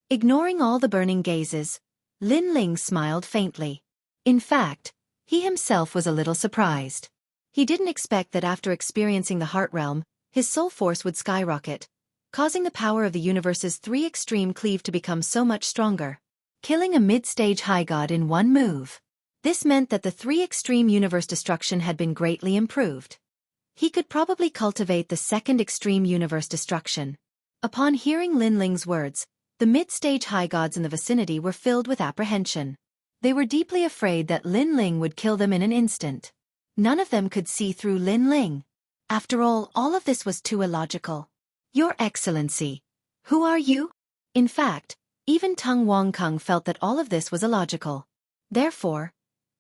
Ignoring all the burning gazes, Lin Ling smiled faintly. In fact, he himself was a little surprised. He didn't expect that after experiencing the Heart Realm, his soul force would skyrocket, causing the power of the universe's 3 extreme cleave to become so much stronger, killing a mid-stage high god in one move. This meant that the 3 extreme universe destruction had been greatly improved. He could probably cultivate the 2nd extreme universe destruction. Upon hearing Lin Ling's words, the mid-stage high gods in the vicinity were filled with apprehension. They were deeply afraid that Lin Ling would kill them in an instant. None of them could see through Lin Ling. After all of this was too illogical. "Your Excellency, who are you?" In fact, even Tung Wang Kung felt that all of this was illogical. Therefore,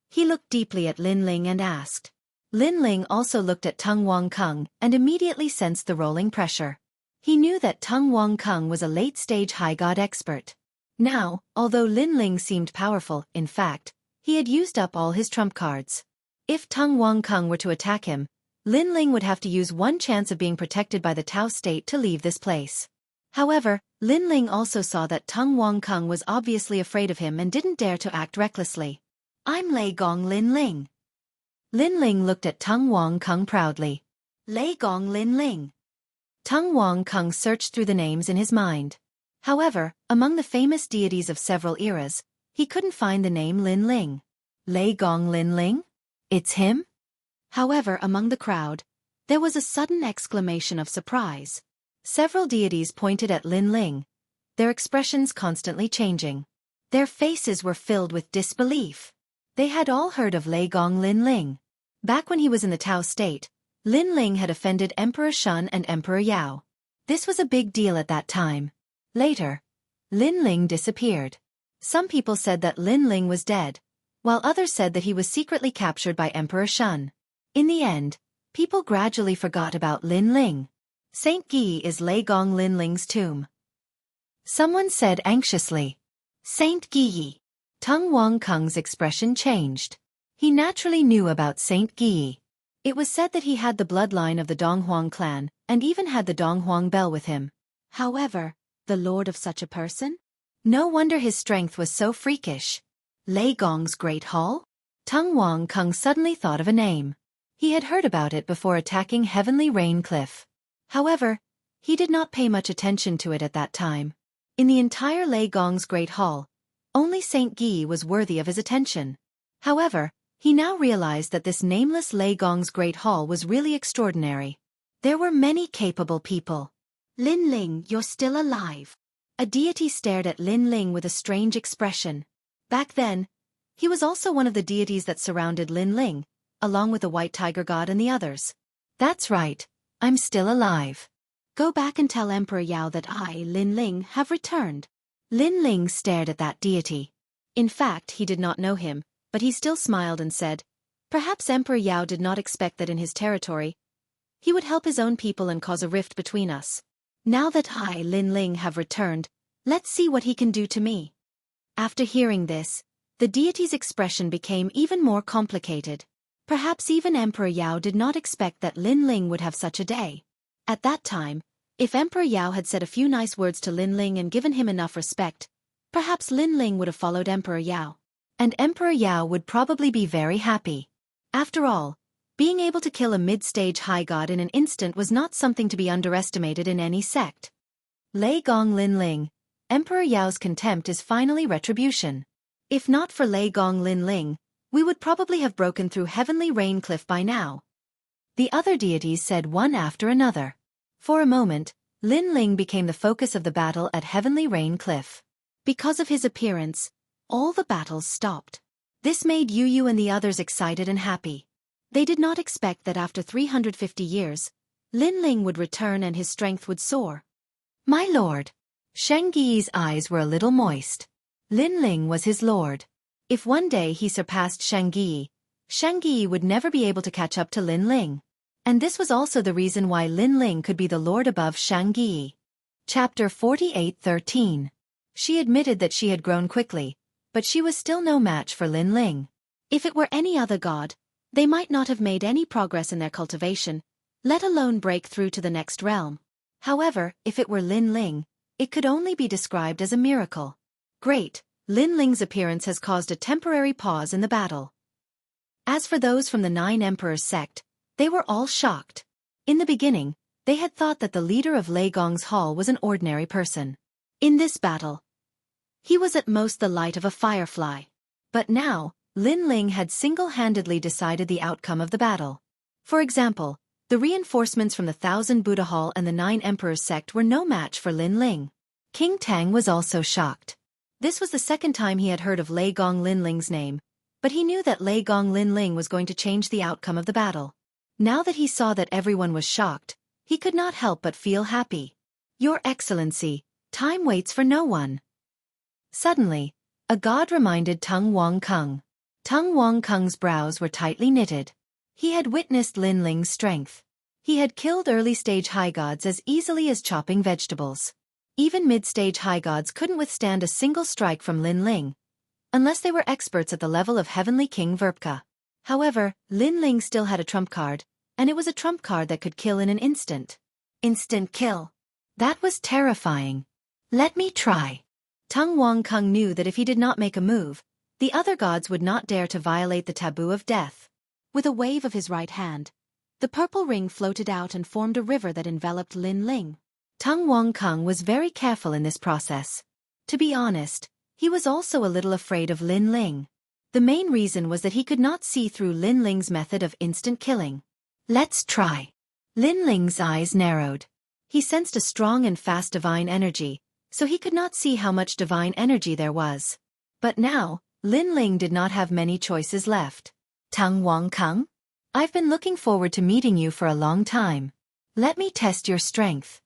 he looked deeply at Lin Ling and asked. Lin Ling also looked at Tung Wang Kung and immediately sensed the rolling pressure. He knew that Tung Wang Kung was a late-stage high god expert. Now, although Lin Ling seemed powerful, in fact, He had used up all his trump cards. If Teng Wangkeng were to attack him, Lin Ling would have to use one chance of being protected by the Tao state to leave this place. However, Lin Ling also saw that Teng Wangkeng was obviously afraid of him and didn't dare to act recklessly. I'm Lei Gong Lin Ling. Lin Ling looked at Teng Wangkeng proudly. Lei Gong Lin Ling. Teng Wangkeng searched through the names in his mind. However, among the famous deities of several eras, he couldn't find the name Lin Ling. Lei Gong Lin Ling? It's him? However, among the crowd, there was a sudden exclamation of surprise. Several deities pointed at Lin Ling, their expressions constantly changing. Their faces were filled with disbelief. They had all heard of Lei Gong Lin Ling. Back when he was in the Tao state, Lin Ling had offended Emperor Shun and Emperor Yao. This was a big deal at that time. Later, Lin Ling disappeared. Some people said that Lin Ling was dead, while others said that he was secretly captured by Emperor Shun. In the end, people gradually forgot about Lin Ling. Saint Gi is Lei Gong Lin Ling's tomb. Someone said anxiously. Saint Gi. Teng Wangkeng's expression changed. He naturally knew about Saint Gi. It was said that he had the bloodline of the Donghuang clan, and even had the Donghuang bell with him. However, the lord of such a person? No wonder his strength was so freakish. Lei Gong's Great Hall? Teng Wangkeng suddenly thought of a name. He had heard about it before attacking Heavenly Rain Cliff. However, he did not pay much attention to it at that time. In the entire Lei Gong's Great Hall, only Saint Gi was worthy of his attention. However, he now realized that this nameless Lei Gong's Great Hall was really extraordinary. There were many capable people. Lin Ling, you're still alive. A deity stared at Lin Ling with a strange expression. Back then, he was also one of the deities that surrounded Lin Ling, along with the White Tiger God and the others. That's right, I'm still alive. Go back and tell Emperor Yao that I, Lin Ling, have returned. Lin Ling stared at that deity. In fact, he did not know him, but he still smiled and said, perhaps Emperor Yao did not expect that in his territory, he would help his own people and cause a rift between us. Now that I, Lin Ling, have returned, let's see what he can do to me. After hearing this, the deity's expression became even more complicated. Perhaps even Emperor Yao did not expect that Lin Ling would have such a day. At that time, if Emperor Yao had said a few nice words to Lin Ling and given him enough respect, perhaps Lin Ling would have followed Emperor Yao. And Emperor Yao would probably be very happy. After all, being able to kill a mid-stage high god in an instant was not something to be underestimated in any sect. Lei Gong Lin Ling, Emperor Yao's contempt is finally retribution. If not for Lei Gong Lin Ling, we would probably have broken through Heavenly Rain Cliff by now. The other deities said one after another. For a moment, Lin Ling became the focus of the battle at Heavenly Rain Cliff. Because of his appearance, all the battles stopped. This made Yu and the others excited and happy. They did not expect that after 350 years, Lin Ling would return and his strength would soar. My lord! Shang Yi's eyes were a little moist. Lin Ling was his lord. If one day he surpassed Shang Yi would never be able to catch up to Lin Ling. And this was also the reason why Lin Ling could be the lord above Shang Yi. Chapter 48:13. She admitted that she had grown quickly, but she was still no match for Lin Ling. If it were any other god, they might not have made any progress in their cultivation, let alone break through to the next realm. However, if it were Lin Ling, it could only be described as a miracle. Great, Lin Ling's appearance has caused a temporary pause in the battle. As for those from the Nine Emperors sect, they were all shocked. In the beginning, they had thought that the leader of Lei Gong's hall was an ordinary person. In this battle, he was at most the light of a firefly. But now, Lin Ling had single-handedly decided the outcome of the battle. For example, the reinforcements from the Thousand Buddha Hall and the Nine Emperors sect were no match for Lin Ling. King Tang was also shocked. This was the second time he had heard of Lei Gong Lin Ling's name, but he knew that Lei Gong Lin Ling was going to change the outcome of the battle. Now that he saw that everyone was shocked, he could not help but feel happy. Your Excellency, time waits for no one. Suddenly, a god reminded Teng Wangkeng. Teng Wangkeng's brows were tightly knitted. He had witnessed Lin Ling's strength. He had killed early-stage high gods as easily as chopping vegetables. Even mid-stage high gods couldn't withstand a single strike from Lin Ling. unless they were experts at the level of Heavenly King Verpka. However, Lin Ling still had a trump card, and it was a trump card that could kill in an instant. Instant kill. That was terrifying. Let me try. Tung Wong Kung knew that if he did not make a move, the other gods would not dare to violate the taboo of death. With a wave of his right hand, the purple ring floated out and formed a river that enveloped Lin Ling. Tung Wong Kung was very careful in this process. To be honest, he was also a little afraid of Lin Ling. The main reason was that he could not see through Lin Ling's method of instant killing. Let's try. Lin Ling's eyes narrowed. He sensed a strong and fast divine energy, so he could not see how much divine energy there was. But now, Lin Ling did not have many choices left. Tung Wong Kung? I've been looking forward to meeting you for a long time. Let me test your strength.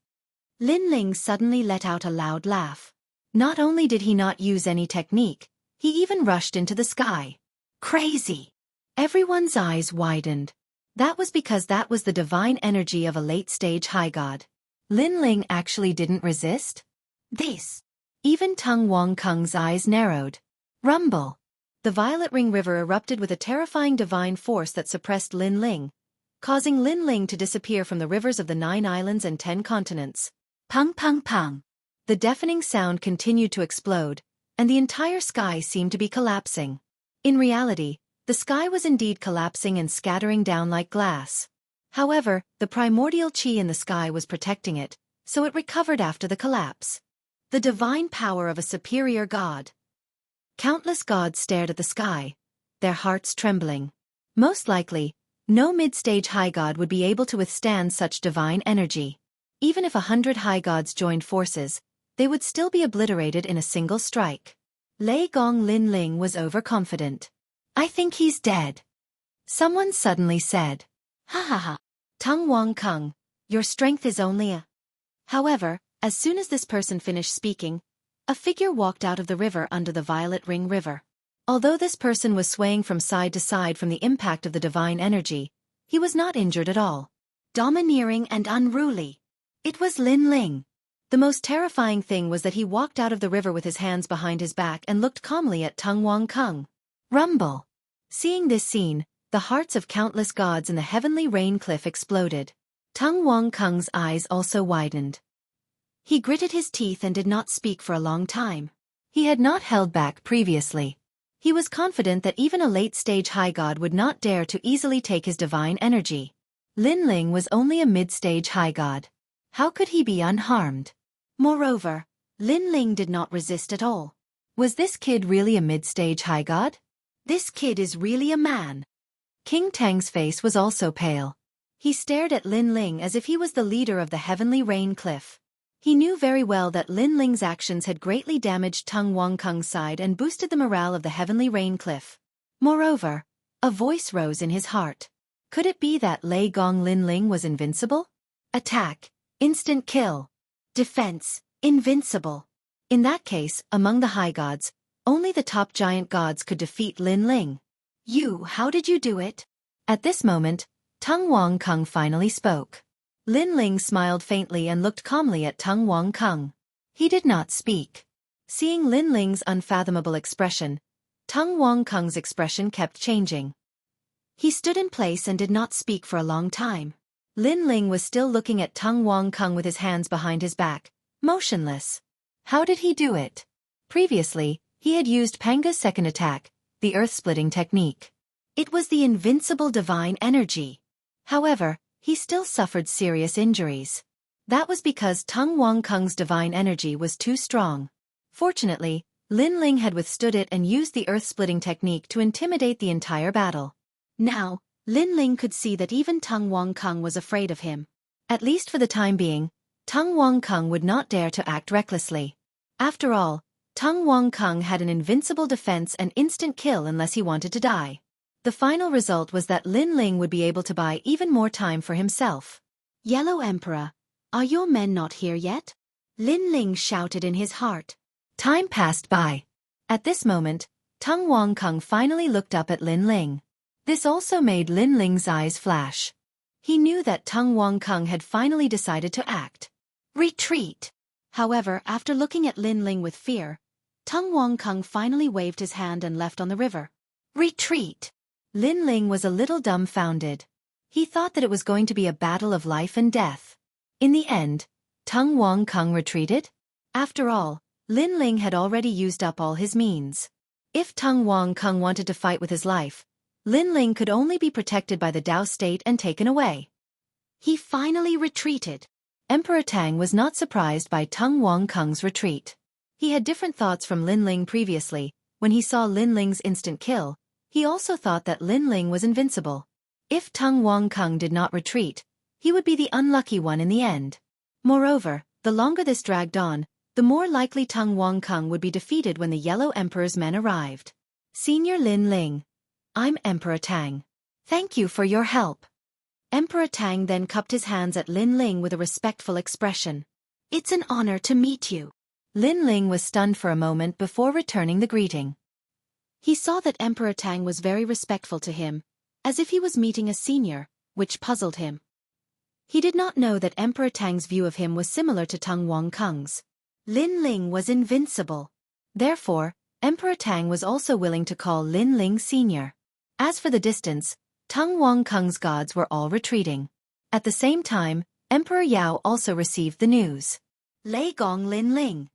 Lin Ling suddenly let out a loud laugh. Not only did he not use any technique, he even rushed into the sky. Crazy! Everyone's eyes widened. That was because that was the divine energy of a late-stage high god. Lin Ling actually didn't resist? This. Even Tung Wong Kung's eyes narrowed. Rumble. The Violet Ring River erupted with a terrifying divine force that suppressed Lin Ling, causing Lin Ling to disappear from the rivers of the 9 islands and 10 continents. Pung pung pung. The deafening sound continued to explode, and the entire sky seemed to be collapsing. In reality, the sky was indeed collapsing and scattering down like glass. However, the primordial chi in the sky was protecting it, so it recovered after the collapse. The divine power of a superior god. Countless gods stared at the sky, their hearts trembling. Most likely, no mid-stage high god would be able to withstand such divine energy. Even if 100 high gods joined forces, they would still be obliterated in a single strike. Lei Gong Lin Ling was overconfident. I think he's dead. Someone suddenly said. Ha ha ha. Tung Wong Kung, your strength is only a... However, as soon as this person finished speaking, a figure walked out of the river under the Violet Ring River. Although this person was swaying from side to side from the impact of the divine energy, he was not injured at all. Domineering and unruly. It was Lin Ling. The most terrifying thing was that he walked out of the river with his hands behind his back and looked calmly at Tung Wong Kung. Rumble. Seeing this scene, the hearts of countless gods in the heavenly rain cliff exploded. Tung Wong Kung's eyes also widened. He gritted his teeth and did not speak for a long time. He had not held back previously. He was confident that even a late-stage high god would not dare to easily take his divine energy. Lin Ling was only a mid-stage high god. How could he be unharmed? Moreover, Lin Ling did not resist at all. Was this kid really a mid-stage high god? This kid is really a man. King Tang's face was also pale. He stared at Lin Ling as if he was the leader of the heavenly rain cliff. He knew very well that Lin Ling's actions had greatly damaged Tung Wong Kung's side and boosted the morale of the heavenly rain cliff. Moreover, a voice rose in his heart. Could it be that Lei Gong Lin Ling was invincible? Attack. Instant kill. Defense. Invincible. In that case, among the high gods, only the top giant gods could defeat Lin Ling. How did you do it? At this moment, Tung Wong Kung finally spoke. Lin Ling smiled faintly and looked calmly at Tung Wong Kung. He did not speak. Seeing Lin Ling's unfathomable expression, Tung Wong Kung's expression kept changing. He stood in place and did not speak for a long time. Lin Ling was still looking at Tung Wong Kung with his hands behind his back, motionless. How did he do it? Previously, he had used Panga's second attack, the earth-splitting technique. It was the invincible divine energy. However, he still suffered serious injuries. That was because Tung Wong Kung's divine energy was too strong. Fortunately, Lin Ling had withstood it and used the earth-splitting technique to intimidate the entire battle. Now, Lin Ling could see that even Tung Wong Kung was afraid of him. At least for the time being, Tung Wong Kung would not dare to act recklessly. After all, Tung Wong Kung had an invincible defense and instant kill unless he wanted to die. The final result was that Lin Ling would be able to buy even more time for himself. Yellow Emperor, are your men not here yet? Lin Ling shouted in his heart. Time passed by. At this moment, Tung Wong Kung finally looked up at Lin Ling. This also made Lin Ling's eyes flash. He knew that Tung Wong Kung had finally decided to act. Retreat! However, after looking at Lin Ling with fear, Tung Wangkung finally waved his hand and left on the river. Retreat! Lin Ling was a little dumbfounded. He thought that it was going to be a battle of life and death. In the end, Tung Wangkung retreated? After all, Lin Ling had already used up all his means. If Tung Wangkung wanted to fight with his life, Lin Ling could only be protected by the Dao state and taken away. He finally retreated. Emperor Tang was not surprised by Tung Wangkung's retreat. He had different thoughts from Lin Ling previously. When he saw Lin Ling's instant kill, he also thought that Lin Ling was invincible. If Tung Wangkung did not retreat, he would be the unlucky one in the end. Moreover, the longer this dragged on, the more likely Tung Wangkung would be defeated when the Yellow Emperor's men arrived. Senior Lin Ling. I'm Emperor Tang. Thank you for your help. Emperor Tang then cupped his hands at Lin Ling with a respectful expression. It's an honor to meet you. Lin Ling was stunned for a moment before returning the greeting. He saw that Emperor Tang was very respectful to him, as if he was meeting a senior, which puzzled him. He did not know that Emperor Tang's view of him was similar to Tung Wangkung's. Lin Ling was invincible. Therefore, Emperor Tang was also willing to call Lin Ling senior. As for the distance, Tung Wangkung's gods were all retreating. At the same time, Emperor Yao also received the news. Lei Gong Lin Ling.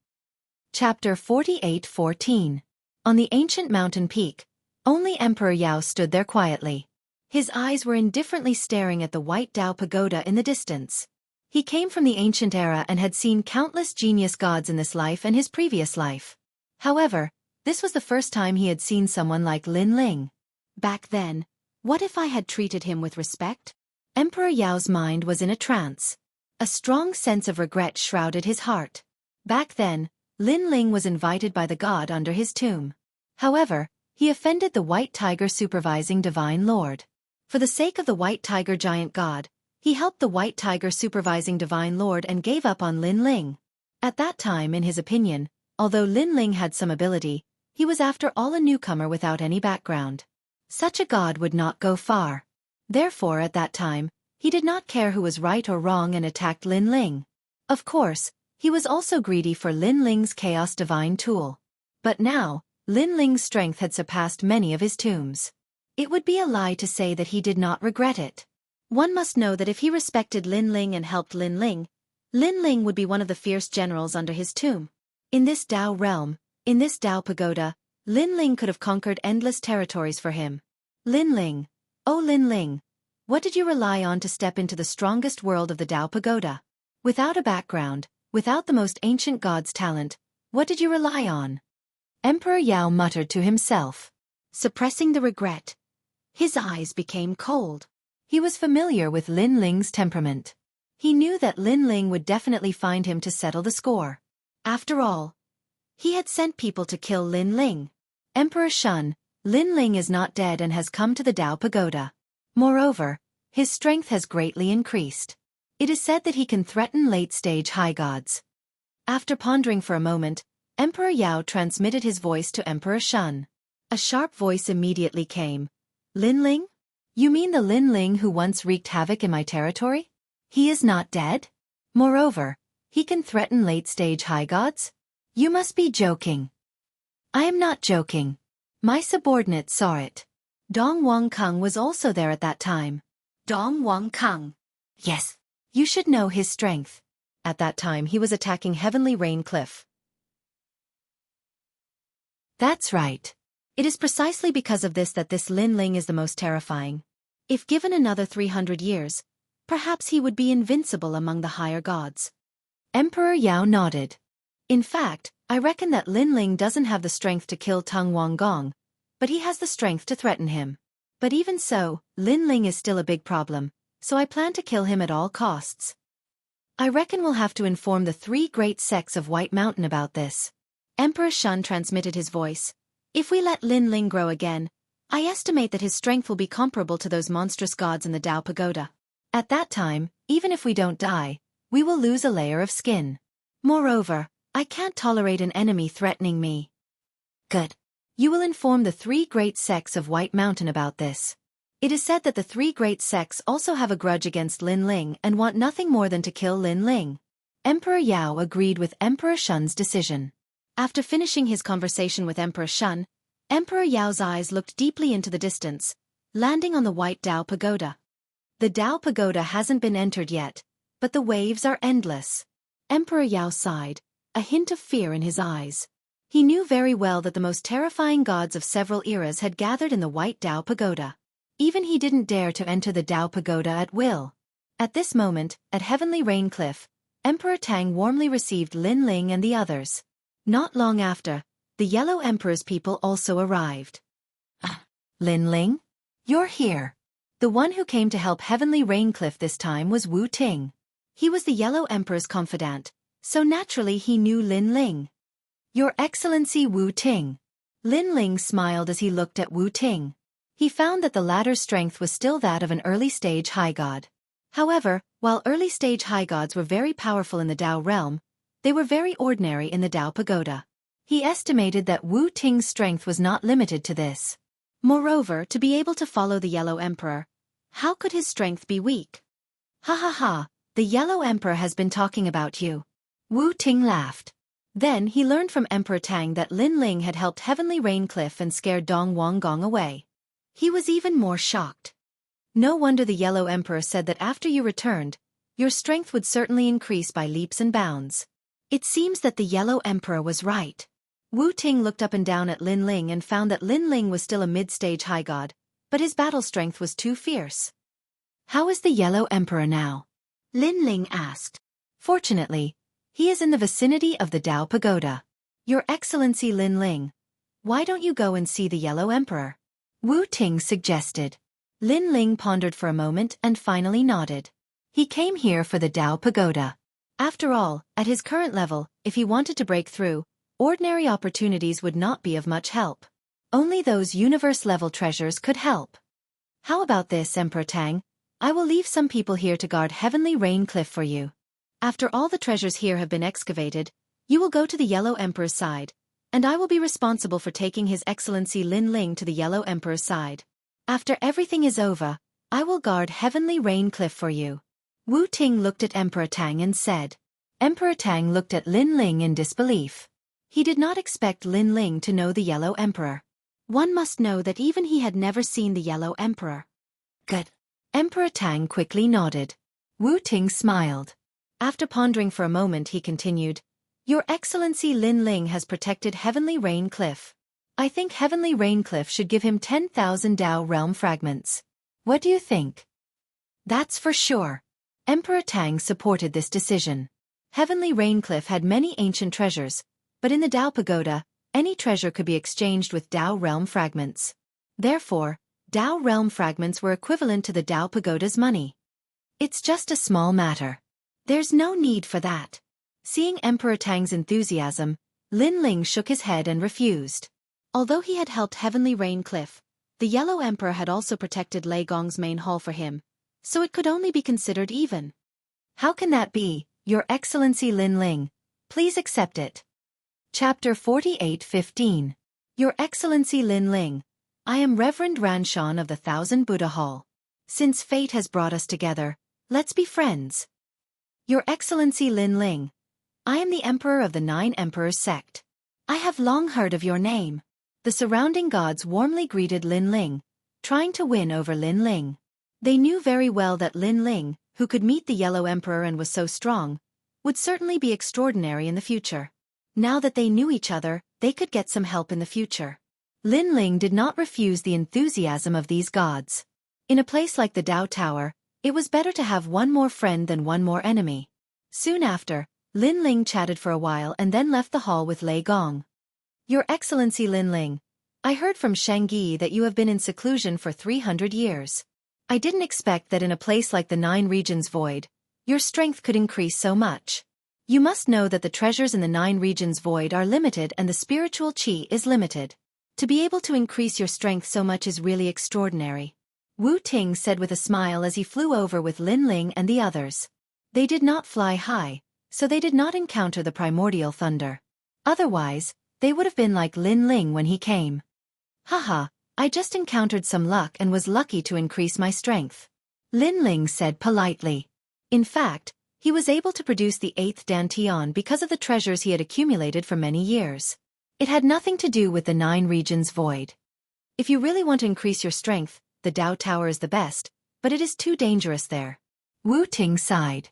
Chapter 48:14. On the ancient mountain peak, only Emperor Yao stood there quietly. His eyes were indifferently staring at the white Dao pagoda in the distance. He came from the ancient era and had seen countless genius gods in this life and his previous life. However, this was the first time he had seen someone like Lin Ling. Back then, what if I had treated him with respect? Emperor Yao's mind was in a trance. A strong sense of regret shrouded his heart. Back then, Lin Ling was invited by the god under his tomb. However, he offended the White Tiger supervising Divine Lord. For the sake of the White Tiger giant god, he helped the White Tiger supervising Divine Lord and gave up on Lin Ling. At that time, in his opinion, although Lin Ling had some ability, he was after all a newcomer without any background. Such a god would not go far. Therefore, at that time, he did not care who was right or wrong and attacked Lin Ling. Of course, he was also greedy for Lin Ling's Chaos Divine tool. But now, Lin Ling's strength had surpassed many of his tombs. It would be a lie to say that he did not regret it. One must know that if he respected Lin Ling and helped Lin Ling would be one of the fierce generals under his tomb. In this Dao realm, in this Dao pagoda, Lin Ling could have conquered endless territories for him. Lin Ling, oh Lin Ling, what did you rely on to step into the strongest world of the Dao pagoda? Without a background, without the most ancient god's talent, what did you rely on? Emperor Yao muttered to himself. Suppressing the regret, his eyes became cold. He was familiar with Lin Ling's temperament. He knew that Lin Ling would definitely find him to settle the score. After all, he had sent people to kill Lin Ling. Emperor Shun, Lin Ling is not dead and has come to the Dao pagoda. Moreover, his strength has greatly increased. It is said that he can threaten late-stage high gods. After pondering for a moment, Emperor Yao transmitted his voice to Emperor Shun. A sharp voice immediately came. Lin Ling? You mean the Lin Ling who once wreaked havoc in my territory? He is not dead? Moreover, he can threaten late-stage high gods? You must be joking. I am not joking. My subordinate saw it. Dong Wangkung was also there at that time. Dong Wangkung. Yes, you should know his strength. At that time he was attacking Heavenly Rain Cliff. That's right. It is precisely because of this that this Lin Ling is the most terrifying. If given another 300 years, perhaps he would be invincible among the higher gods. Emperor Yao nodded. In fact, I reckon that Lin Ling doesn't have the strength to kill Tung Wangong, but he has the strength to threaten him. But even so, Lin Ling is still a big problem, so I plan to kill him at all costs. I reckon we'll have to inform the 3 great sects of White Mountain about this. Emperor Shun transmitted his voice. If we let Lin Ling grow again, I estimate that his strength will be comparable to those monstrous gods in the Dao pagoda. At that time, even if we don't die, we will lose a layer of skin. Moreover, I can't tolerate an enemy threatening me. Good. You will inform the 3 great sects of White Mountain about this. It is said that the 3 great sects also have a grudge against Lin Ling and want nothing more than to kill Lin Ling. Emperor Yao agreed with Emperor Shun's decision. After finishing his conversation with Emperor Shun, Emperor Yao's eyes looked deeply into the distance, landing on the white Dao Pagoda. The Dao Pagoda hasn't been entered yet, but the waves are endless. Emperor Yao sighed, a hint of fear in his eyes. He knew very well that the most terrifying gods of several eras had gathered in the white Dao Pagoda. Even he didn't dare to enter the Dao Pagoda at will. At this moment, at Heavenly Rain Cliff, Emperor Tang warmly received Lin Ling and the others. Not long after, the Yellow Emperor's people also arrived. Lin Ling? You're here. The one who came to help Heavenly Rain Cliff this time was Wu Ting. He was the Yellow Emperor's confidant, so naturally he knew Lin Ling. Your Excellency Wu Ting. Lin Ling smiled as he looked at Wu Ting. He found that the latter's strength was still that of an early-stage high god. However, while early-stage high gods were very powerful in the Dao realm, they were very ordinary in the Dao Pagoda. He estimated that Wu Ting's strength was not limited to this. Moreover, to be able to follow the Yellow Emperor, how could his strength be weak? Ha ha ha, the Yellow Emperor has been talking about you. Wu Ting laughed. Then he learned from Emperor Tang that Lin Ling had helped Heavenly Rain Cliff and scared Dong Wang Gong away. He was even more shocked. No wonder the Yellow Emperor said that after you returned, your strength would certainly increase by leaps and bounds. It seems that the Yellow Emperor was right. Wu Ting looked up and down at Lin Ling and found that Lin Ling was still a mid-stage high god, but his battle strength was too fierce. How is the Yellow Emperor now? Lin Ling asked. Fortunately, he is in the vicinity of the Dao Pagoda. Your Excellency Lin Ling, why don't you go and see the Yellow Emperor? Wu Ting suggested. Lin Ling pondered for a moment and finally nodded. He came here for the Dao Pagoda. After all, at his current level, if he wanted to break through, ordinary opportunities would not be of much help. Only those universe-level treasures could help. How about this, Emperor Tang? I will leave some people here to guard Heavenly Rain Cliff for you. After all the treasures here have been excavated, you will go to the Yellow Emperor's side, and I will be responsible for taking His Excellency Lin Ling to the Yellow Emperor's side. After everything is over, I will guard Heavenly Rain Cliff for you. Wu Ting looked at Emperor Tang and said. Emperor Tang looked at Lin Ling in disbelief. He did not expect Lin Ling to know the Yellow Emperor. One must know that even he had never seen the Yellow Emperor. Good. Emperor Tang quickly nodded. Wu Ting smiled. After pondering for a moment he continued, Your Excellency Lin Ling has protected Heavenly Rain Cliff. I think Heavenly Rain Cliff should give him 10,000 Dao Realm fragments. What do you think? That's for sure. Emperor Tang supported this decision. Heavenly Rain Cliff had many ancient treasures, but in the Dao Pagoda, any treasure could be exchanged with Dao Realm fragments. Therefore, Dao Realm fragments were equivalent to the Dao Pagoda's money. It's just a small matter. There's no need for that. Seeing Emperor Tang's enthusiasm, Lin Ling shook his head and refused. Although he had helped Heavenly Rain Cliff, the Yellow Emperor had also protected Lei Gong's main hall for him, so it could only be considered even. How can that be, Your Excellency Lin Ling? Please accept it. Chapter 48:15. Your Excellency Lin Ling, I am Reverend Ranshan of the Thousand Buddha Hall. Since fate has brought us together, let's be friends. Your Excellency Lin Ling, I am the Emperor of the Nine Emperors sect. I have long heard of your name. The surrounding gods warmly greeted Lin Ling, trying to win over Lin Ling. They knew very well that Lin Ling, who could meet the Yellow Emperor and was so strong, would certainly be extraordinary in the future. Now that they knew each other, they could get some help in the future. Lin Ling did not refuse the enthusiasm of these gods. In a place like the Dao Tower, it was better to have one more friend than one more enemy. Soon after, Lin Ling chatted for a while and then left the hall with Lei Gong. Your Excellency Lin Ling, I heard from Xianxia that you have been in seclusion for 300 years. I didn't expect that in a place like the Nine Regions Void, your strength could increase so much. You must know that the treasures in the Nine Regions Void are limited and the spiritual qi is limited. To be able to increase your strength so much is really extraordinary. Wu Ting said with a smile as he flew over with Lin Ling and the others. They did not fly high, so they did not encounter the primordial thunder. Otherwise, they would have been like Lin Ling when he came. Haha, I just encountered some luck and was lucky to increase my strength. Lin Ling said politely. In fact, He was able to produce the 8th dantian because of the treasures he had accumulated for many years. It had nothing to do with the 9 regions void. If you really want to increase your strength, the Dao Tower is the best, but it is too dangerous there. Wu Ting sighed.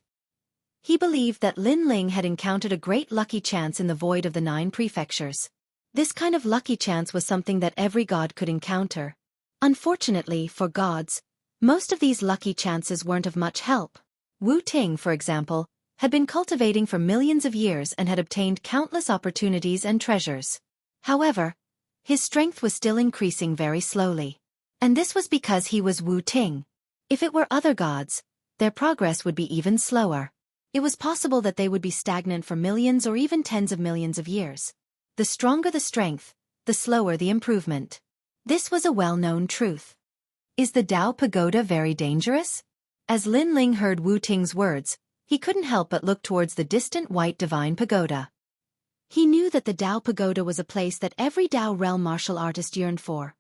He believed that Lin Ling had encountered a great lucky chance in the void of the 9 prefectures. This kind of lucky chance was something that every god could encounter. Unfortunately for gods, most of these lucky chances weren't of much help. Wu Ting, for example, had been cultivating for millions of years and had obtained countless opportunities and treasures. However, his strength was still increasing very slowly. And this was because he was Wu Ting. If it were other gods, their progress would be even slower. It was possible that they would be stagnant for millions or even tens of millions of years. The stronger the strength, the slower the improvement. This was a well-known truth. Is the Dao Pagoda very dangerous? As Lin Ling heard Wu Ting's words, he couldn't help but look towards the distant white divine pagoda. He knew that the Dao Pagoda was a place that every Dao realm martial artist yearned for.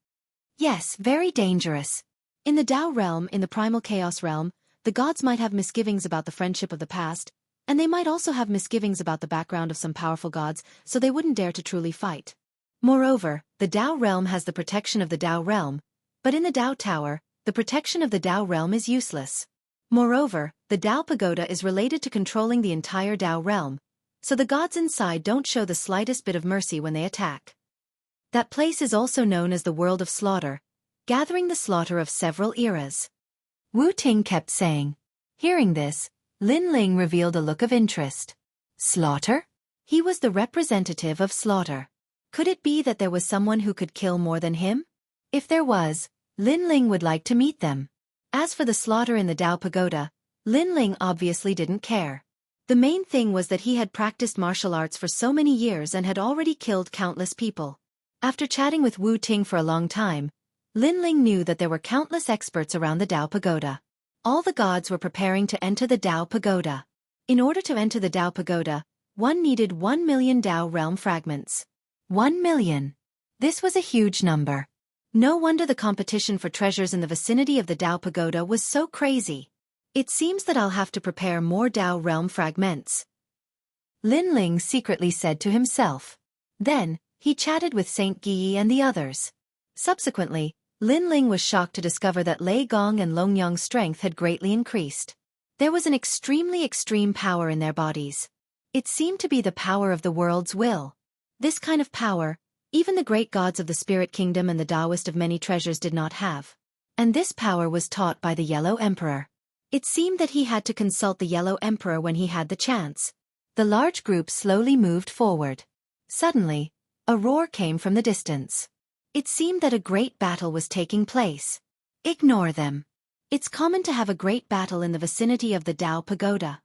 Yes, very dangerous. In the Dao realm, in the primal chaos realm, the gods might have misgivings about the friendship of the past, and they might also have misgivings about the background of some powerful gods, so they wouldn't dare to truly fight. Moreover, the Dao realm has the protection of the Dao realm, but in the Dao Tower, the protection of the Dao realm is useless. Moreover, the Dao Pagoda is related to controlling the entire Dao realm, so the gods inside don't show the slightest bit of mercy when they attack. That place is also known as the World of Slaughter, gathering the slaughter of several eras. Wu Ting kept saying. Hearing this, Lin Ling revealed a look of interest. Slaughter? He was the representative of slaughter. Could it be that there was someone who could kill more than him? If there was, Lin Ling would like to meet them. As for the slaughter in the Dao Pagoda, Lin Ling obviously didn't care. The main thing was that he had practiced martial arts for so many years and had already killed countless people. After chatting with Wu Ting for a long time, Lin Ling knew that there were countless experts around the Dao Pagoda. All the gods were preparing to enter the Dao Pagoda. In order to enter the Dao Pagoda, one needed 1 million Dao realm fragments. 1 million. This was a huge number. No wonder the competition for treasures in the vicinity of the Dao Pagoda was so crazy. It seems that I'll have to prepare more Dao realm fragments. Lin Ling secretly said to himself. Then, he chatted with Saint Guyi and the others. Subsequently, Lin Ling was shocked to discover that Lei Gong and Long Yang's strength had greatly increased. There was an extreme power in their bodies. It seemed to be the power of the world's will. This kind of power, even the great gods of the Spirit Kingdom and the Taoist of many treasures did not have. And this power was taught by the Yellow Emperor. It seemed that he had to consult the Yellow Emperor when he had the chance. The large group slowly moved forward. Suddenly, a roar came from the distance. It seemed that a great battle was taking place. Ignore them. It's common to have a great battle in the vicinity of the Dao Pagoda.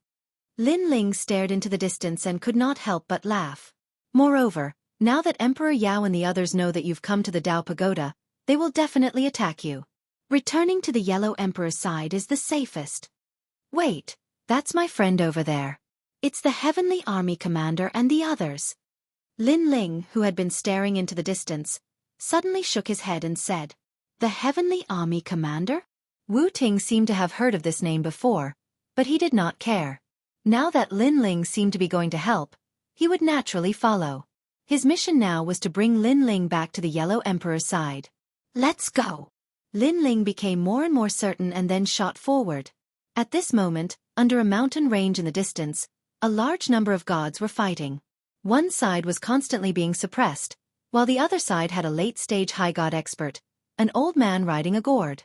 Lin Ling stared into the distance and could not help but laugh. Moreover, now that Emperor Yao and the others know that you've come to the Dao Pagoda, they will definitely attack you. Returning to the Yellow Emperor's side is the safest. Wait, that's my friend over there. It's the Heavenly Army Commander and the others. Lin Ling, who had been staring into the distance, suddenly shook his head and said, The Heavenly Army Commander? Wu Ting seemed to have heard of this name before, but he did not care. Now that Lin Ling seemed to be going to help, he would naturally follow. His mission now was to bring Lin Ling back to the Yellow Emperor's side. Let's go! Lin Ling became more and more certain and then shot forward. At this moment, under a mountain range in the distance, a large number of gods were fighting. One side was constantly being suppressed, while the other side had a late-stage high god expert, an old man riding a gourd.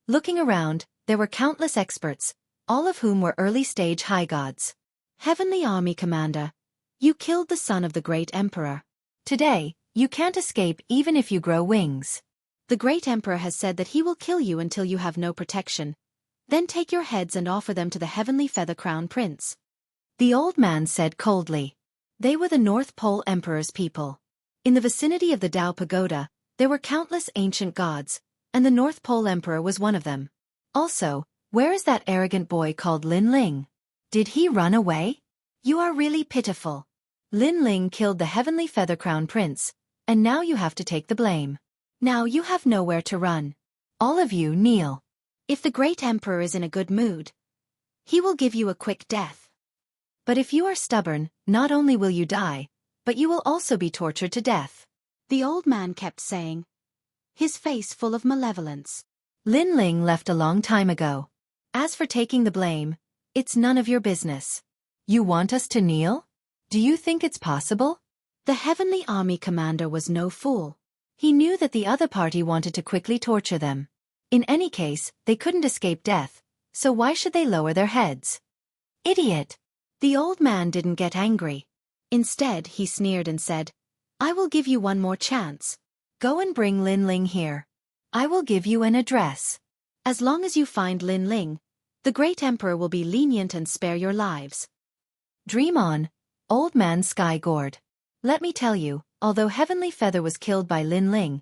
Looking around, there were countless experts, all of whom were early-stage high gods. Heavenly Army Commander, you killed the son of the great emperor. Today, you can't escape even if you grow wings. The great emperor has said that he will kill you until you have no protection. Then take your heads and offer them to the Heavenly Feather Crown Prince. The old man said coldly. They were the North Pole Emperor's people. In the vicinity of the Dao Pagoda, there were countless ancient gods, and the North Pole Emperor was one of them. Also, where is that arrogant boy called Lin Ling? Did he run away? You are really pitiful. Lin Ling killed the Heavenly Feather Crown Prince, and now you have to take the blame. Now you have nowhere to run. All of you kneel. If the great emperor is in a good mood, he will give you a quick death. But if you are stubborn, not only will you die, but you will also be tortured to death. The old man kept saying, his face full of malevolence. Lin Ling left a long time ago. As for taking the blame, it's none of your business. You want us to kneel? Do you think it's possible? The Heavenly Army commander was no fool. He knew that the other party wanted to quickly torture them. In any case, they couldn't escape death, so why should they lower their heads? Idiot! The old man didn't get angry. Instead, he sneered and said, I will give you one more chance. Go and bring Lin Ling here. I will give you an address. As long as you find Lin Ling, the great emperor will be lenient and spare your lives. Dream on, old man Sky Gourd. Let me tell you, although Heavenly Feather was killed by Lin Ling,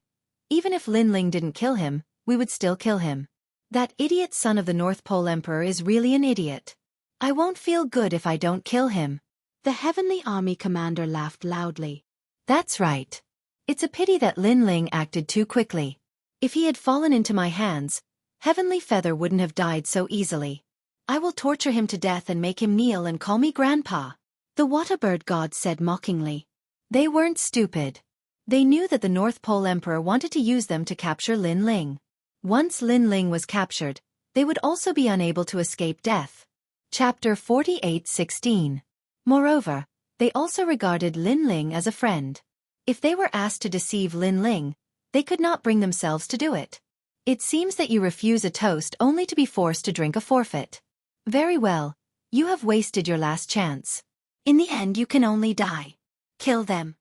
even if Lin Ling didn't kill him, we would still kill him. That idiot son of the North Pole Emperor is really an idiot. I won't feel good if I don't kill him. The Heavenly Army commander laughed loudly. That's right. It's a pity that Lin Ling acted too quickly. If he had fallen into my hands, Heavenly Feather wouldn't have died so easily. I will torture him to death and make him kneel and call me Grandpa. The water bird god said mockingly. They weren't stupid. They knew that the North Pole Emperor wanted to use them to capture Lin Ling. Once Lin Ling was captured, they would also be unable to escape death. Chapter 48:16. Moreover, they also regarded Lin Ling as a friend. If they were asked to deceive Lin Ling, they could not bring themselves to do it. It seems that you refuse a toast only to be forced to drink a forfeit. Very well, you have wasted your last chance. In the end you can only die. Kill them.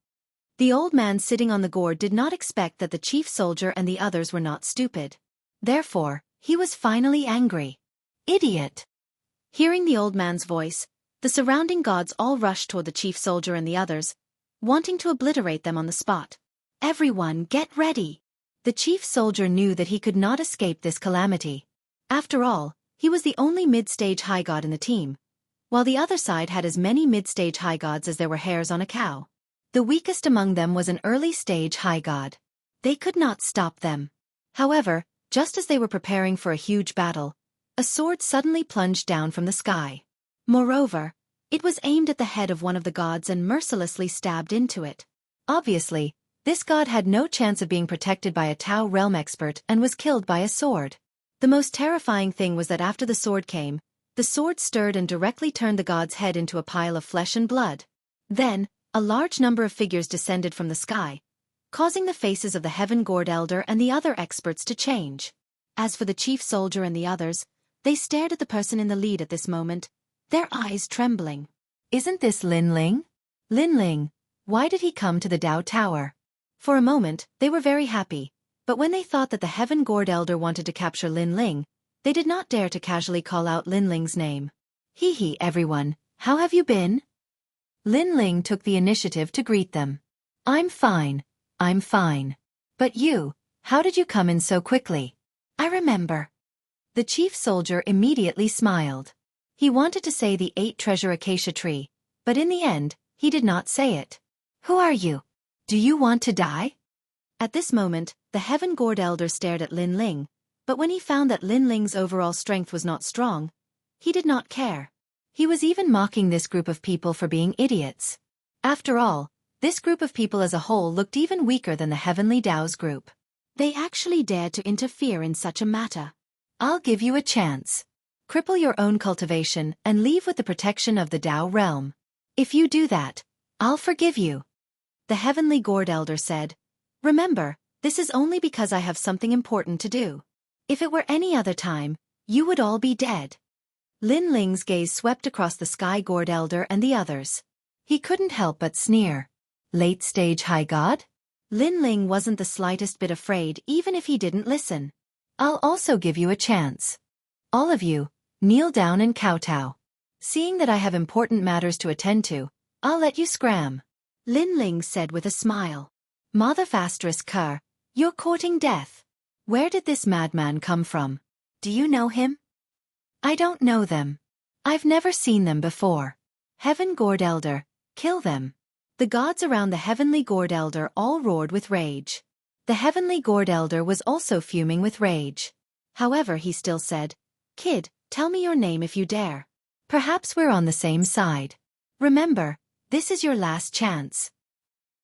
The old man sitting on the gourd did not expect that the chief soldier and the others were not stupid. Therefore, he was finally angry. Idiot! Hearing the old man's voice, the surrounding gods all rushed toward the chief soldier and the others, wanting to obliterate them on the spot. Everyone, get ready! The chief soldier knew that he could not escape this calamity. After all, he was the only mid-stage high god in the team, while the other side had as many mid-stage high gods as there were hairs on a cow. The weakest among them was an early-stage high god. They could not stop them. However, just as they were preparing for a huge battle, a sword suddenly plunged down from the sky. Moreover, it was aimed at the head of one of the gods and mercilessly stabbed into it. Obviously, this god had no chance of being protected by a Tao realm expert and was killed by a sword. The most terrifying thing was that after the sword came, the sword stirred and directly turned the god's head into a pile of flesh and blood. Then, a large number of figures descended from the sky, causing the faces of the Heaven Gourd Elder and the other experts to change. As for the chief soldier and the others, they stared at the person in the lead at this moment, their eyes trembling. Isn't this Lin Ling? Lin Ling, why did he come to the Dao Tower? For a moment, they were very happy, but when they thought that the Heaven Gourd Elder wanted to capture Lin Ling, they did not dare to casually call out Lin Ling's name. Hee hee everyone, how have you been? Lin Ling took the initiative to greet them. I'm fine. But you, how did you come in so quickly? I remember. The chief soldier immediately smiled. He wanted to say the 8-treasure acacia tree, but in the end, he did not say it. Who are you? Do you want to die? At this moment, the Heaven Gourd Elder stared at Lin Ling, but when he found that Lin Ling's overall strength was not strong, he did not care. He was even mocking this group of people for being idiots. After all, this group of people as a whole looked even weaker than the Heavenly Dao's group. They actually dared to interfere in such a matter. I'll give you a chance. Cripple your own cultivation and leave with the protection of the Dao realm. If you do that, I'll forgive you. The Heavenly Gourd Elder said, Remember, this is only because I have something important to do. If it were any other time, you would all be dead. Lin Ling's gaze swept across the Sky Gourd Elder and the others. He couldn't help but sneer. Late-stage high god? Lin Ling wasn't the slightest bit afraid even if he didn't listen. I'll also give you a chance. All of you, kneel down and kowtow. Seeing that I have important matters to attend to, I'll let you scram. Lin Ling said with a smile. Mother Fastris Kerr, you're courting death. Where did this madman come from? Do you know him? I don't know them. I've never seen them before. Heaven Gourd Elder, kill them. The gods around the Heavenly Gourd Elder all roared with rage. The Heavenly Gourd Elder was also fuming with rage. However, he still said, Kid, tell me your name if you dare. Perhaps we're on the same side. Remember, this is your last chance.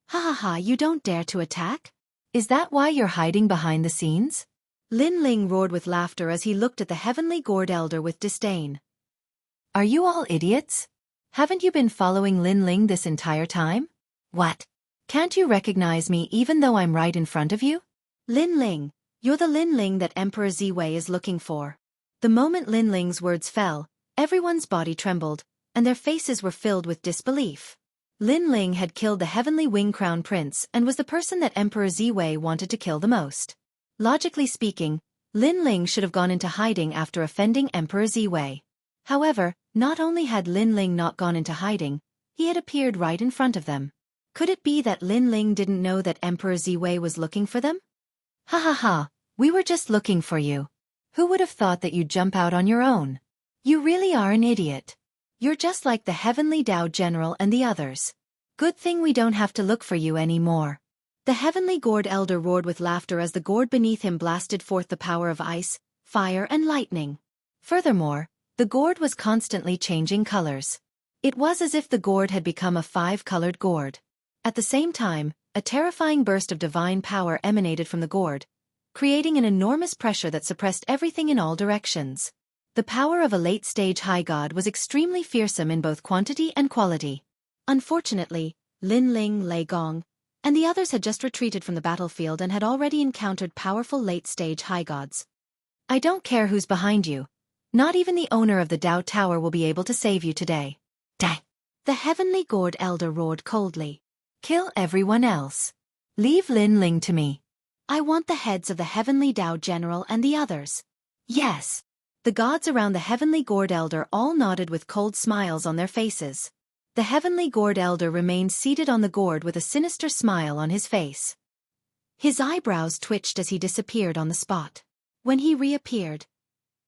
Ha ha ha, you don't dare to attack? Is that why you're hiding behind the scenes? Lin Ling roared with laughter as he looked at the heavenly gourd elder with disdain. Are you all idiots? Haven't you been following Lin Ling this entire time? What? Can't you recognize me even though I'm right in front of you? Lin Ling, you're the Lin Ling that Emperor Ziwei is looking for. The moment Lin Ling's words fell, everyone's body trembled, and their faces were filled with disbelief. Lin Ling had killed the heavenly wing crown prince and was the person that Emperor Ziwei wanted to kill the most. Logically speaking, Lin Ling should have gone into hiding after offending Emperor Ziwei. However, not only had Lin Ling not gone into hiding, he had appeared right in front of them. Could it be that Lin Ling didn't know that Emperor Ziwei was looking for them? Ha ha ha, we were just looking for you. Who would have thought that you'd jump out on your own? You really are an idiot. You're just like the Heavenly Dao General and the others. Good thing we don't have to look for you anymore. The Heavenly Gourd Elder roared with laughter as the gourd beneath him blasted forth the power of ice, fire and lightning. Furthermore, the gourd was constantly changing colors. It was as if the gourd had become a 5-colored gourd. At the same time, a terrifying burst of divine power emanated from the gourd, creating an enormous pressure that suppressed everything in all directions. The power of a late-stage high god was extremely fearsome in both quantity and quality. Unfortunately, Lin Ling, Lei Gong, and the others had just retreated from the battlefield and had already encountered powerful late-stage high gods. I don't care who's behind you. Not even the owner of the Dao Tower will be able to save you today. Dang! The Heavenly Gourd Elder roared coldly. Kill everyone else. Leave Lin Ling to me. I want the heads of the Heavenly Dao General and the others. Yes. The gods around the Heavenly Gourd Elder all nodded with cold smiles on their faces. The Heavenly Gourd Elder remained seated on the gourd with a sinister smile on his face. His eyebrows twitched as he disappeared on the spot. When he reappeared,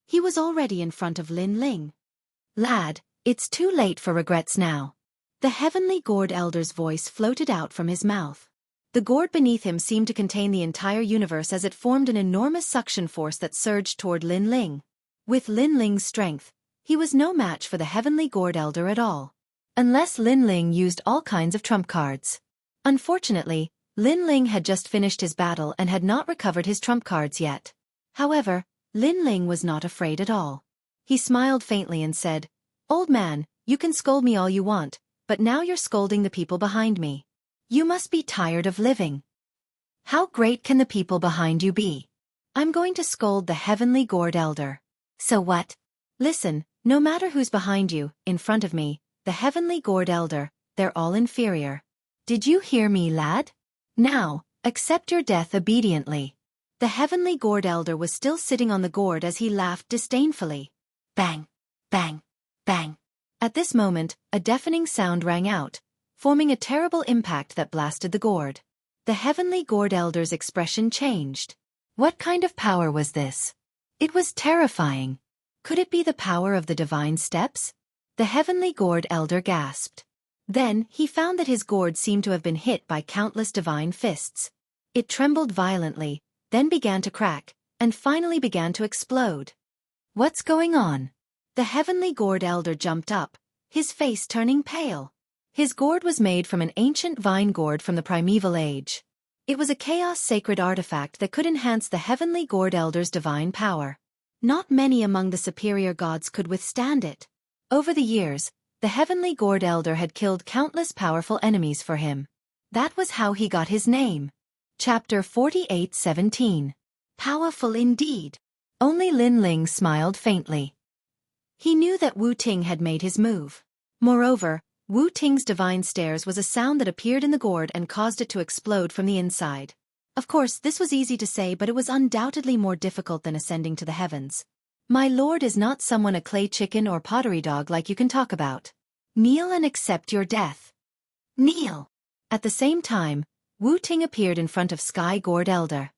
he was already in front of Lin Ling. Lad, it's too late for regrets now. The Heavenly Gourd Elder's voice floated out from his mouth. The gourd beneath him seemed to contain the entire universe as it formed an enormous suction force that surged toward Lin Ling. With Lin Ling's strength, he was no match for the Heavenly Gourd Elder at all. Unless Lin Ling used all kinds of trump cards. Unfortunately, Lin Ling had just finished his battle and had not recovered his trump cards yet. However, Lin Ling was not afraid at all. He smiled faintly and said, "Old man, you can scold me all you want, but now you're scolding the people behind me. You must be tired of living. How great can the people behind you be? I'm going to scold the Heavenly Gourd Elder. So what? Listen, no matter who's behind you, in front of me, the Heavenly Gourd Elder, they're all inferior. Did you hear me, lad? Now, accept your death obediently." The Heavenly Gourd Elder was still sitting on the gourd as he laughed disdainfully. Bang! Bang! Bang! At this moment, a deafening sound rang out, forming a terrible impact that blasted the gourd. The Heavenly Gourd Elder's expression changed. What kind of power was this? It was terrifying. Could it be the power of the divine steps? The Heavenly Gourd Elder gasped. Then, he found that his gourd seemed to have been hit by countless divine fists. It trembled violently, then began to crack, and finally began to explode. What's going on? The Heavenly Gourd Elder jumped up, his face turning pale. His gourd was made from an ancient vine gourd from the primeval age. It was a chaos sacred artifact that could enhance the Heavenly Gourd Elder's divine power. Not many among the superior gods could withstand it. Over the years, the Heavenly Gourd Elder had killed countless powerful enemies for him. That was how he got his name. Chapter 48:17. Powerful indeed. Only Lin Ling smiled faintly. He knew that Wu Ting had made his move. Moreover, Wu Ting's divine stares was a sound that appeared in the gourd and caused it to explode from the inside. Of course, this was easy to say, but it was undoubtedly more difficult than ascending to the heavens. My lord is not someone a clay chicken or pottery dog like you can talk about. Kneel and accept your death. Kneel. At the same time, Wu Ting appeared in front of Sky Gourd Elder.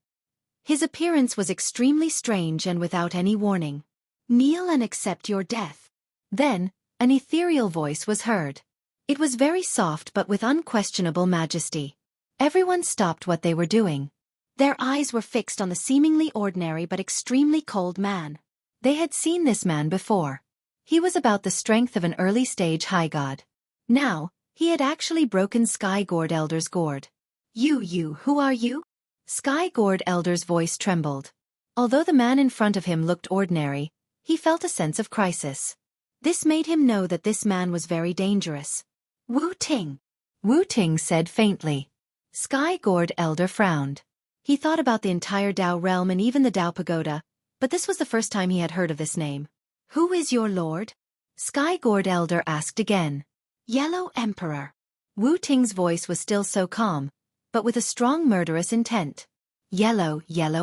His appearance was extremely strange and without any warning. Kneel and accept your death. Then, an ethereal voice was heard. It was very soft but with unquestionable majesty. Everyone stopped what they were doing. Their eyes were fixed on the seemingly ordinary but extremely cold man. They had seen this man before. He was about the strength of an early-stage high god. Now, he had actually broken Sky Gourd Elder's gourd. Who are you? Sky Gourd Elder's voice trembled. Although the man in front of him looked ordinary, he felt a sense of crisis. This made him know that this man was very dangerous. Wu Ting. Wu Ting said faintly. Sky Gourd Elder frowned. He thought about the entire Dao realm and even the Dao pagoda, but this was the first time he had heard of this name. Who is your lord? Sky Gourd Elder asked again. Yellow Emperor. Wu Ting's voice was still so calm, but with a strong murderous intent. Yellow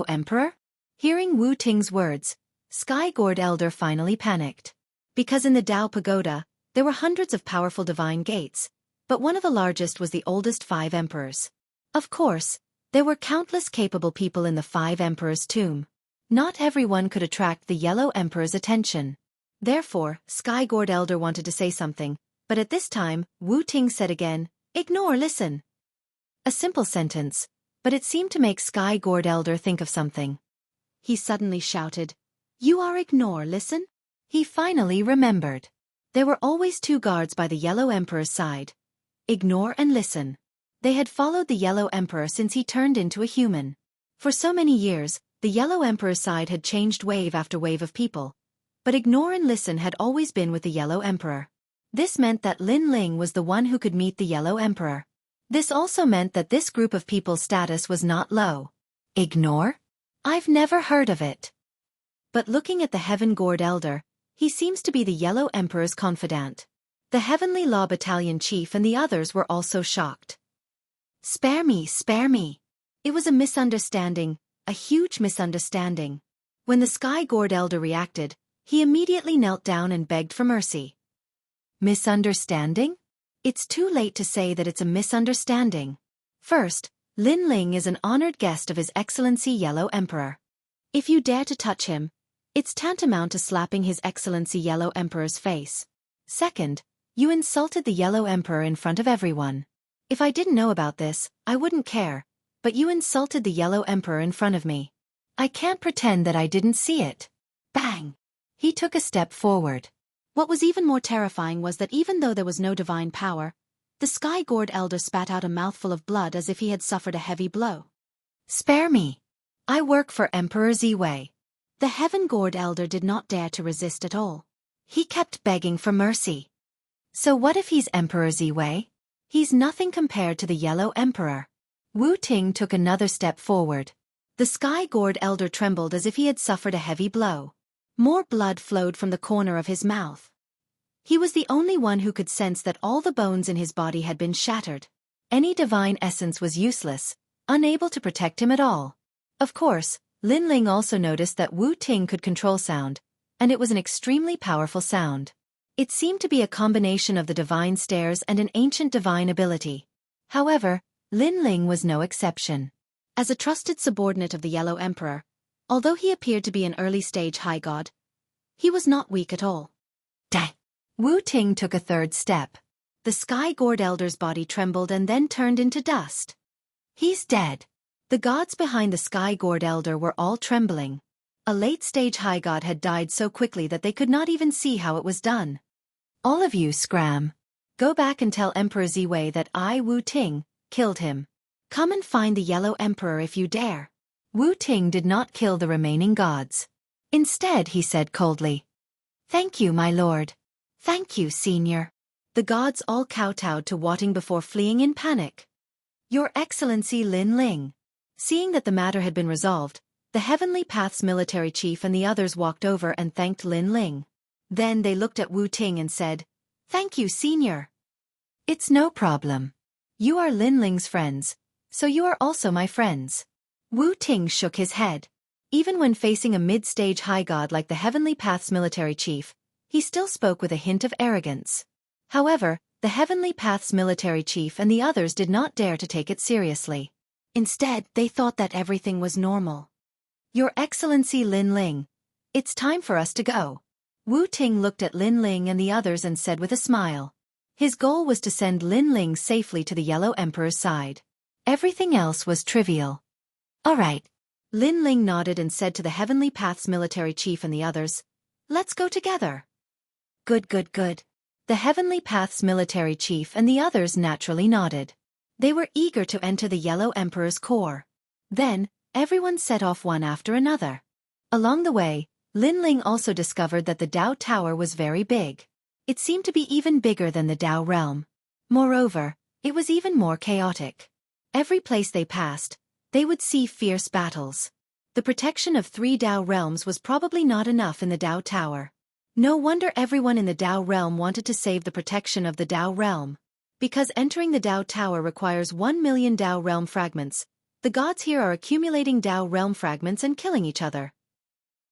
Emperor? Hearing Wu Ting's words, Sky Gourd Elder finally panicked. Because in the Dao pagoda, there were hundreds of powerful divine gates, but one of the largest was the oldest 5 emperors. Of course, there were countless capable people in the 5 emperors' tomb. Not everyone could attract the Yellow Emperor's attention. Therefore, Sky Gourd Elder wanted to say something, but at this time, Wu Ting said again, "Ignore, listen." A simple sentence, but it seemed to make Sky Gourd Elder think of something. He suddenly shouted, "You are ignore, listen?" He finally remembered. There were always 2 guards by the Yellow Emperor's side. Ignore and listen. They had followed the Yellow Emperor since he turned into a human. For so many years, the Yellow Emperor's side had changed wave after wave of people. But ignore and listen had always been with the Yellow Emperor. This meant that Lin Ling was the one who could meet the Yellow Emperor. This also meant that this group of people's status was not low. Ignore? I've never heard of it. But looking at the Heaven Gourd Elder, he seems to be the Yellow Emperor's confidant. The Heavenly Law Battalion chief and the others were also shocked. Spare me, spare me. It was a misunderstanding, a huge misunderstanding. When the Sky Gourd Elder reacted, he immediately knelt down and begged for mercy. Misunderstanding? It's too late to say that it's a misunderstanding. First, Lin Ling is an honored guest of His Excellency Yellow Emperor. If you dare to touch him, it's tantamount to slapping His Excellency Yellow Emperor's face. Second, you insulted the Yellow Emperor in front of everyone. If I didn't know about this, I wouldn't care, but you insulted the Yellow Emperor in front of me. I can't pretend that I didn't see it. Bang! He took a step forward. What was even more terrifying was that even though there was no divine power, the Sky Gourd Elder spat out a mouthful of blood as if he had suffered a heavy blow. Spare me. I work for Emperor Ziwei. The Heaven Gourd Elder did not dare to resist at all. He kept begging for mercy. So what if he's Emperor Ziwei? He's nothing compared to the Yellow Emperor. Wu Ting took another step forward. The Sky Gourd Elder trembled as if he had suffered a heavy blow. More blood flowed from the corner of his mouth. He was the only one who could sense that all the bones in his body had been shattered. Any divine essence was useless, unable to protect him at all. Of course, Lin Ling also noticed that Wu Ting could control sound, and it was an extremely powerful sound. It seemed to be a combination of the divine stares and an ancient divine ability. However, Lin Ling was no exception. As a trusted subordinate of the Yellow Emperor, although he appeared to be an early-stage high god, he was not weak at all. Dang! Wu Ting took a third step. The Sky Gourd Elder's body trembled and then turned into dust. He's dead. The gods behind the Sky Gourd Elder were all trembling. A late-stage high god had died so quickly that they could not even see how it was done. All of you scram. Go back and tell Emperor Ziwei that I, Wu Ting, killed him. Come and find the Yellow Emperor if you dare. Wu Ting did not kill the remaining gods. Instead, he said coldly, "Thank you, my lord. Thank you, senior." The gods all kowtowed to Wu Ting before fleeing in panic. Your Excellency Lin Ling. Seeing that the matter had been resolved, the Heavenly Path's military chief and the others walked over and thanked Lin Ling. Then they looked at Wu Ting and said, "Thank you, senior." It's no problem. You are Lin Ling's friends, so you are also my friends. Wu Ting shook his head. Even when facing a mid-stage high god like the Heavenly Path's military chief, he still spoke with a hint of arrogance. However, the Heavenly Path's military chief and the others did not dare to take it seriously. Instead, they thought that everything was normal. Your Excellency Lin Ling, it's time for us to go. Wu Ting looked at Lin Ling and the others and said with a smile. His goal was to send Lin Ling safely to the Yellow Emperor's side. Everything else was trivial. All right. Lin Ling nodded and said to the Heavenly Path's military chief and the others, "Let's go together." Good. The Heavenly Path's military chief and the others naturally nodded. They were eager to enter the Yellow Emperor's core. Then, everyone set off one after another. Along the way, Lin Ling also discovered that the Dao Tower was very big. It seemed to be even bigger than the Dao realm. Moreover, it was even more chaotic. Every place they passed, they would see fierce battles. The protection of 3 Dao realms was probably not enough in the Dao Tower. No wonder everyone in the Dao realm wanted to save the protection of the Dao realm. Because entering the Dao Tower requires 1 million Dao realm fragments, the gods here are accumulating Dao realm fragments and killing each other.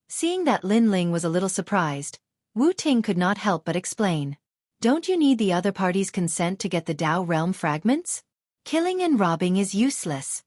Seeing that Lin Ling was a little surprised, Wu Ting could not help but explain. Don't you need the other party's consent to get the Dao realm fragments? Killing and robbing is useless.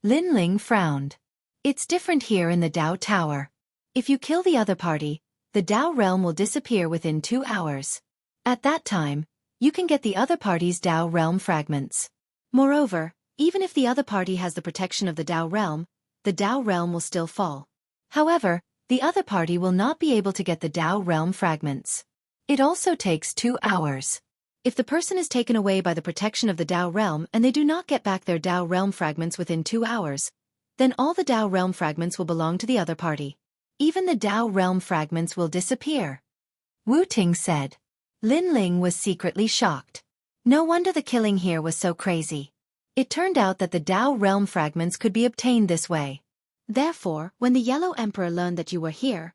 Lin Ling frowned. It's different here in the Dao Tower. If you kill the other party, the Dao realm will disappear within 2 hours. At that time, you can get the other party's Dao realm fragments. Moreover, even if the other party has the protection of the Dao realm will still fall. However, the other party will not be able to get the Dao realm fragments. It also takes 2 hours. If the person is taken away by the protection of the Dao realm and they do not get back their Dao realm fragments within 2 hours, then all the Dao realm fragments will belong to the other party. Even the Dao realm fragments will disappear. Wu Ting said. Lin Ling was secretly shocked. No wonder the killing here was so crazy. It turned out that the Dao realm fragments could be obtained this way. Therefore, when the Yellow Emperor learned that you were here,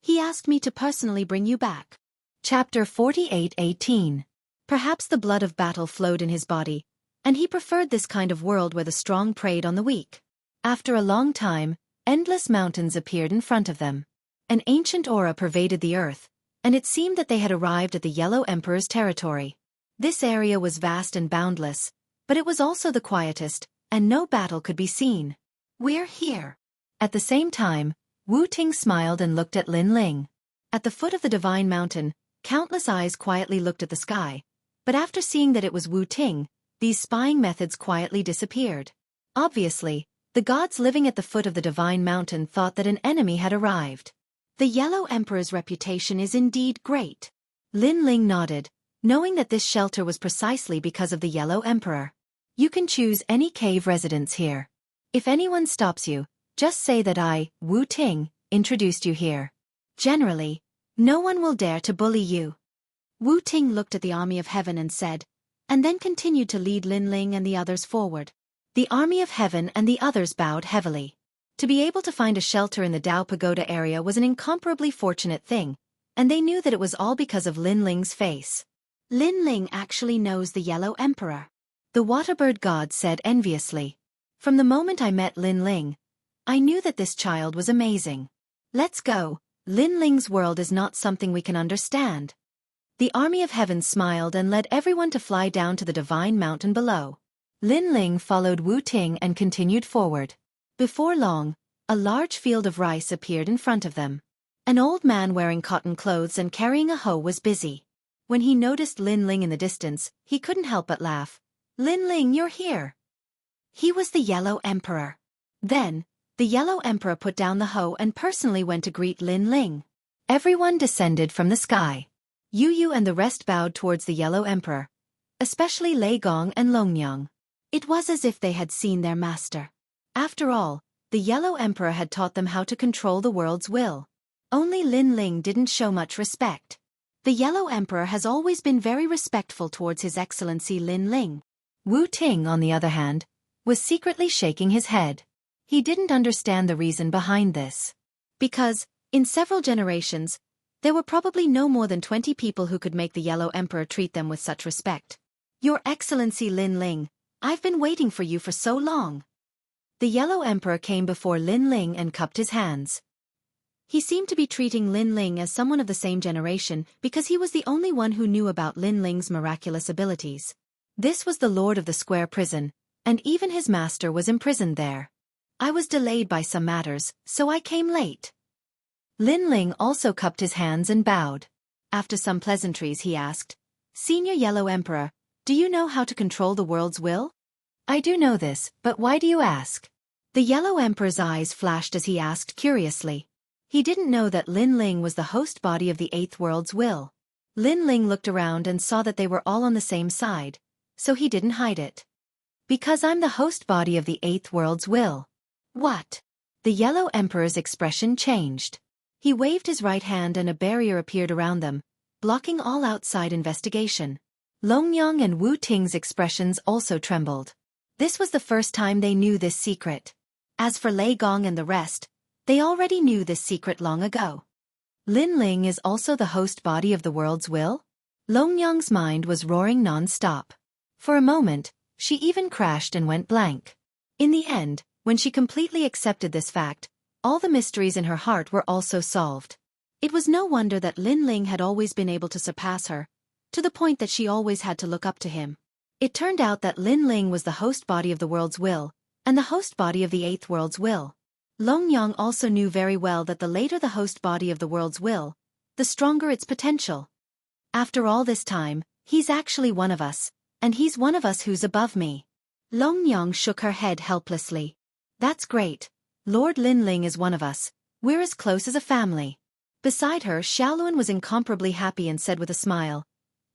he asked me to personally bring you back. Chapter 48:18. Perhaps the blood of battle flowed in his body, and he preferred this kind of world where the strong preyed on the weak. After a long time, endless mountains appeared in front of them. An ancient aura pervaded the earth, and it seemed that they had arrived at the Yellow Emperor's territory. This area was vast and boundless, but it was also the quietest, and no battle could be seen. We're here. At the same time, Wu Ting smiled and looked at Lin Ling. At the foot of the Divine Mountain, countless eyes quietly looked at the sky, but after seeing that it was Wu Ting, these spying methods quietly disappeared. Obviously, the gods living at the foot of the Divine Mountain thought that an enemy had arrived. The Yellow Emperor's reputation is indeed great. Lin Ling nodded, knowing that this shelter was precisely because of the Yellow Emperor. You can choose any cave residence here. If anyone stops you, just say that I, Wu Ting, introduced you here. Generally, no one will dare to bully you. Wu Ting looked at the army of heaven and said, and then continued to lead Lin Ling and the others forward. The army of heaven and the others bowed heavily. To be able to find a shelter in the Dao Pagoda area was an incomparably fortunate thing, and they knew that it was all because of Lin Ling's face. Lin Ling actually knows the Yellow Emperor. The Waterbird god said enviously. From the moment I met Lin Ling, I knew that this child was amazing. Let's go. Lin Ling's world is not something we can understand. The army of heaven smiled and led everyone to fly down to the Divine Mountain below. Lin Ling followed Wu Ting and continued forward. Before long, a large field of rice appeared in front of them. An old man wearing cotton clothes and carrying a hoe was busy. When he noticed Lin Ling in the distance, he couldn't help but laugh. Lin Ling, you're here. He was the Yellow Emperor. Then, the Yellow Emperor put down the hoe and personally went to greet Lin Ling. Everyone descended from the sky. Yu Yu and the rest bowed towards the Yellow Emperor, especially Lei Gong and Longyang. It was as if they had seen their master. After all, the Yellow Emperor had taught them how to control the world's will. Only Lin Ling didn't show much respect. The Yellow Emperor has always been very respectful towards His Excellency Lin Ling. Wu Ting, on the other hand, was secretly shaking his head. He didn't understand the reason behind this. Because, in several generations, there were probably no more than 20 people who could make the Yellow Emperor treat them with such respect. Your Excellency Lin Ling, I've been waiting for you for so long. The Yellow Emperor came before Lin Ling and cupped his hands. He seemed to be treating Lin Ling as someone of the same generation because he was the only one who knew about Lin Ling's miraculous abilities. This was the Lord of the Square Prison, and even his master was imprisoned there. I was delayed by some matters, so I came late. Lin Ling also cupped his hands and bowed. After some pleasantries he asked, Senior Yellow Emperor, do you know how to control the world's will? I do know this, but why do you ask? The Yellow Emperor's eyes flashed as he asked curiously. He didn't know that Lin Ling was the host body of the Eighth World's will. Lin Ling looked around and saw that they were all on the same side, so he didn't hide it. Because I'm the host body of the Eighth World's will. What? The Yellow Emperor's expression changed. He waved his right hand and a barrier appeared around them, blocking all outside investigation. Longyang and Wu Ting's expressions also trembled. This was the first time they knew this secret. As for Lei Gong and the rest, they already knew this secret long ago. Lin Ling is also the host body of the world's will? Longyang's mind was roaring non-stop. For a moment, she even crashed and went blank. In the end, when she completely accepted this fact, all the mysteries in her heart were also solved. It was no wonder that Lin Ling had always been able to surpass her, to the point that she always had to look up to him. It turned out that Lin Ling was the host body of the world's will, and the host body of the Eighth World's will. Longyang also knew very well that the later the host body of the world's will, the stronger its potential. After all this time, he's actually one of us, and he's one of us who's above me. Longyang shook her head helplessly. That's great. Lord Lin Ling is one of us. We're as close as a family. Beside her, Xiaoluan was incomparably happy and said with a smile,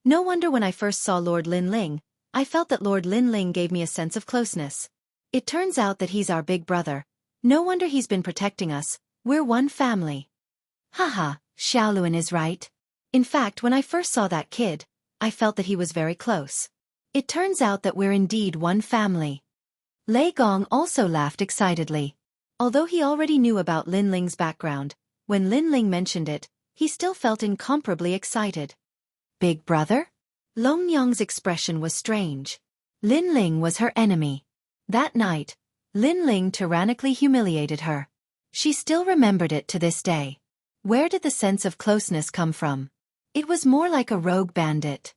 no wonder when I first saw Lord Lin Ling, I felt that Lord Lin Ling gave me a sense of closeness. It turns out that he's our big brother. No wonder he's been protecting us. We're one family. Haha, Xiaoluan is right. In fact, when I first saw that kid, I felt that he was very close. It turns out that we're indeed one family. Lei Gong also laughed excitedly. Although he already knew about Lin Ling's background, when Lin Ling mentioned it, he still felt incomparably excited. Big brother? Longyang's expression was strange. Lin Ling was her enemy. That night, Lin Ling tyrannically humiliated her. She still remembered it to this day. Where did the sense of closeness come from? It was more like a rogue bandit.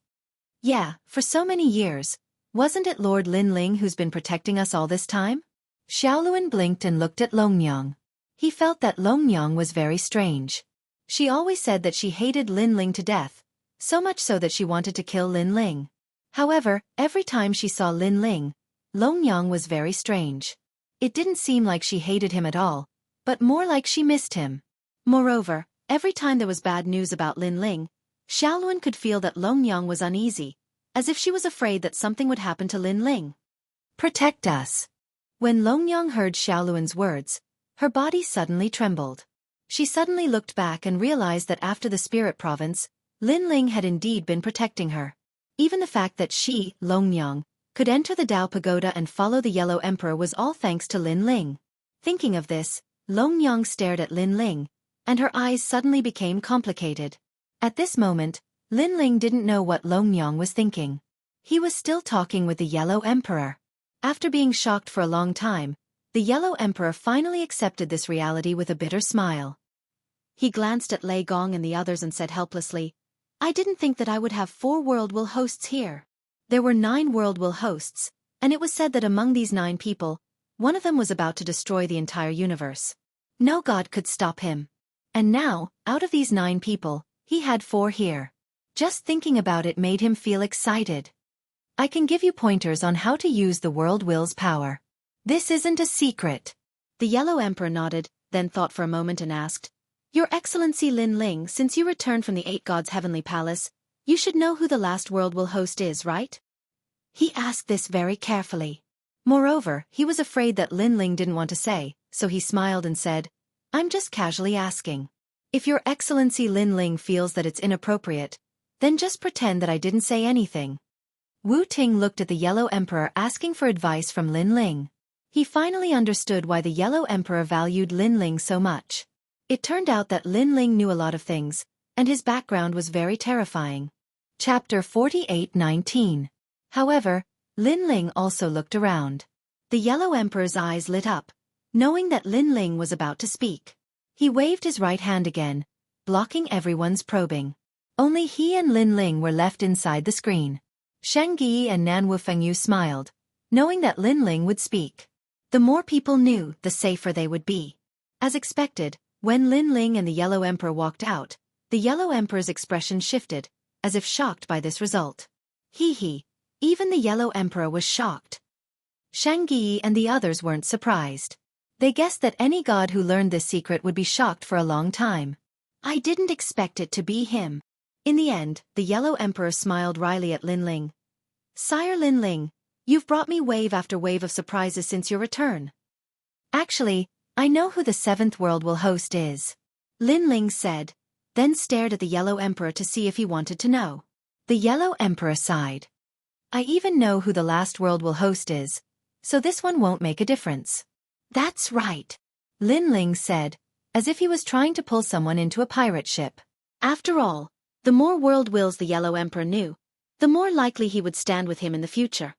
Yeah, for so many years, wasn't it Lord Lin Ling who's been protecting us all this time? Xiaoluan blinked and looked at Longyang. He felt that Longyang was very strange. She always said that she hated Lin Ling to death, so much so that she wanted to kill Lin Ling. However, every time she saw Lin Ling, Longyang was very strange. It didn't seem like she hated him at all, but more like she missed him. Moreover, every time there was bad news about Lin Ling, Xiaoluan could feel that Longyang was uneasy, as if she was afraid that something would happen to Lin Ling. Protect us. When Longyang heard Xiaoluan's words, her body suddenly trembled. She suddenly looked back and realized that after the spirit province, Lin Ling had indeed been protecting her. Even the fact that she, Longyang, could enter the Dao Pagoda and follow the Yellow Emperor was all thanks to Lin Ling. Thinking of this, Longyang stared at Lin Ling, and her eyes suddenly became complicated. At this moment, Lin Ling didn't know what Longyang was thinking. He was still talking with the Yellow Emperor. After being shocked for a long time, the Yellow Emperor finally accepted this reality with a bitter smile. He glanced at Lei Gong and the others and said helplessly, I didn't think that I would have 4 world will hosts here. There were 9 world will hosts, and it was said that among these 9 people, one of them was about to destroy the entire universe. No god could stop him. And now, out of these 9 people, he had 4 here. Just thinking about it made him feel excited. I can give you pointers on how to use the world will's power. This isn't a secret. The Yellow Emperor nodded, then thought for a moment and asked, Your Excellency Lin Ling, since you returned from the 8 gods' heavenly palace, you should know who the last world will host is, right? He asked this very carefully. Moreover, he was afraid that Lin Ling didn't want to say, so he smiled and said, I'm just casually asking. If Your Excellency Lin Ling feels that it's inappropriate, then just pretend that I didn't say anything. Wu Ting looked at the Yellow Emperor asking for advice from Lin Ling. He finally understood why the Yellow Emperor valued Lin Ling so much. It turned out that Lin Ling knew a lot of things, and his background was very terrifying. Chapter 48:19. However, Lin Ling also looked around. The Yellow Emperor's eyes lit up, knowing that Lin Ling was about to speak. He waved his right hand again, blocking everyone's probing. Only he and Lin Ling were left inside the screen. Shengyi and Nan Wufengyu smiled, knowing that Lin Ling would speak. The more people knew, the safer they would be. As expected, when Lin Ling and the Yellow Emperor walked out, the Yellow Emperor's expression shifted, as if shocked by this result. Hee, even the Yellow Emperor was shocked. Shengyi and the others weren't surprised. They guessed that any god who learned this secret would be shocked for a long time. I didn't expect it to be him. In the end, the Yellow Emperor smiled wryly at Linling. Sire Linling, you've brought me wave after wave of surprises since your return. Actually, I know who the seventh world will host is. Linling said, then stared at the Yellow Emperor to see if he wanted to know. The Yellow Emperor sighed. I even know who the last world will host is, so this one won't make a difference. That's right, Linling said, as if he was trying to pull someone into a pirate ship. After all, the more world wills the Yellow Emperor knew, the more likely he would stand with him in the future.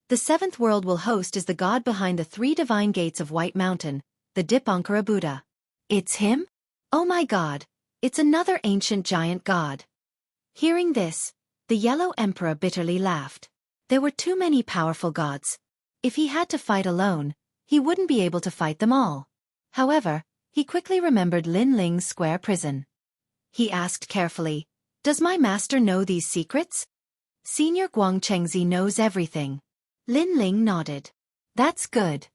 The seventh world will host is the god behind the three divine gates of White Mountain, the Dipankara Buddha. It's him? Oh my god, it's another ancient giant god. Hearing this, the Yellow Emperor bitterly laughed. There were too many powerful gods. If he had to fight alone, he wouldn't be able to fight them all. However, he quickly remembered Linling's square prison. He asked carefully, does my master know these secrets? Senior Guangchengzi knows everything. Linling nodded. That's good.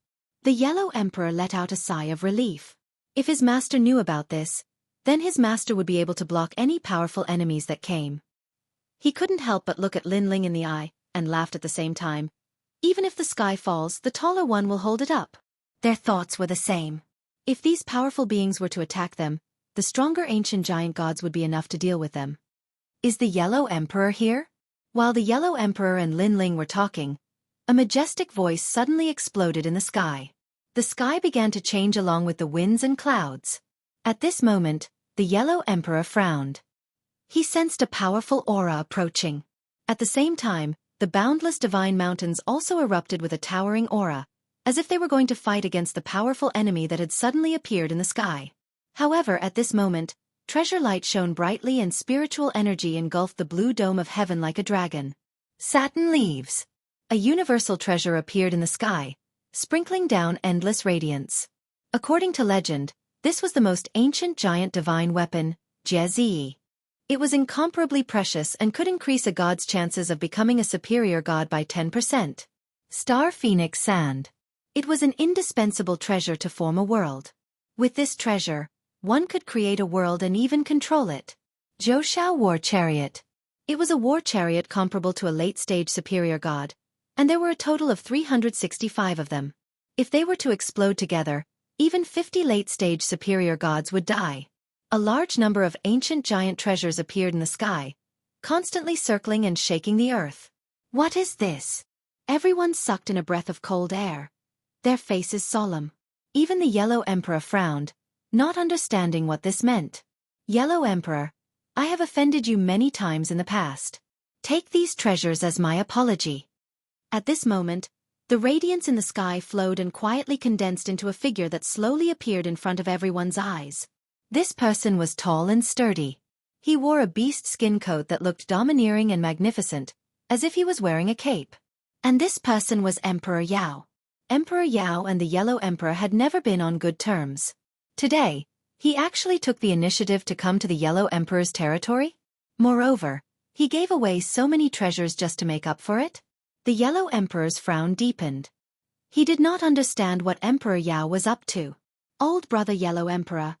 The Yellow Emperor let out a sigh of relief. If his master knew about this, then his master would be able to block any powerful enemies that came. He couldn't help but look at Linling in the eye, and laughed at the same time. Even if the sky falls, the taller one will hold it up. Their thoughts were the same. If these powerful beings were to attack them, the stronger ancient giant gods would be enough to deal with them. Is the Yellow Emperor here? While the Yellow Emperor and Linling were talking, a majestic voice suddenly exploded in the sky. The sky began to change along with the winds and clouds. At this moment, the Yellow Emperor frowned. He sensed a powerful aura approaching. At the same time, the boundless divine mountains also erupted with a towering aura, as if they were going to fight against the powerful enemy that had suddenly appeared in the sky. However, at this moment, treasure light shone brightly and spiritual energy engulfed the blue dome of heaven like a dragon. Satin leaves. A universal treasure appeared in the sky, sprinkling down endless radiance. According to legend, this was the most ancient giant divine weapon, Jie. It was incomparably precious and could increase a god's chances of becoming a superior god by 10%. Star Phoenix Sand. It was an indispensable treasure to form a world. With this treasure, one could create a world and even control it. Zhoushao War Chariot. It was a war chariot comparable to a late-stage superior god, and there were a total of 365 of them. If they were to explode together, even 50 late-stage superior gods would die. A large number of ancient giant treasures appeared in the sky, constantly circling and shaking the earth. What is this? Everyone sucked in a breath of cold air. Their faces solemn. Even the Yellow Emperor frowned, not understanding what this meant. Yellow Emperor, I have offended you many times in the past. Take these treasures as my apology. At this moment, the radiance in the sky flowed and quietly condensed into a figure that slowly appeared in front of everyone's eyes. This person was tall and sturdy. He wore a beast skin coat that looked domineering and magnificent, as if he was wearing a cape. And this person was Emperor Yao. Emperor Yao and the Yellow Emperor had never been on good terms. Today, he actually took the initiative to come to the Yellow Emperor's territory. Moreover, he gave away so many treasures just to make up for it. The Yellow Emperor's frown deepened. He did not understand what Emperor Yao was up to. Old brother Yellow Emperor,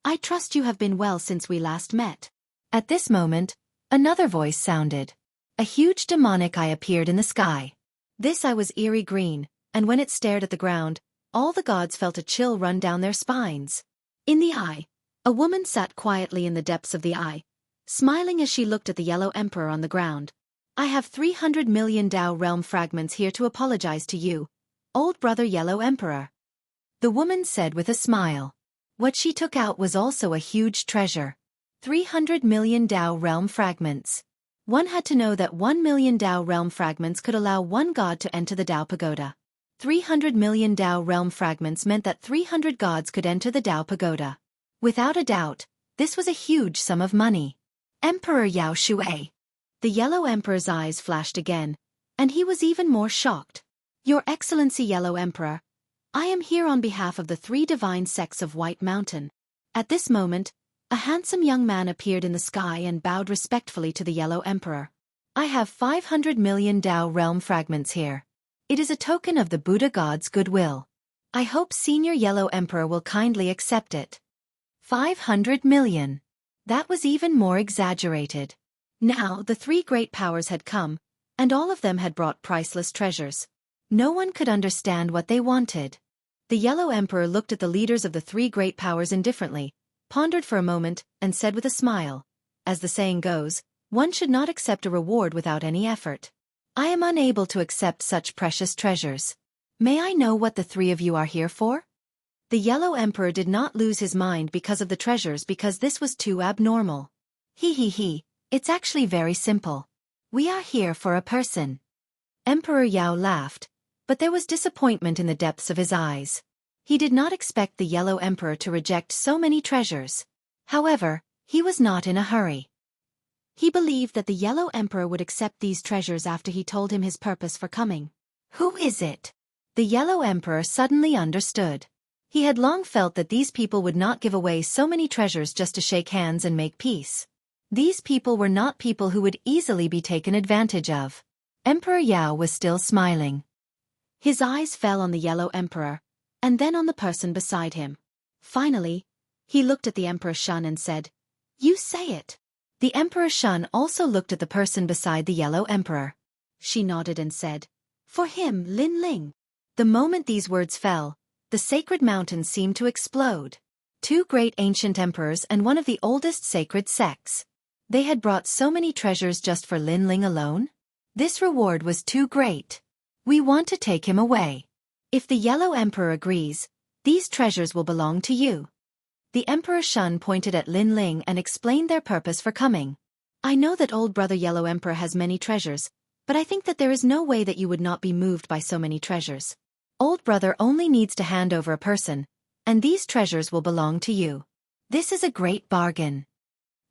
I trust you have been well since we last met. At this moment, another voice sounded. A huge demonic eye appeared in the sky. This eye was eerie green, and when it stared at the ground, all the gods felt a chill run down their spines. In the eye, a woman sat quietly in the depths of the eye, smiling as she looked at the Yellow Emperor on the ground. I have 300 million Dao realm fragments here to apologize to you, old brother Yellow Emperor. The woman said with a smile. What she took out was also a huge treasure. 300 million Dao realm fragments. One had to know that 1 million Dao realm fragments could allow one god to enter the Dao Pagoda. 300 million Dao realm fragments meant that 300 gods could enter the Dao Pagoda. Without a doubt, this was a huge sum of money. Emperor Yao Shui. The Yellow Emperor's eyes flashed again, and he was even more shocked. Your Excellency Yellow Emperor, I am here on behalf of the three divine sects of White Mountain. At this moment, a handsome young man appeared in the sky and bowed respectfully to the Yellow Emperor. I have 500 million Dao realm fragments here. It is a token of the Buddha God's goodwill. I hope Senior Yellow Emperor will kindly accept it. 500 million. That was even more exaggerated. Now, the three great powers had come, and all of them had brought priceless treasures. No one could understand what they wanted. The Yellow Emperor looked at the leaders of the three great powers indifferently, pondered for a moment, and said with a smile, "As the saying goes, one should not accept a reward without any effort. I am unable to accept such precious treasures. May I know what the three of you are here for?" The Yellow Emperor did not lose his mind because of the treasures because this was too abnormal. He, it's actually very simple. We are here for a person." Emperor Yao laughed, but there was disappointment in the depths of his eyes. He did not expect the Yellow Emperor to reject so many treasures. However, he was not in a hurry. He believed that the Yellow Emperor would accept these treasures after he told him his purpose for coming. Who is it? The Yellow Emperor suddenly understood. He had long felt that these people would not give away so many treasures just to shake hands and make peace. These people were not people who would easily be taken advantage of. Emperor Yao was still smiling. His eyes fell on the Yellow Emperor, and then on the person beside him. Finally, he looked at the Emperor Shun and said, "You say it." The Emperor Shun also looked at the person beside the Yellow Emperor. She nodded and said, "For him, Lin Ling." The moment these words fell, the sacred mountain seemed to explode. Two great ancient emperors and one of the oldest sacred sects. They had brought so many treasures just for Lin Ling alone? This reward was too great. We want to take him away. If the Yellow Emperor agrees, these treasures will belong to you. The Emperor Shun pointed at Lin Ling and explained their purpose for coming. "I know that old brother Yellow Emperor has many treasures, but I think that there is no way that you would not be moved by so many treasures. Old brother only needs to hand over a person, and these treasures will belong to you. This is a great bargain."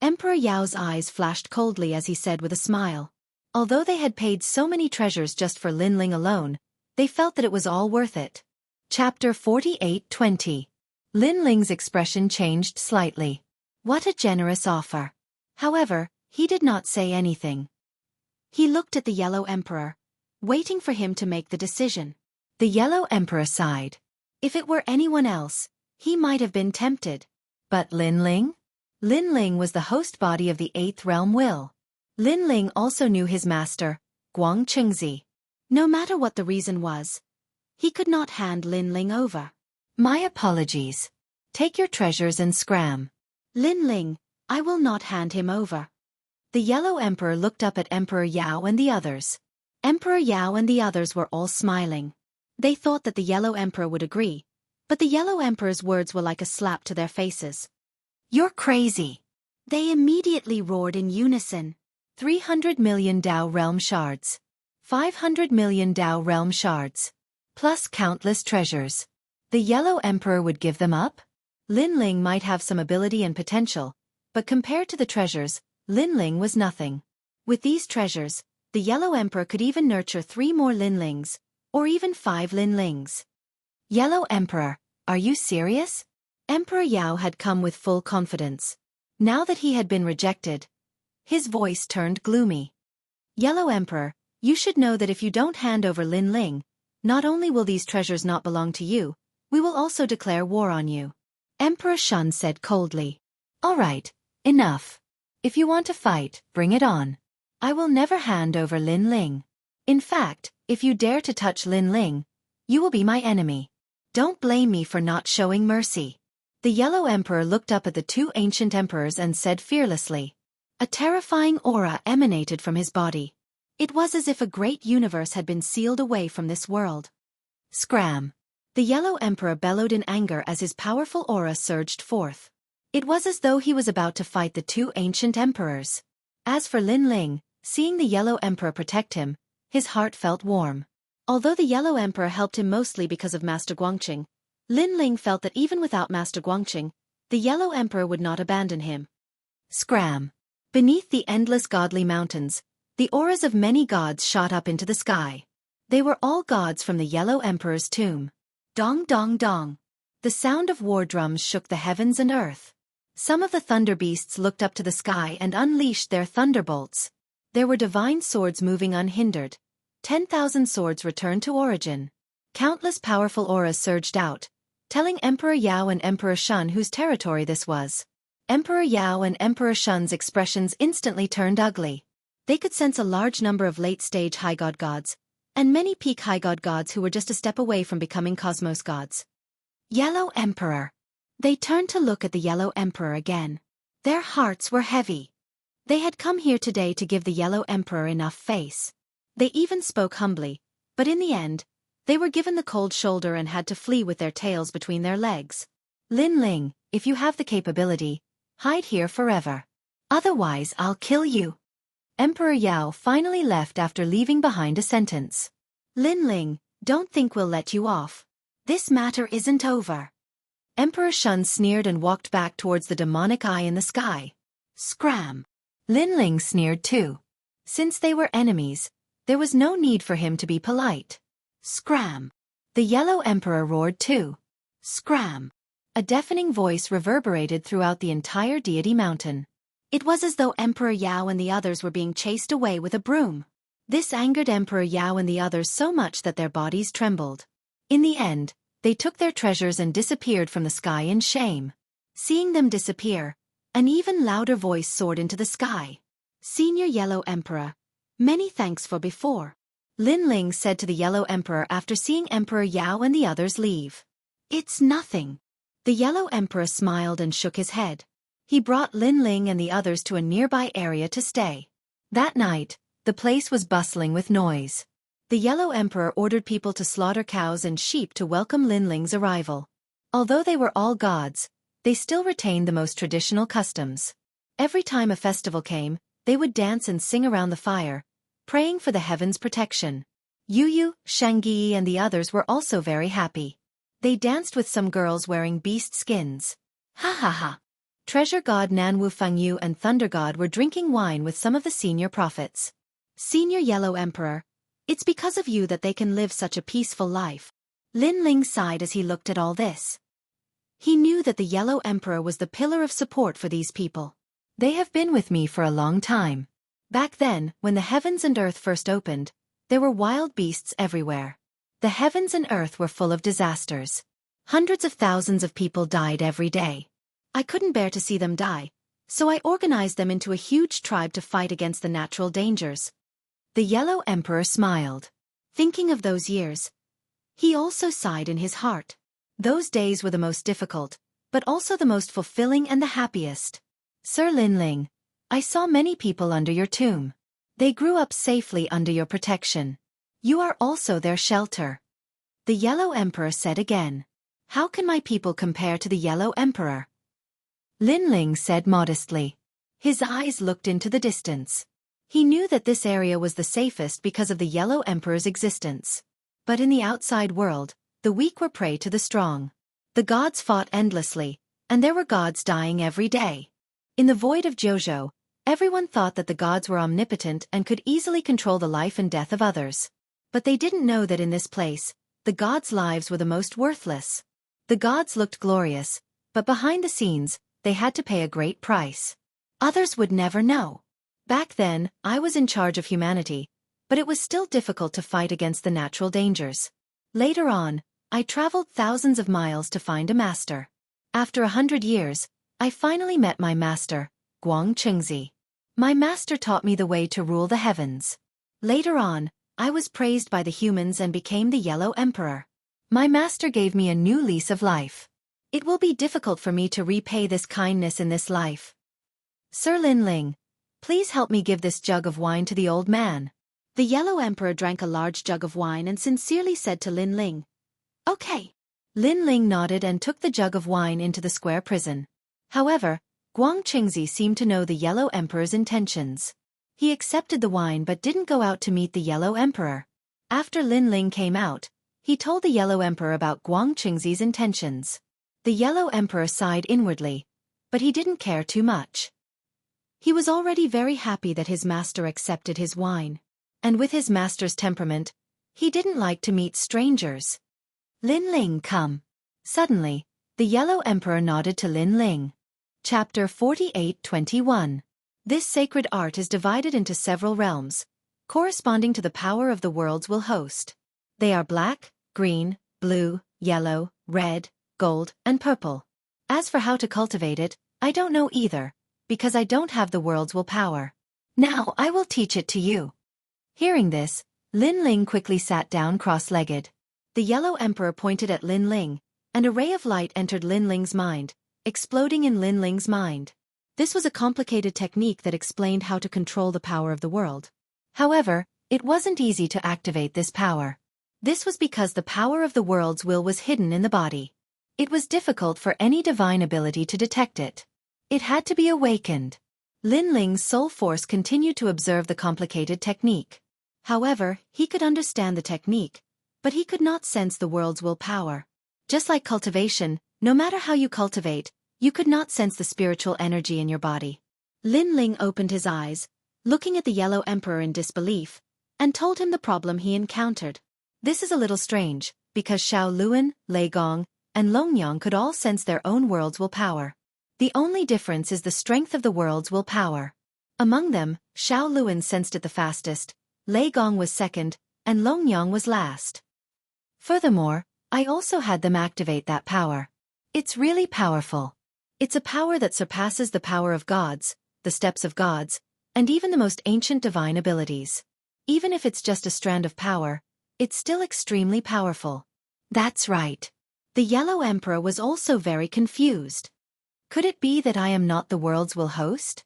Emperor Yao's eyes flashed coldly as he said with a smile. Although they had paid so many treasures just for Lin Ling alone, they felt that it was all worth it. Chapter 48:20. Lin Ling's expression changed slightly. What a generous offer. However, he did not say anything. He looked at the Yellow Emperor, waiting for him to make the decision. The Yellow Emperor sighed. If it were anyone else, he might have been tempted. But Lin Ling? Lin Ling was the host body of the Eighth Realm Will. Lin Ling also knew his master, Guang Chengzi. No matter what the reason was, he could not hand Lin Ling over. "My apologies. Take your treasures and scram." "Lin Ling, I will not hand him over." The Yellow Emperor looked up at Emperor Yao and the others. Emperor Yao and the others were all smiling. They thought that the Yellow Emperor would agree, but the Yellow Emperor's words were like a slap to their faces. "You're crazy." They immediately roared in unison. 300 million Dao Realm Shards. 500 million Dao Realm Shards. Plus countless treasures. The Yellow Emperor would give them up? Lin Ling might have some ability and potential, but compared to the treasures, Lin Ling was nothing. With these treasures, the Yellow Emperor could even nurture 3 more Lin Lings, or even 5 Lin Lings. "Yellow Emperor, are you serious?" Emperor Yao had come with full confidence. Now that he had been rejected, his voice turned gloomy. "Yellow Emperor, you should know that if you don't hand over Lin Ling, not only will these treasures not belong to you, we will also declare war on you." Emperor Shun said coldly. "All right, enough. If you want to fight, bring it on. I will never hand over Lin Ling. In fact, if you dare to touch Lin Ling, you will be my enemy. Don't blame me for not showing mercy." The Yellow Emperor looked up at the two ancient emperors and said fearlessly. A terrifying aura emanated from his body. It was as if a great universe had been sealed away from this world. Scram! The Yellow Emperor bellowed in anger as his powerful aura surged forth. It was as though he was about to fight the two ancient emperors. As for Lin Ling, seeing the Yellow Emperor protect him, his heart felt warm. Although the Yellow Emperor helped him mostly because of Master Guangqing, Lin Ling felt that even without Master Guangqing, the Yellow Emperor would not abandon him. Scram! Beneath the endless godly mountains, the auras of many gods shot up into the sky. They were all gods from the Yellow Emperor's tomb. Dong dong dong. The sound of war drums shook the heavens and earth. Some of the thunder beasts looked up to the sky and unleashed their thunderbolts. There were divine swords moving unhindered. 10,000 swords returned to origin. Countless powerful auras surged out, telling Emperor Yao and Emperor Shun whose territory this was. Emperor Yao and Emperor Shun's expressions instantly turned ugly. They could sense a large number of late-stage high god gods, and many peak high god gods who were just a step away from becoming cosmos gods. Yellow Emperor. They turned to look at the Yellow Emperor again. Their hearts were heavy. They had come here today to give the Yellow Emperor enough face. They even spoke humbly, but in the end, they were given the cold shoulder and had to flee with their tails between their legs. Lin Ling, if you have the capability, hide here forever. Otherwise I'll kill you. Emperor Yao finally left after leaving behind a sentence. Lin Ling, don't think we'll let you off. This matter isn't over. Emperor Shun sneered and walked back towards the demonic eye in the sky. Scram. Lin Ling sneered too. Since they were enemies, there was no need for him to be polite. Scram. The Yellow Emperor roared too. Scram. A deafening voice reverberated throughout the entire deity mountain. It was as though Emperor Yao and the others were being chased away with a broom. This angered Emperor Yao and the others so much that their bodies trembled. In the end, they took their treasures and disappeared from the sky in shame. Seeing them disappear, an even louder voice soared into the sky. Senior Yellow Emperor, many thanks for before. Lin Ling said to the Yellow Emperor after seeing Emperor Yao and the others leave. It's nothing. The Yellow Emperor smiled and shook his head. He brought Lin Ling and the others to a nearby area to stay. That night, the place was bustling with noise. The Yellow Emperor ordered people to slaughter cows and sheep to welcome Lin Ling's arrival. Although they were all gods, they still retained the most traditional customs. Every time a festival came, they would dance and sing around the fire, praying for the heavens' protection. Yu, Xianxia and the others were also very happy. They danced with some girls wearing beast skins. Ha ha ha. Treasure God Nanwu Fengyu and Thunder God were drinking wine with some of the senior prophets. Senior Yellow Emperor, it's because of you that they can live such a peaceful life. Lin Ling sighed as he looked at all this. He knew that the Yellow Emperor was the pillar of support for these people. They have been with me for a long time. Back then, when the heavens and earth first opened, there were wild beasts everywhere. The heavens and earth were full of disasters. Hundreds of thousands of people died every day. I couldn't bear to see them die, so I organized them into a huge tribe to fight against the natural dangers. The Yellow Emperor smiled. Thinking of those years, he also sighed in his heart. Those days were the most difficult, but also the most fulfilling and the happiest. Sir Lin Ling, I saw many people under your tomb. They grew up safely under your protection. You are also their shelter. The Yellow Emperor said again. How can my people compare to the Yellow Emperor? Lin Ling said modestly. His eyes looked into the distance. He knew that this area was the safest because of the Yellow Emperor's existence. But in the outside world, the weak were prey to the strong. The gods fought endlessly, and there were gods dying every day. In the void of Jianghu, everyone thought that the gods were omnipotent and could easily control the life and death of others. But they didn't know that in this place, the gods' lives were the most worthless. The gods looked glorious, but behind the scenes, they had to pay a great price. Others would never know. Back then, I was in charge of humanity, but it was still difficult to fight against the natural dangers. Later on, I traveled thousands of miles to find a master. After 100 years, I finally met my master, Xianxia. My master taught me the way to rule the heavens. Later on, I was praised by the humans and became the Yellow Emperor. My master gave me a new lease of life. It will be difficult for me to repay this kindness in this life. Sir Lin Ling, please help me give this jug of wine to the old man. The Yellow Emperor drank a large jug of wine and sincerely said to Lin Ling, Okay. Lin Ling nodded and took the jug of wine into the square prison. However, Xianxia seemed to know the Yellow Emperor's intentions. He accepted the wine but didn't go out to meet the Yellow Emperor. After Lin Ling came out, he told the Yellow Emperor about Xianxia's intentions. The Yellow Emperor sighed inwardly, but he didn't care too much. He was already very happy that his master accepted his wine. And with his master's temperament, he didn't like to meet strangers. Lin Ling, come. Suddenly, the Yellow Emperor nodded to Lin Ling. Chapter 48:21. This sacred art is divided into several realms, corresponding to the power of the worlds will host. They are black, green, blue, yellow, red, gold, and purple. As for how to cultivate it, I don't know either, because I don't have the world's willpower. Now I will teach it to you. Hearing this, Lin Ling quickly sat down cross-legged. The Yellow Emperor pointed at Lin Ling, and a ray of light entered Lin Ling's mind, exploding in Lin Ling's mind. This was a complicated technique that explained how to control the power of the world. However, it wasn't easy to activate this power. This was because the power of the world's will was hidden in the body. It was difficult for any divine ability to detect it. It had to be awakened. Lin Ling's soul force continued to observe the complicated technique. However, he could understand the technique, but he could not sense the world's willpower. Just like cultivation, no matter how you cultivate, you could not sense the spiritual energy in your body. Lin Ling opened his eyes, looking at the Yellow Emperor in disbelief, and told him the problem he encountered. This is a little strange, because Xiao Luan, Lei Gong, and Longyang could all sense their own world's willpower. The only difference is the strength of the world's willpower. Among them, Xiao Luan sensed it the fastest, Lei Gong was second, and Longyang was last. Furthermore, I also had them activate that power. It's really powerful. It's a power that surpasses the power of gods, the steps of gods, and even the most ancient divine abilities. Even if it's just a strand of power, it's still extremely powerful. That's right. The Yellow Emperor was also very confused. Could it be that I am not the world's will host?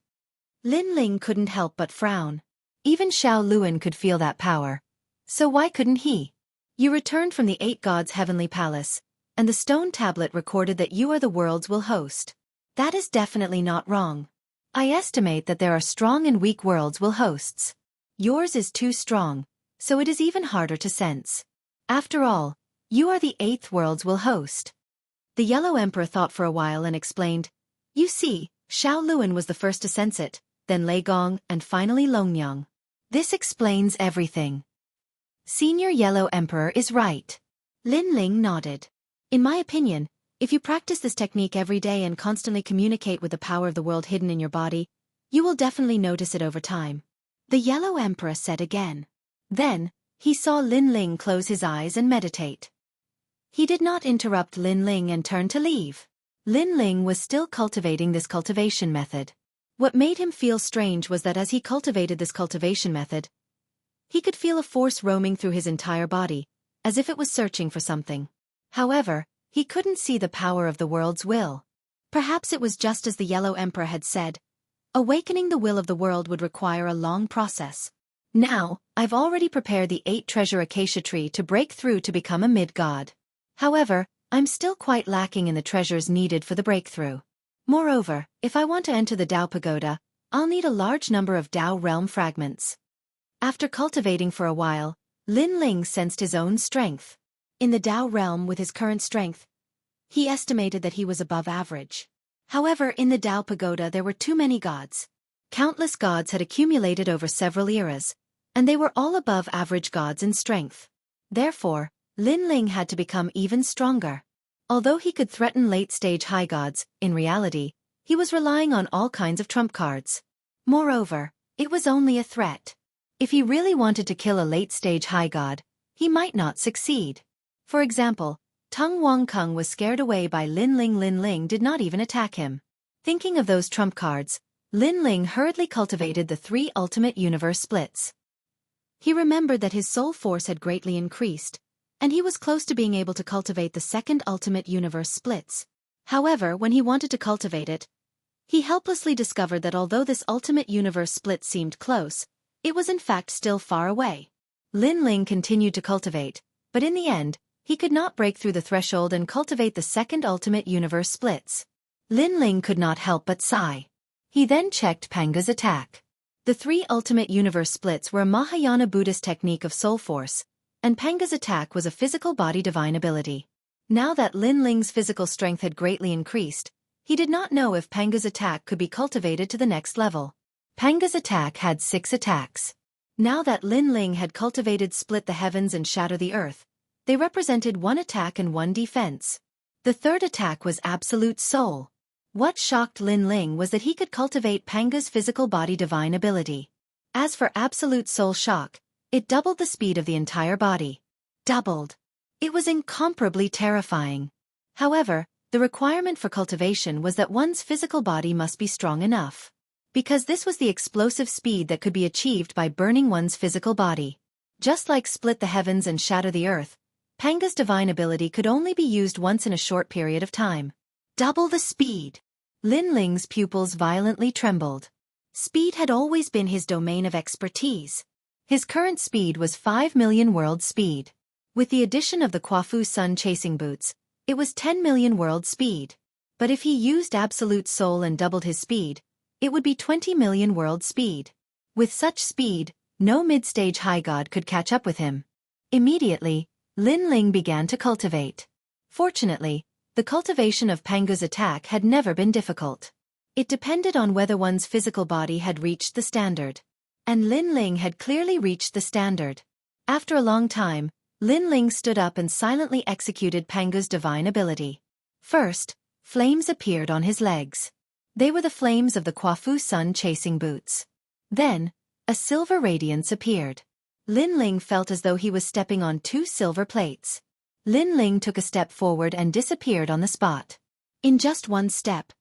Lin Ling couldn't help but frown. Even Xiao Luan could feel that power. So why couldn't he? You returned from the 8 gods' heavenly palace, and the stone tablet recorded that you are the world's will host. That is definitely not wrong. I estimate that there are strong and weak worlds will hosts. Yours is too strong, so it is even harder to sense. After all, you are the 8th world's will host. The Yellow Emperor thought for a while and explained, You see, Xiao Luan was the first to sense it, then Lei Gong, and finally Longyang. This explains everything. Senior Yellow Emperor is right. Lin Ling nodded. In my opinion, if you practice this technique every day and constantly communicate with the power of the world hidden in your body, you will definitely notice it over time. The Yellow Emperor said again. Then, he saw Lin Ling close his eyes and meditate. He did not interrupt Lin Ling and turn to leave. Lin Ling was still cultivating this cultivation method. What made him feel strange was that as he cultivated this cultivation method, he could feel a force roaming through his entire body, as if it was searching for something. However, he couldn't see the power of the world's will. Perhaps it was just as the Yellow Emperor had said. Awakening the will of the world would require a long process. Now, I've already prepared the 8-treasure acacia tree to break through to become a mid-god. However, I'm still quite lacking in the treasures needed for the breakthrough. Moreover, if I want to enter the Dao Pagoda, I'll need a large number of Dao realm fragments. After cultivating for a while, Lin Ling sensed his own strength. In the Dao realm with his current strength, he estimated that he was above average. However, in the Dao Pagoda there were too many gods. Countless gods had accumulated over several eras, and they were all above average gods in strength. Therefore, Lin Ling had to become even stronger. Although he could threaten late-stage high gods, in reality, he was relying on all kinds of trump cards. Moreover, it was only a threat. If he really wanted to kill a late-stage high god, he might not succeed. For example, Tung Wangkung was scared away by Lin Ling. Lin Ling did not even attack him. Thinking of those trump cards, Lin Ling hurriedly cultivated the 3 ultimate universe splits. He remembered that his soul force had greatly increased, and he was close to being able to cultivate the 2nd ultimate universe splits. However, when he wanted to cultivate it, he helplessly discovered that although this ultimate universe split seemed close, it was in fact still far away. Lin Ling continued to cultivate, but in the end, he could not break through the threshold and cultivate the 2nd ultimate universe splits. Lin Ling could not help but sigh. He then checked Panga's attack. The 3 ultimate universe splits were a Mahayana Buddhist technique of soul force, and Panga's attack was a physical body divine ability. Now that Lin Ling's physical strength had greatly increased, he did not know if Panga's attack could be cultivated to the next level. Panga's attack had 6 attacks. Now that Lin Ling had cultivated split the heavens and shatter the earth, they represented 1 attack and 1 defense. The 3rd attack was absolute soul. What shocked Lin Ling was that he could cultivate Panga's physical body divine ability. As for absolute soul shock, it doubled the speed of the entire body. Doubled. It was incomparably terrifying. However, The requirement for cultivation was that one's physical body must be strong enough. Because this was the explosive speed that could be achieved by burning one's physical body. Just like split the heavens and shatter the earth, Panga's divine ability could only be used once in a short period of time. Double the speed. Lin Ling's pupils violently trembled. Speed had always been his domain of expertise. His current speed was 5 million world speed. With the addition of the Quafu Sun chasing boots, it was 10 million world speed. But if he used Absolute Soul and doubled his speed, it would be 20 million world speed. With such speed, no mid-stage high god could catch up with him. Immediately, Lin Ling began to cultivate. Fortunately, the cultivation of Panga's attack had never been difficult. It depended on whether one's physical body had reached the standard. And Lin Ling had clearly reached the standard. After a long time, Lin Ling stood up and silently executed Panga's divine ability. First, flames appeared on his legs. They were the flames of the Quafu Sun chasing boots. Then, a silver radiance appeared. Lin Ling felt as though he was stepping on 2 silver plates. Lin Ling took a step forward and disappeared on the spot. In just one step,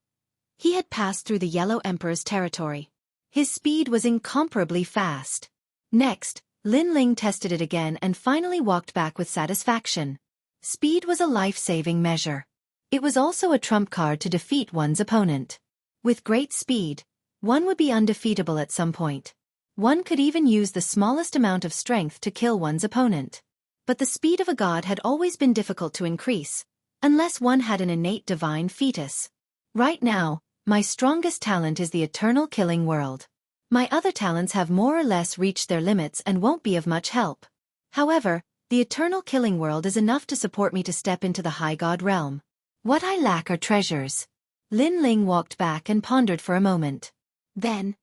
he had passed through the Yellow Emperor's territory. His speed was incomparably fast. Next, Lin Ling tested it again and finally walked back with satisfaction. Speed was a life-saving measure. It was also a trump card to defeat one's opponent. With great speed, one would be undefeatable at some point. One could even use the smallest amount of strength to kill one's opponent. But the speed of a god had always been difficult to increase, unless one had an innate divine fetus. Right now, my strongest talent is the eternal killing world. My other talents have more or less reached their limits and won't be of much help. However, the eternal killing world is enough to support me to step into the high god realm. What I lack are treasures. Lin Ling walked back and pondered for a moment. Then,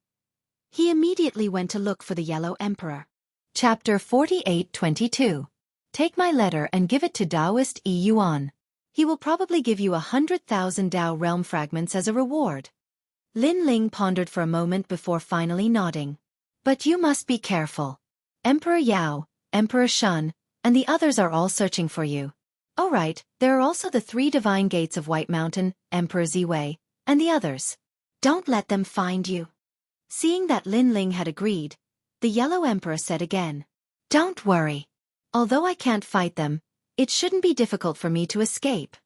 he immediately went to look for the Yellow Emperor. Chapter 48:22. Take my letter and give it to Taoist Yuan. He will probably give you 100,000 Tao realm fragments as a reward. Lin Ling pondered for a moment before finally nodding. But you must be careful. Emperor Yao, Emperor Shun, and the others are all searching for you. Oh right, there are also the 3 divine gates of White Mountain, Emperor Ziwei, and the others. Don't let them find you. Seeing that Lin Ling had agreed, the Yellow Emperor said again. Don't worry. Although I can't fight them, it shouldn't be difficult for me to escape.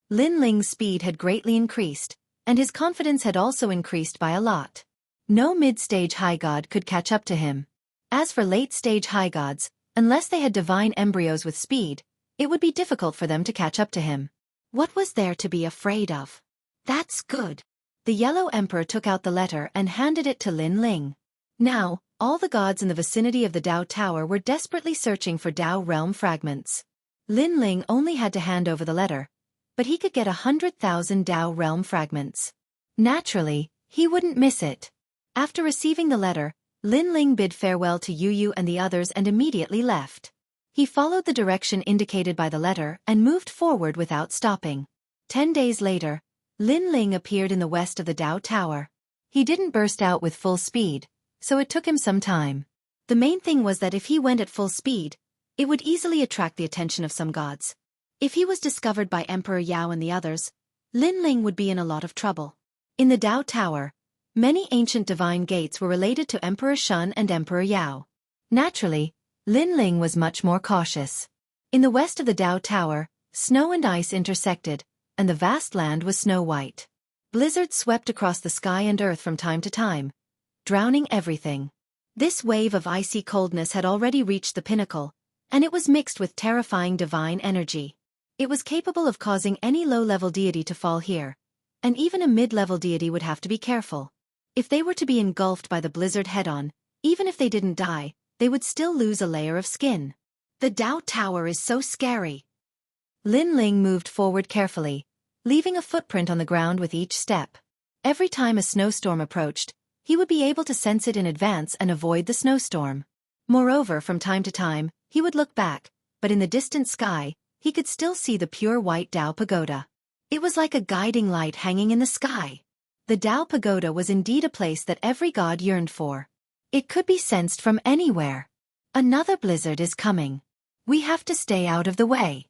Lin Ling's speed had greatly increased, and his confidence had also increased by a lot. No mid-stage high god could catch up to him. As for late-stage high gods, unless they had divine embryos with speed, it would be difficult for them to catch up to him. What was there to be afraid of? That's good. The Yellow Emperor took out the letter and handed it to Lin Ling. Now, all the gods in the vicinity of the Tao Tower were desperately searching for Tao realm fragments. Lin Ling only had to hand over the letter, but he could get 100,000 Tao realm fragments. Naturally, he wouldn't miss it. After receiving the letter, Lin Ling bid farewell to Yu and the others and immediately left. He followed the direction indicated by the letter and moved forward without stopping. 10 days later, Lin Ling appeared in the west of the Tao Tower. He didn't burst out with full speed, so it took him some time. The main thing was that if he went at full speed, it would easily attract the attention of some gods. If he was discovered by Emperor Yao and the others, Lin Ling would be in a lot of trouble. In the Tao Tower, many ancient divine gates were related to Emperor Shun and Emperor Yao. Naturally, Lin Ling was much more cautious. In the west of the Tao Tower, snow and ice intersected, and the vast land was snow-white. Blizzards swept across the sky and earth from time to time, drowning everything. This wave of icy coldness had already reached the pinnacle, and it was mixed with terrifying divine energy. It was capable of causing any low-level deity to fall here, and even a mid-level deity would have to be careful. If they were to be engulfed by the blizzard head-on, even if they didn't die, they would still lose a layer of skin. The Tao Tower is so scary. Lin Ling moved forward carefully, leaving a footprint on the ground with each step. Every time a snowstorm approached, he would be able to sense it in advance and avoid the snowstorm. Moreover, from time to time, he would look back, but in the distant sky, he could still see the pure white Tao Pagoda. It was like a guiding light hanging in the sky. The Tao Pagoda was indeed a place that every god yearned for. It could be sensed from anywhere. Another blizzard is coming. We have to stay out of the way.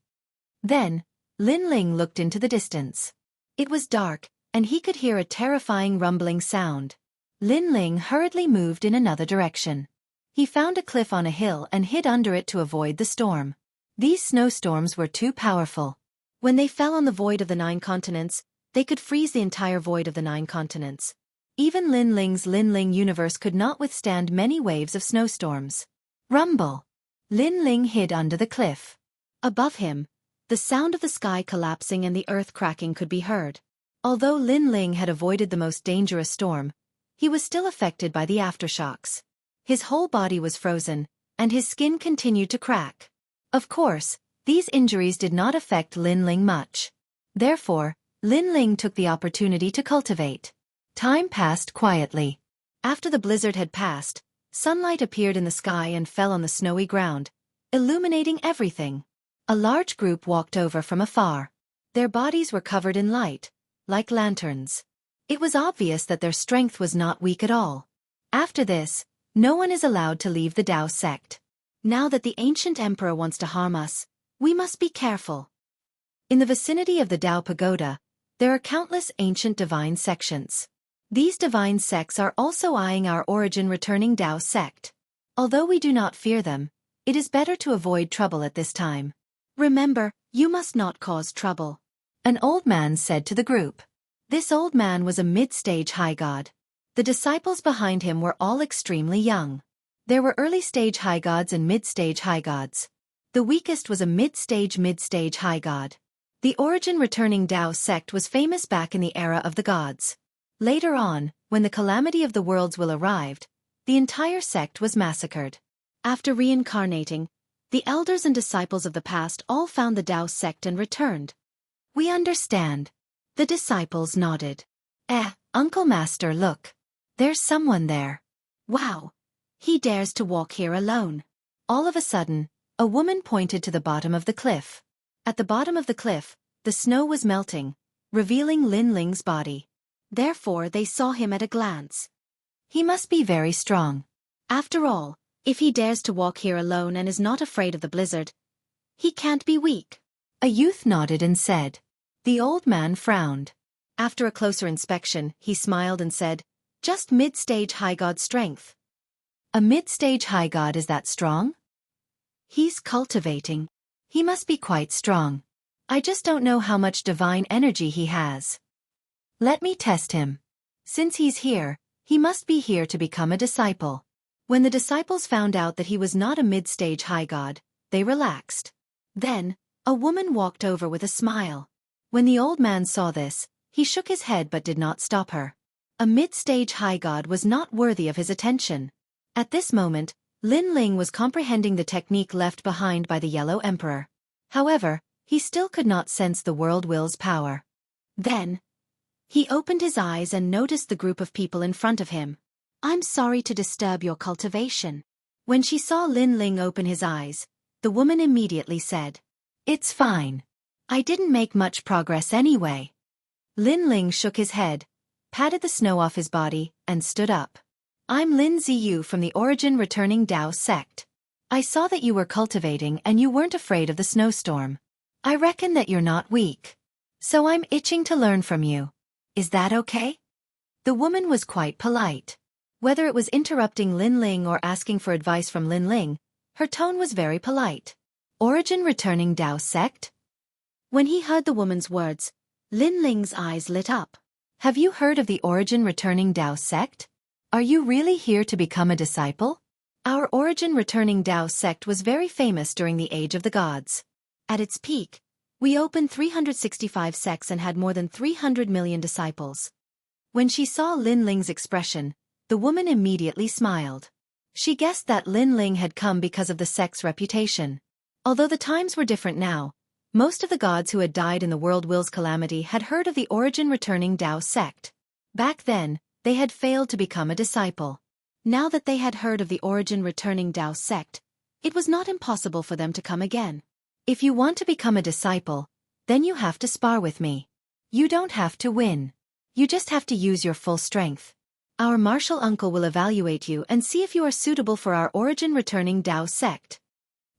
Then, Lin Ling looked into the distance. It was dark, and he could hear a terrifying rumbling sound. Lin Ling hurriedly moved in another direction. He found a cliff on a hill and hid under it to avoid the storm. These snowstorms were too powerful. When they fell on the void of the 9 continents, they could freeze the entire void of the 9 continents. Even Lin Ling's Lin Ling universe could not withstand many waves of snowstorms. Rumble! Lin Ling hid under the cliff. Above him, the sound of the sky collapsing and the earth cracking could be heard. Although Lin Ling had avoided the most dangerous storm, he was still affected by the aftershocks. His whole body was frozen, and his skin continued to crack. Of course, these injuries did not affect Lin Ling much. Therefore, Lin Ling took the opportunity to cultivate. Time passed quietly. After the blizzard had passed, sunlight appeared in the sky and fell on the snowy ground, illuminating everything. A large group walked over from afar. Their bodies were covered in light, like lanterns. It was obvious that their strength was not weak at all. After this, no one is allowed to leave the Dao sect. Now that the ancient emperor wants to harm us, we must be careful. In the vicinity of the Dao pagoda, there are countless ancient divine sections. These divine sects are also eyeing our origin-returning Dao sect. Although we do not fear them, it is better to avoid trouble at this time. Remember, you must not cause trouble. An old man said to the group. This old man was a mid-stage high god. The disciples behind him were all extremely young. There were early-stage high gods and mid-stage high gods. The weakest was a mid-stage high god. The origin-returning Dao sect was famous back in the era of the gods. Later on, when the calamity of the worlds will arrived, the entire sect was massacred. After reincarnating, the elders and disciples of the past all found the Dao sect and returned. We understand. The disciples nodded. Uncle Master, look. There's someone there. Wow. He dares to walk here alone. All of a sudden, a woman pointed to the bottom of the cliff. At the bottom of the cliff, the snow was melting, revealing Lin Ling's body. Therefore they saw him at a glance. He must be very strong. After all, if he dares to walk here alone and is not afraid of the blizzard, he can't be weak. A youth nodded and said. The old man frowned. After a closer inspection, he smiled and said, just mid-stage high god strength. A mid-stage high god is that strong? He's cultivating. He must be quite strong. I just don't know how much divine energy he has. Let me test him. Since he's here, he must be here to become a disciple. When the disciples found out that he was not a mid-stage high god, they relaxed. Then, a woman walked over with a smile. When the old man saw this, he shook his head but did not stop her. A mid-stage high god was not worthy of his attention. At this moment, Lin Ling was comprehending the technique left behind by the Yellow Emperor. However, he still could not sense the world will's power. Then, he opened his eyes and noticed the group of people in front of him. I'm sorry to disturb your cultivation. When she saw Lin Ling open his eyes, the woman immediately said, It's fine. I didn't make much progress anyway. Lin Ling shook his head, patted the snow off his body, and stood up. I'm Lin Ziyu from the origin-returning Dao sect. I saw that you were cultivating and you weren't afraid of the snowstorm. I reckon that you're not weak. So I'm itching to learn from you. Is that okay? The woman was quite polite. Whether it was interrupting Lin Ling or asking for advice from Lin Ling, her tone was very polite. Origin-returning Dao sect? When he heard the woman's words, Lin Ling's eyes lit up. Have you heard of the origin-returning Dao sect? Are you really here to become a disciple? Our origin-returning Dao sect was very famous during the Age of the Gods. At its peak, we opened 365 sects and had more than 300 million disciples. When she saw Lin Ling's expression, the woman immediately smiled. She guessed that Lin Ling had come because of the sect's reputation. Although the times were different now, most of the gods who had died in the world will's calamity had heard of the origin-returning Dao sect. Back then, they had failed to become a disciple. Now that they had heard of the origin-returning Dao sect, it was not impossible for them to come again. If you want to become a disciple, then you have to spar with me. You don't have to win. You just have to use your full strength. Our martial uncle will evaluate you and see if you are suitable for our origin-returning Dao sect.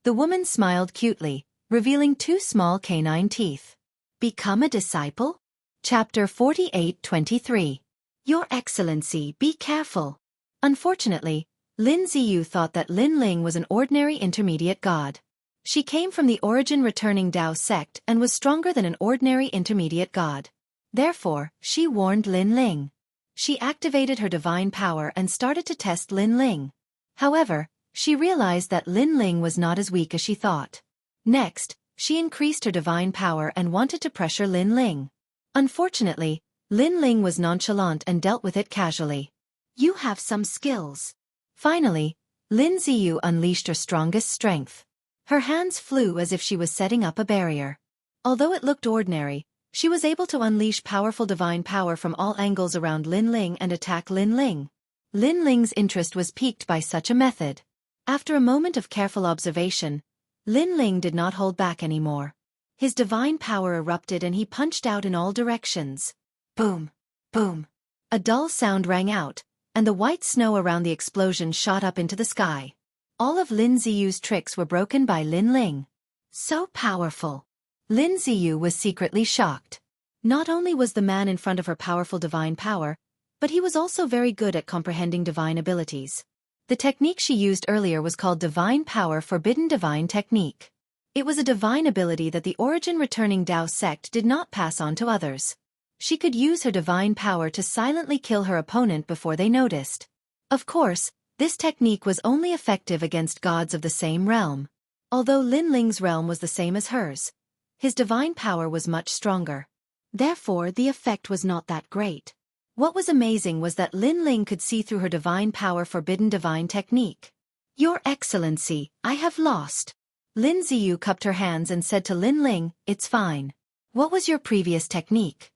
The woman smiled cutely, revealing 2 small canine teeth. Become a disciple? Chapter 48-23. Your Excellency, be careful. Unfortunately, Lin Ziyu thought that Lin Ling was an ordinary intermediate god. She came from the origin-returning Dao sect and was stronger than an ordinary intermediate god. Therefore, she warned Lin Ling. She activated her divine power and started to test Lin Ling. However, she realized that Lin Ling was not as weak as she thought. Next, she increased her divine power and wanted to pressure Lin Ling. Unfortunately, Lin Ling was nonchalant and dealt with it casually. You have some skills. Finally, Lin Ziyu unleashed her strongest strength. Her hands flew as if she was setting up a barrier. Although it looked ordinary, she was able to unleash powerful divine power from all angles around Lin Ling and attack Lin Ling. Lin Ling's interest was piqued by such a method. After a moment of careful observation, Lin Ling did not hold back anymore. His divine power erupted and he punched out in all directions. Boom! Boom! A dull sound rang out, and the white snow around the explosion shot up into the sky. All of Lin Ziyu's tricks were broken by Lin Ling. So powerful! Lin Ziyu was secretly shocked. Not only was the man in front of her powerful divine power, but he was also very good at comprehending divine abilities. The technique she used earlier was called Divine Power Forbidden Divine Technique. It was a divine ability that the origin-returning Dao sect did not pass on to others. She could use her divine power to silently kill her opponent before they noticed. Of course, this technique was only effective against gods of the same realm. Although Lin Ling's realm was the same as hers, his divine power was much stronger. Therefore, the effect was not that great. What was amazing was that Lin Ling could see through her divine power forbidden divine technique. Your Excellency, I have lost. Lin Ziyu cupped her hands and said to Lin Ling, it's fine. What was your previous technique?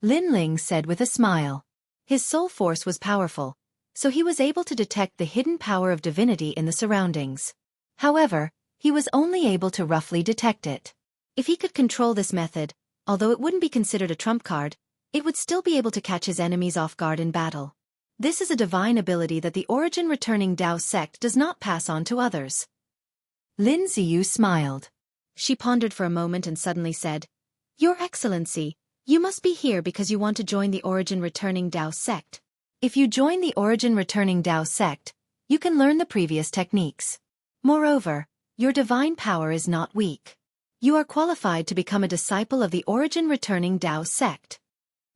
Lin Ling said with a smile. His soul force was powerful, so he was able to detect the hidden power of divinity in the surroundings. However, he was only able to roughly detect it. If he could control this method, although it wouldn't be considered a trump card, it would still be able to catch his enemies off guard in battle. This is a divine ability that the origin-returning Dao sect does not pass on to others. Lin Ziyu smiled. She pondered for a moment and suddenly said, Your Excellency, you must be here because you want to join the origin-returning Dao sect. If you join the origin-returning Dao sect, you can learn the previous techniques. Moreover, your divine power is not weak. You are qualified to become a disciple of the origin-returning Dao sect.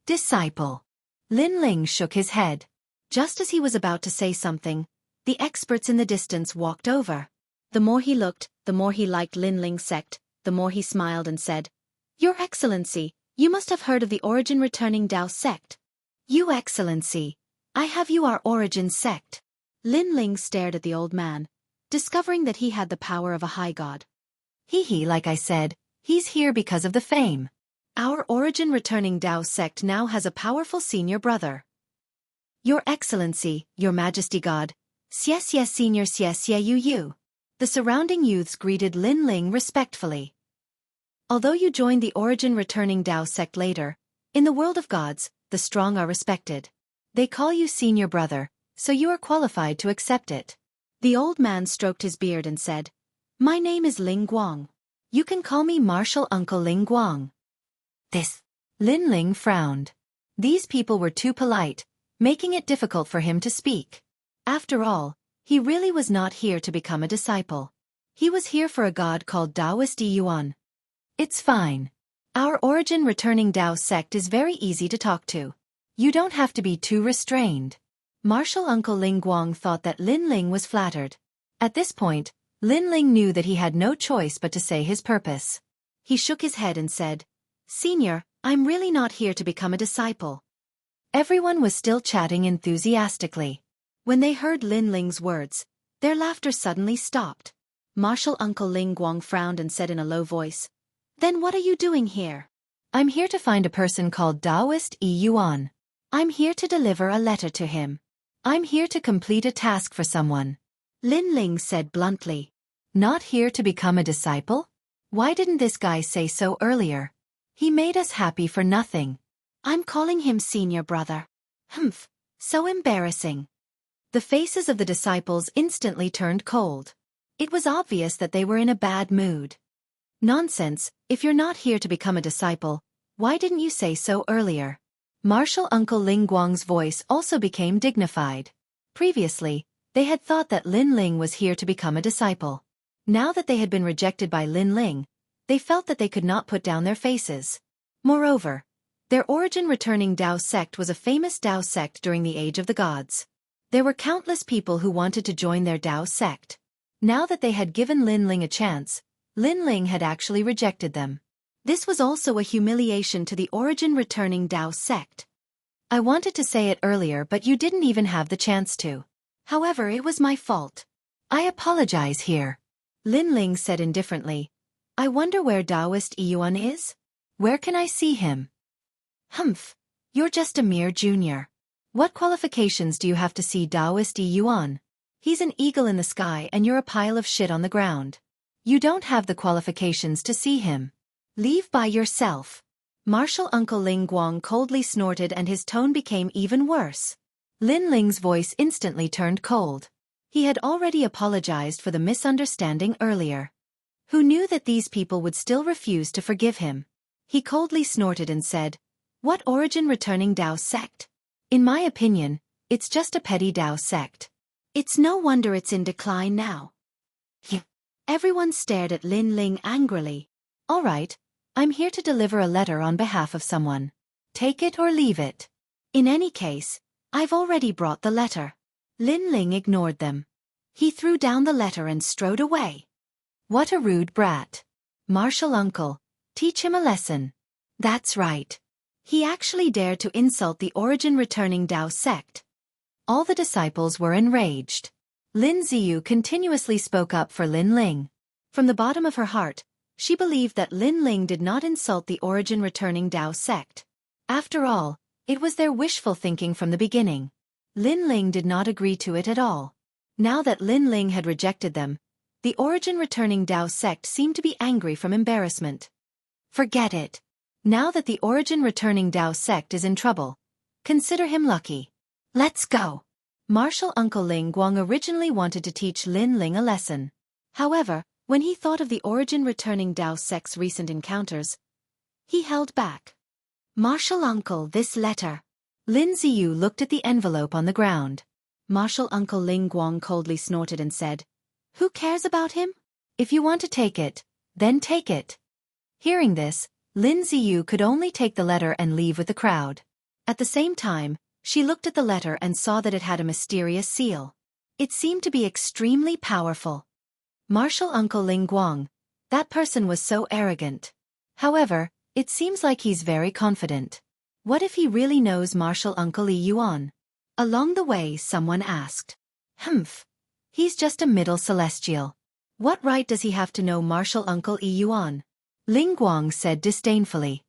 Disciple. Lin Ling shook his head. Just as he was about to say something, the experts in the distance walked over. The more he looked, the more he liked Lin Ling's sect, the more he smiled and said, Your Excellency, you must have heard of the origin-returning Dao sect. You Excellency, I have you our origin sect. Lin Ling stared at the old man, discovering that he had the power of a high god. Like I said, he's here because of the fame. Our origin-returning Dao sect now has a powerful senior brother. Your Excellency, Your Majesty God, Xianxia Senior Xianxia Yu. The surrounding youths greeted Lin Ling respectfully. Although you joined the origin-returning Dao sect later, in the world of gods, the strong are respected. They call you senior brother, so you are qualified to accept it. The old man stroked his beard and said, My name is Ling Guang. You can call me Martial Uncle Ling Guang. Lin Ling frowned. These people were too polite, making it difficult for him to speak. After all, he really was not here to become a disciple. He was here for a god called Taoist Yuan. It's fine. Our origin-returning Dao sect is very easy to talk to. You don't have to be too restrained. Martial Uncle Ling Guang thought that Lin Ling was flattered. At this point, Lin Ling knew that he had no choice but to say his purpose. He shook his head and said, Senior, I'm really not here to become a disciple. Everyone was still chatting enthusiastically. When they heard Lin Ling's words, their laughter suddenly stopped. Martial Uncle Ling Guang frowned and said in a low voice, Then what are you doing here? I'm here to find a person called Taoist Yuan. I'm here to deliver a letter to him. I'm here to complete a task for someone. Lin Ling said bluntly. Not here to become a disciple? Why didn't this guy say so earlier? He made us happy for nothing. I'm calling him senior brother. Humph, so embarrassing. The faces of the disciples instantly turned cold. It was obvious that they were in a bad mood. Nonsense, if you're not here to become a disciple, Why didn't you say so earlier? Martial Uncle Ling Guang's voice also became dignified. Previously, they had thought that Lin Ling was here to become a disciple. Now that they had been rejected by Lin Ling, they felt that they could not put down their faces. Moreover, their origin-returning Dao sect was a famous Dao sect during the Age of the Gods. There were countless people who wanted to join their Dao sect. Now that they had given Lin Ling a chance, Lin Ling had actually rejected them. This was also a humiliation to the origin-returning Dao sect. I wanted to say it earlier, but you didn't even have the chance to. However, it was my fault. I apologize here. Lin Ling said indifferently. I wonder where Daoist Yuan is? Where can I see him? Humph. You're just a mere junior. What qualifications do you have to see Daoist Yuan? He's an eagle in the sky and you're a pile of shit on the ground. You don't have the qualifications to see him. Leave by yourself. Martial Uncle Ling Guang coldly snorted and his tone became even worse. Lin Ling's voice instantly turned cold. He had already apologized for the misunderstanding earlier. Who knew that these people would still refuse to forgive him? He coldly snorted and said, What origin-returning Dao sect? In my opinion, it's just a petty Dao sect. It's no wonder it's in decline now. Everyone stared at Lin Ling angrily. All right, I'm here to deliver a letter on behalf of someone. Take it or leave it. In any case, I've already brought the letter. Lin Ling ignored them. He threw down the letter and strode away. What a rude brat. Martial Uncle, teach him a lesson. That's right. He actually dared to insult the origin-returning Dao sect. All the disciples were enraged. Lin Ziyu continuously spoke up for Lin Ling. From the bottom of her heart, she believed that Lin Ling did not insult the origin-returning Dao sect. After all, it was their wishful thinking from the beginning. Lin Ling did not agree to it at all. Now that Lin Ling had rejected them, the origin-returning Dao sect seemed to be angry from embarrassment. Forget it. Now that the origin-returning Dao sect is in trouble, consider him lucky. Let's go. Martial Uncle Ling Guang originally wanted to teach Lin Ling a lesson. However, when he thought of the origin-returning Dao sect's recent encounters, he held back. Martial Uncle, this letter. Lin Ziyu looked at the envelope on the ground. Martial Uncle Ling Guang coldly snorted and said, Who cares about him? If you want to take it, then take it. Hearing this, Lin Ziyu could only take the letter and leave with the crowd. At the same time, she looked at the letter and saw that it had a mysterious seal. It seemed to be extremely powerful. Martial Uncle Ling Guang, that person was so arrogant. However, it seems like he's very confident. What if he really knows Martial Uncle Li Yuan? Along the way, someone asked. Humph. He's just a middle celestial. What right does he have to know Martial Uncle Li Yuan? Ling Guang said disdainfully.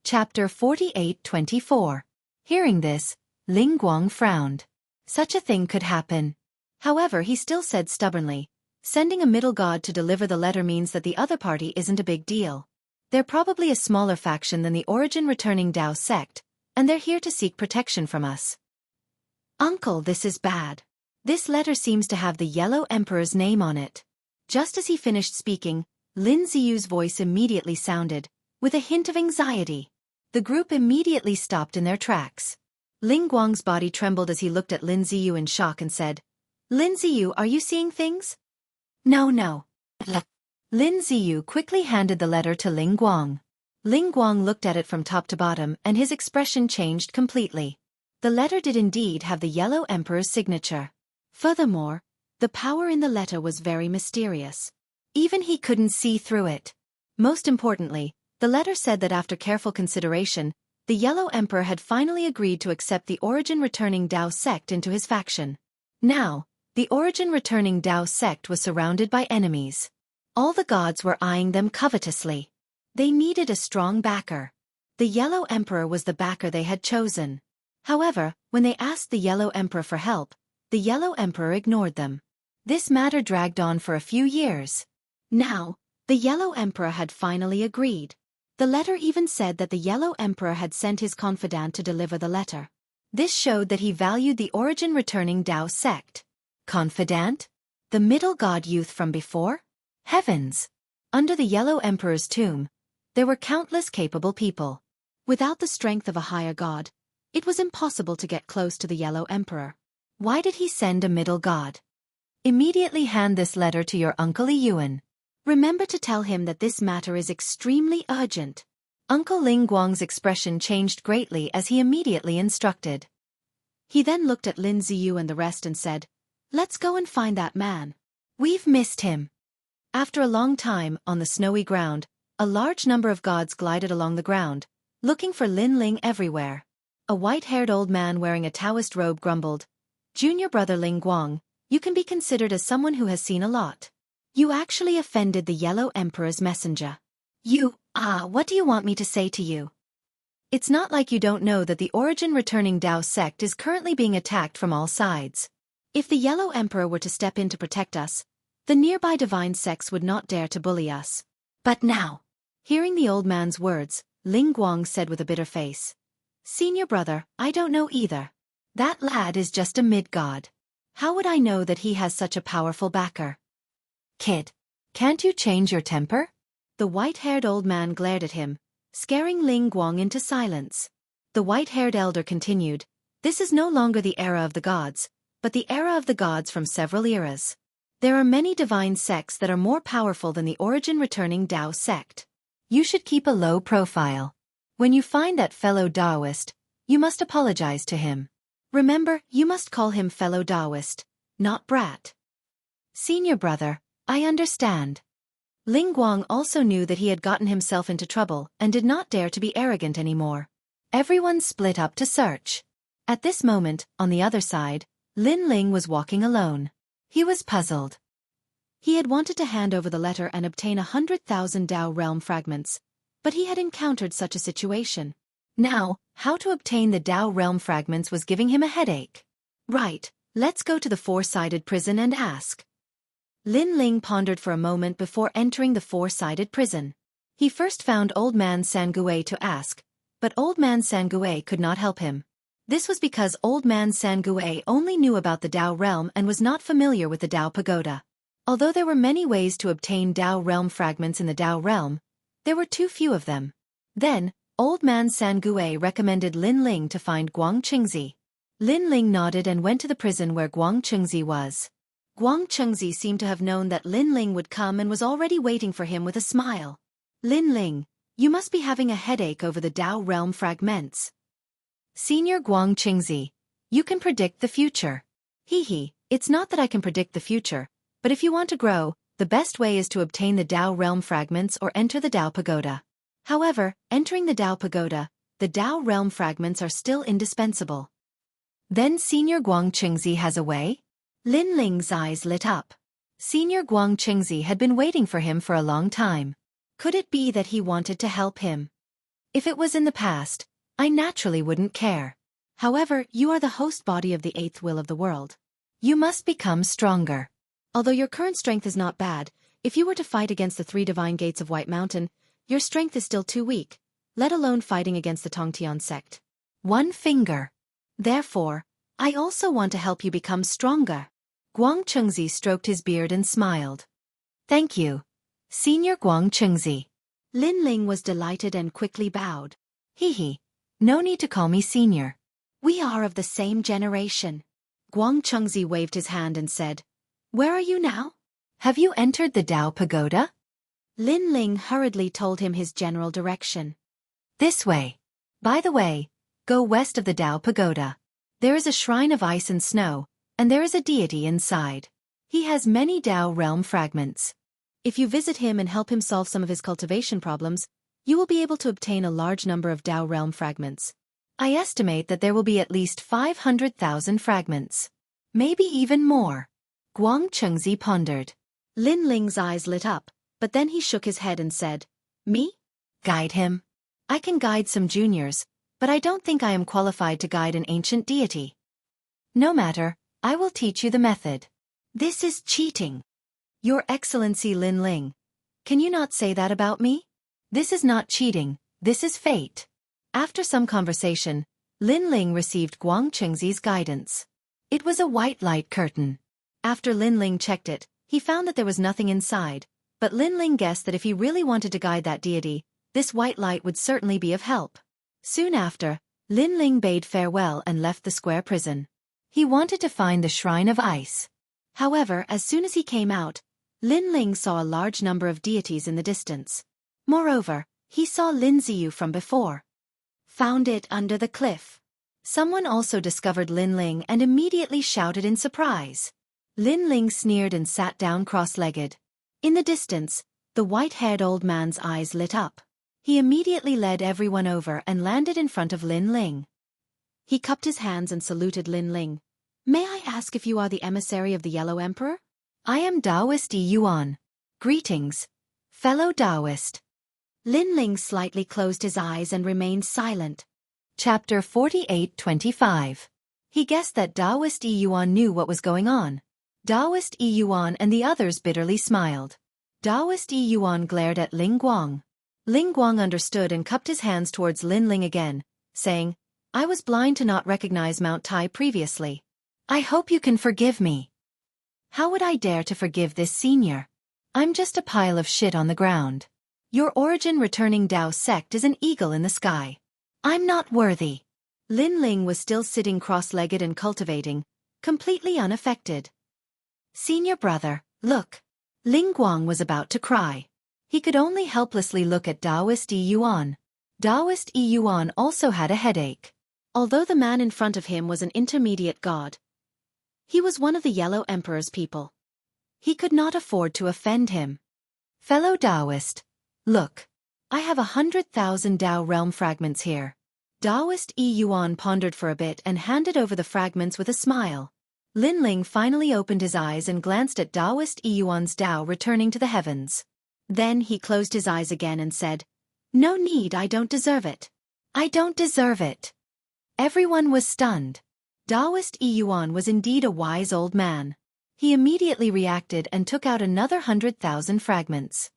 Chapter 48-24. Hearing this, Ling Guang frowned. Such a thing could happen. However, he still said stubbornly, sending a middle god to deliver the letter means that the other party isn't a big deal. They're probably a smaller faction than the origin-returning Dao sect, and they're here to seek protection from us. Uncle, this is bad. This letter seems to have the Yellow Emperor's name on it. Just as he finished speaking, Lin Ziyu's voice immediately sounded, with a hint of anxiety. The group immediately stopped in their tracks. Ling Guang's body trembled as he looked at Lin Ziyu in shock and said, Lin Ziyu, are you seeing things? No. Lin Ziyu quickly handed the letter to Ling Guang. Ling Guang looked at it from top to bottom and his expression changed completely. The letter did indeed have the Yellow Emperor's signature. Furthermore, the power in the letter was very mysterious. Even he couldn't see through it. Most importantly, the letter said that after careful consideration, the Yellow Emperor had finally agreed to accept the origin-returning Dao sect into his faction. Now, the origin-returning Dao sect was surrounded by enemies. All the gods were eyeing them covetously. They needed a strong backer. The Yellow Emperor was the backer they had chosen. However, when they asked the Yellow Emperor for help, the Yellow Emperor ignored them. This matter dragged on for a few years. Now, the Yellow Emperor had finally agreed. The letter even said that the Yellow Emperor had sent his confidant to deliver the letter. This showed that he valued the origin-returning Dao sect. Confidant? The middle god youth from before? Heavens! Under the Yellow Emperor's tomb, there were countless capable people. Without the strength of a higher god, it was impossible to get close to the Yellow Emperor. Why did he send a middle god? Immediately hand this letter to your Uncle Yuan. Remember to tell him that this matter is extremely urgent. Uncle Ling Guang's expression changed greatly as he immediately instructed. He then looked at Lin Ziyu and the rest and said, "Let's go and find that man. We've missed him." After a long time, on the snowy ground, a large number of gods glided along the ground, looking for Lin Ling everywhere. A white-haired old man wearing a Taoist robe grumbled, "Junior brother Ling Guang, you can be considered as someone who has seen a lot. You actually offended the Yellow Emperor's messenger. What do you want me to say to you? It's not like you don't know that the origin-returning Dao sect is currently being attacked from all sides. If the Yellow Emperor were to step in to protect us, the nearby divine sects would not dare to bully us. But now..." Hearing the old man's words, Ling Guang said with a bitter face, "Senior brother, I don't know either. That lad is just a mid-god. How would I know that he has such a powerful backer?" "Kid, can't you change your temper?" The white-haired old man glared at him, scaring Ling Guang into silence. The white-haired elder continued, "This is no longer the era of the gods, but the era of the gods from several eras. There are many divine sects that are more powerful than the origin-returning Dao sect. You should keep a low profile. When you find that fellow Daoist, you must apologize to him. Remember, you must call him fellow Daoist, not brat." "Senior brother, I understand." Ling Guang also knew that he had gotten himself into trouble and did not dare to be arrogant anymore. Everyone split up to search. At this moment, on the other side, Lin Ling was walking alone. He was puzzled. He had wanted to hand over the letter and obtain 100,000 Dao realm fragments, but he had encountered such a situation. Now, how to obtain the Dao realm fragments was giving him a headache. "Right, let's go to the four-sided prison and ask." Lin Ling pondered for a moment before entering the four-sided prison. He first found Old Man Sangue to ask, but Old Man Sangue could not help him. This was because Old Man Sangue only knew about the Dao realm and was not familiar with the Dao pagoda. Although there were many ways to obtain Dao realm fragments in the Dao realm, there were too few of them. Then, Old Man Sangue recommended Lin Ling to find Guang Chengzi. Lin Ling nodded and went to the prison where Guang Chengzi was. Guang Chengzi seemed to have known that Lin Ling would come and was already waiting for him with a smile. "Lin Ling, you must be having a headache over the Dao realm fragments." "Senior Guang Chengzi, you can predict the future." It's not that I can predict the future, but if you want to grow, the best way is to obtain the Dao realm fragments or enter the Dao pagoda. However, entering the Dao pagoda, the Dao realm fragments are still indispensable." "Then Senior Guang Chengzi has a way?" Lin Ling's eyes lit up. Senior Guang Chengzi had been waiting for him for a long time. Could it be that he wanted to help him? If it was in the past, I naturally wouldn't care. However, you are the host body of the eighth will of the world. You must become stronger. Although your current strength is not bad, if you were to fight against the 3 divine gates of White Mountain, your strength is still too weak, let alone fighting against the Tongtian sect. One finger. Therefore, I also want to help you become stronger. Guang Chengzi stroked his beard and smiled. "Thank you, Senior Guang Chengzi." Lin Ling was delighted and quickly bowed. No need to call me senior. We are of the same generation." Guang Chengzi waved his hand and said, "Where are you now?" "Have you entered the Dao pagoda?" Lin Ling hurriedly told him his general direction. "This way. By the way, go west of the Dao pagoda. There is a shrine of ice and snow, and there is a deity inside. He has many Dao realm fragments. If you visit him and help him solve some of his cultivation problems, you will be able to obtain a large number of Dao realm fragments. I estimate that there will be at least 500,000 fragments. Maybe even more." Guang Chengzi pondered. Lin Ling's eyes lit up, but then he shook his head and said, "Me? Guide him? I can guide some juniors, but I don't think I am qualified to guide an ancient deity." "No matter, I will teach you the method." "This is cheating." "Your Excellency Lin Ling, can you not say that about me? This is not cheating, this is fate." After some conversation, Lin Ling received Guang Chengzi's guidance. It was a white light curtain. After Lin Ling checked it, he found that there was nothing inside, but Lin Ling guessed that if he really wanted to guide that deity, this white light would certainly be of help. Soon after, Lin Ling bade farewell and left the square prison. He wanted to find the Shrine of Ice. However, as soon as he came out, Lin Ling saw a large number of deities in the distance. Moreover, he saw Lin Ziyu from before. Found it under the cliff. Someone also discovered Lin Ling and immediately shouted in surprise. Lin Ling sneered and sat down cross-legged. In the distance, the white-haired old man's eyes lit up. He immediately led everyone over and landed in front of Lin Ling. He cupped his hands and saluted Lin Ling. "May I ask if you are the emissary of the Yellow Emperor?" "I am Taoist Yuan. Greetings, fellow Taoist." Lin Ling slightly closed his eyes and remained silent. Chapter 48-25. He guessed that Taoist Yuan knew what was going on. Taoist Yuan and the others bitterly smiled. Taoist Yuan glared at Ling Guang. Ling Guang understood and cupped his hands towards Lin Ling again, saying, "I was blind to not recognize Mount Tai previously. I hope you can forgive me." "How would I dare to forgive this senior? I'm just a pile of shit on the ground. Your origin returning Tao sect is an eagle in the sky. I'm not worthy." Lin Ling was still sitting cross-legged and cultivating, completely unaffected. "Senior brother, look." Ling Guang was about to cry. He could only helplessly look at Taoist Yuan. Taoist Yuan also had a headache. Although the man in front of him was an intermediate god, he was one of the Yellow Emperor's people. He could not afford to offend him. "Fellow Taoist, look. I have 100,000 Tao realm fragments here." Taoist Yuan pondered for a bit and handed over the fragments with a smile. Lin Ling finally opened his eyes and glanced at Taoist Yuan's Tao returning to the heavens. Then he closed his eyes again and said, "No need, I don't deserve it. I don't deserve it." Everyone was stunned. Taoist Yuan was indeed a wise old man. He immediately reacted and took out another 100,000 fragments.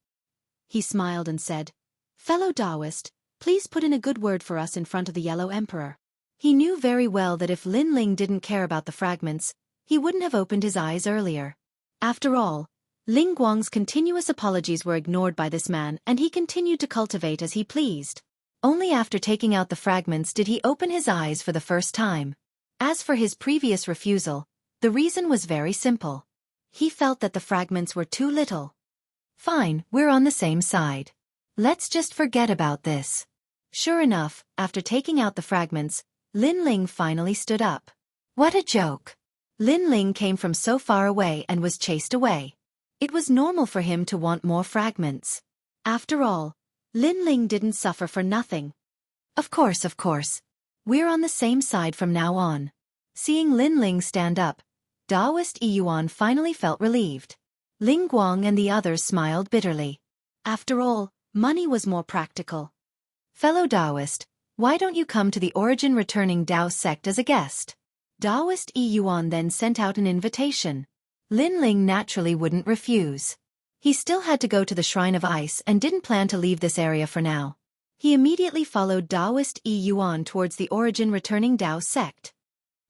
He smiled and said, "Fellow Taoist, please put in a good word for us in front of the Yellow Emperor." He knew very well that if Lin Ling didn't care about the fragments, he wouldn't have opened his eyes earlier. After all, Ling Guang's continuous apologies were ignored by this man and he continued to cultivate as he pleased. Only after taking out the fragments did he open his eyes for the first time. As for his previous refusal, the reason was very simple. He felt that the fragments were too little. "Fine, we're on the same side. Let's just forget about this." Sure enough, after taking out the fragments, Lin Ling finally stood up. What a joke! Lin Ling came from so far away and was chased away. It was normal for him to want more fragments. After all, Lin Ling didn't suffer for nothing. Of course. We're on the same side from now on." Seeing Lin Ling stand up, Taoist Yuan finally felt relieved. Ling Guang and the others smiled bitterly. After all, money was more practical. "Fellow Taoist, why don't you come to the origin returning Tao sect as a guest?" Taoist Yuan then sent out an invitation. Lin Ling naturally wouldn't refuse. He still had to go to the Shrine of Ice and didn't plan to leave this area for now. He immediately followed Taoist Yuan towards the origin returning Tao sect.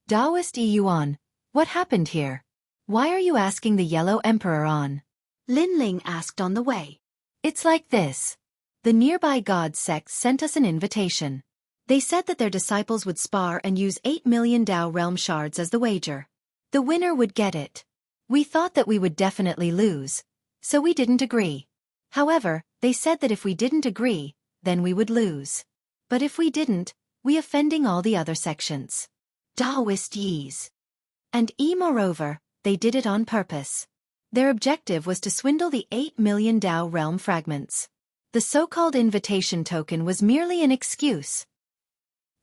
"Taoist Yuan, what happened here? Why are you asking the Yellow Emperor on?" Lin Ling asked on the way. "It's like this. The nearby god sect sent us an invitation. They said that their disciples would spar and use 8 million Tao realm shards as the wager. The winner would get it. We thought that we would definitely lose, so we didn't agree. However, they said that if we didn't agree, then we would lose. But if we didn't, we offending all the other sections. Taoist Yis. And moreover, they did it on purpose. Their objective was to swindle the 8 million Tao realm fragments. The so-called invitation token was merely an excuse."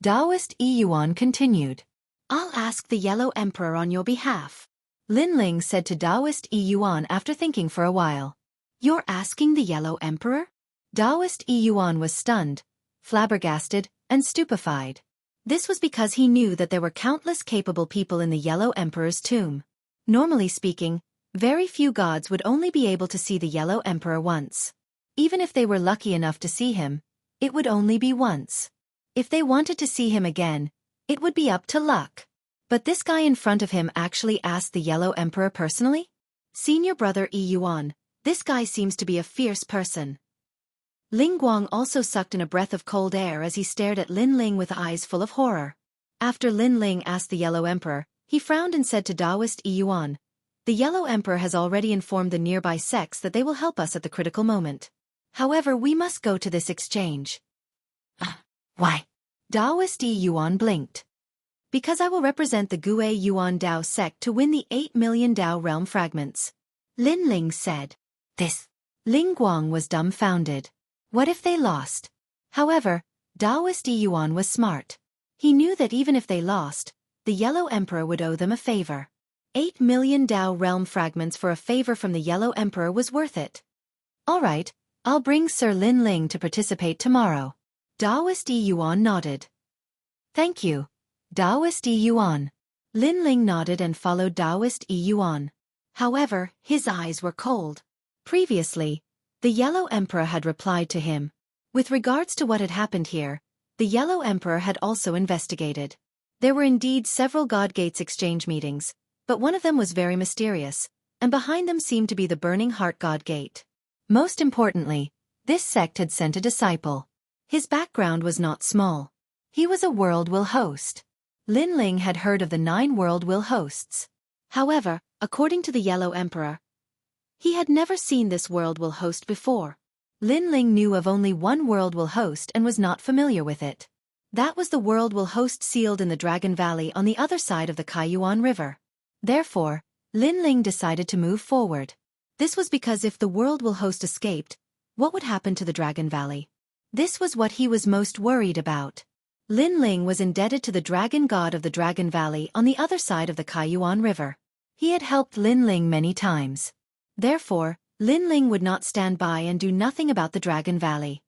Taoist Yuan continued. "I'll ask the Yellow Emperor on your behalf," Lin Ling said to Taoist Yuan after thinking for a while. "You're asking the Yellow Emperor?" Taoist Yuan was stunned, flabbergasted, and stupefied. This was because he knew that there were countless capable people in the Yellow Emperor's tomb. Normally speaking, very few gods would only be able to see the Yellow Emperor once. Even if they were lucky enough to see him, it would only be once. If they wanted to see him again, it would be up to luck. But this guy in front of him actually asked the Yellow Emperor personally? "Senior brother Yuan, this guy seems to be a fierce person." Ling Guang also sucked in a breath of cold air as he stared at Lin Ling with eyes full of horror. After Lin Ling asked the Yellow Emperor, he frowned and said to Taoist Yuan, "The Yellow Emperor has already informed the nearby sects that they will help us at the critical moment. However, we must go to this exchange." Why? Taoist Yuan blinked. "Because I will represent the Gue Yuan Dao sect to win the 8 million Dao realm fragments," Lin Ling said. This. Ling Guang was dumbfounded. What if they lost? However, Taoist Yuan was smart. He knew that even if they lost, the Yellow Emperor would owe them a favor. 8 million Dao realm fragments for a favor from the Yellow Emperor was worth it. "All right, I'll bring Sir Lin Ling to participate tomorrow." Taoist Yuan nodded. "Thank you, Taoist Yuan." Lin Ling nodded and followed Taoist Yuan. However, his eyes were cold. Previously, the Yellow Emperor had replied to him. With regards to what had happened here, the Yellow Emperor had also investigated. There were indeed several God Gates exchange meetings, but one of them was very mysterious, and behind them seemed to be the Burning Heart God Gate. Most importantly, this sect had sent a disciple. His background was not small. He was a world will host. Lin Ling had heard of the 9 world will hosts. However, according to the Yellow Emperor, he had never seen this world will host before. Lin Ling knew of only one world will host and was not familiar with it. That was the world will host sealed in the Dragon Valley on the other side of the Kaiyuan River. Therefore, Lin Ling decided to move forward. This was because if the world will host escaped, what would happen to the Dragon Valley? This was what he was most worried about. Lin Ling was indebted to the dragon god of the Dragon Valley on the other side of the Kaiyuan River. He had helped Lin Ling many times. Therefore, Lin Ling would not stand by and do nothing about the Dragon Valley.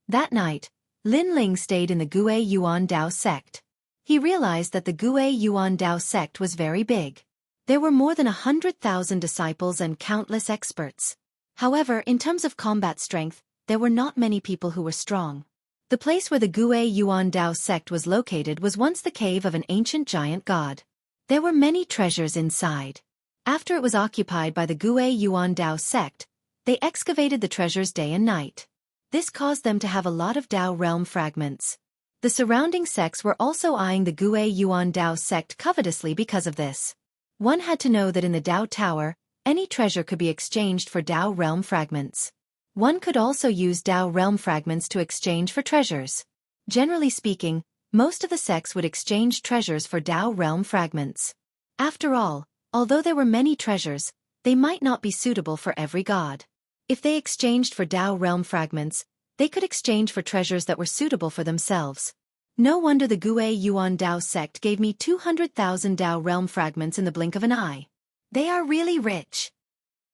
That night, Lin Ling stayed in the Gue Yuan Dao sect. He realized that the Gue Yuan Dao sect was very big. There were more than 100,000 disciples and countless experts. However, in terms of combat strength, there were not many people who were strong. The place where the Gue Yuan Dao sect was located was once the cave of an ancient giant god. There were many treasures inside. After it was occupied by the Gue Yuan Dao sect, they excavated the treasures day and night. This caused them to have a lot of Dao realm fragments. The surrounding sects were also eyeing the Gue Yuan Dao sect covetously because of this. One had to know that in the Dao Tower, any treasure could be exchanged for Dao realm fragments. One could also use Dao realm fragments to exchange for treasures. Generally speaking, most of the sects would exchange treasures for Dao realm fragments. After all, although there were many treasures, they might not be suitable for every god. If they exchanged for Dao realm fragments, they could exchange for treasures that were suitable for themselves. No wonder the Gue Yuan Dao sect gave me 200,000 Dao realm fragments in the blink of an eye. They are really rich.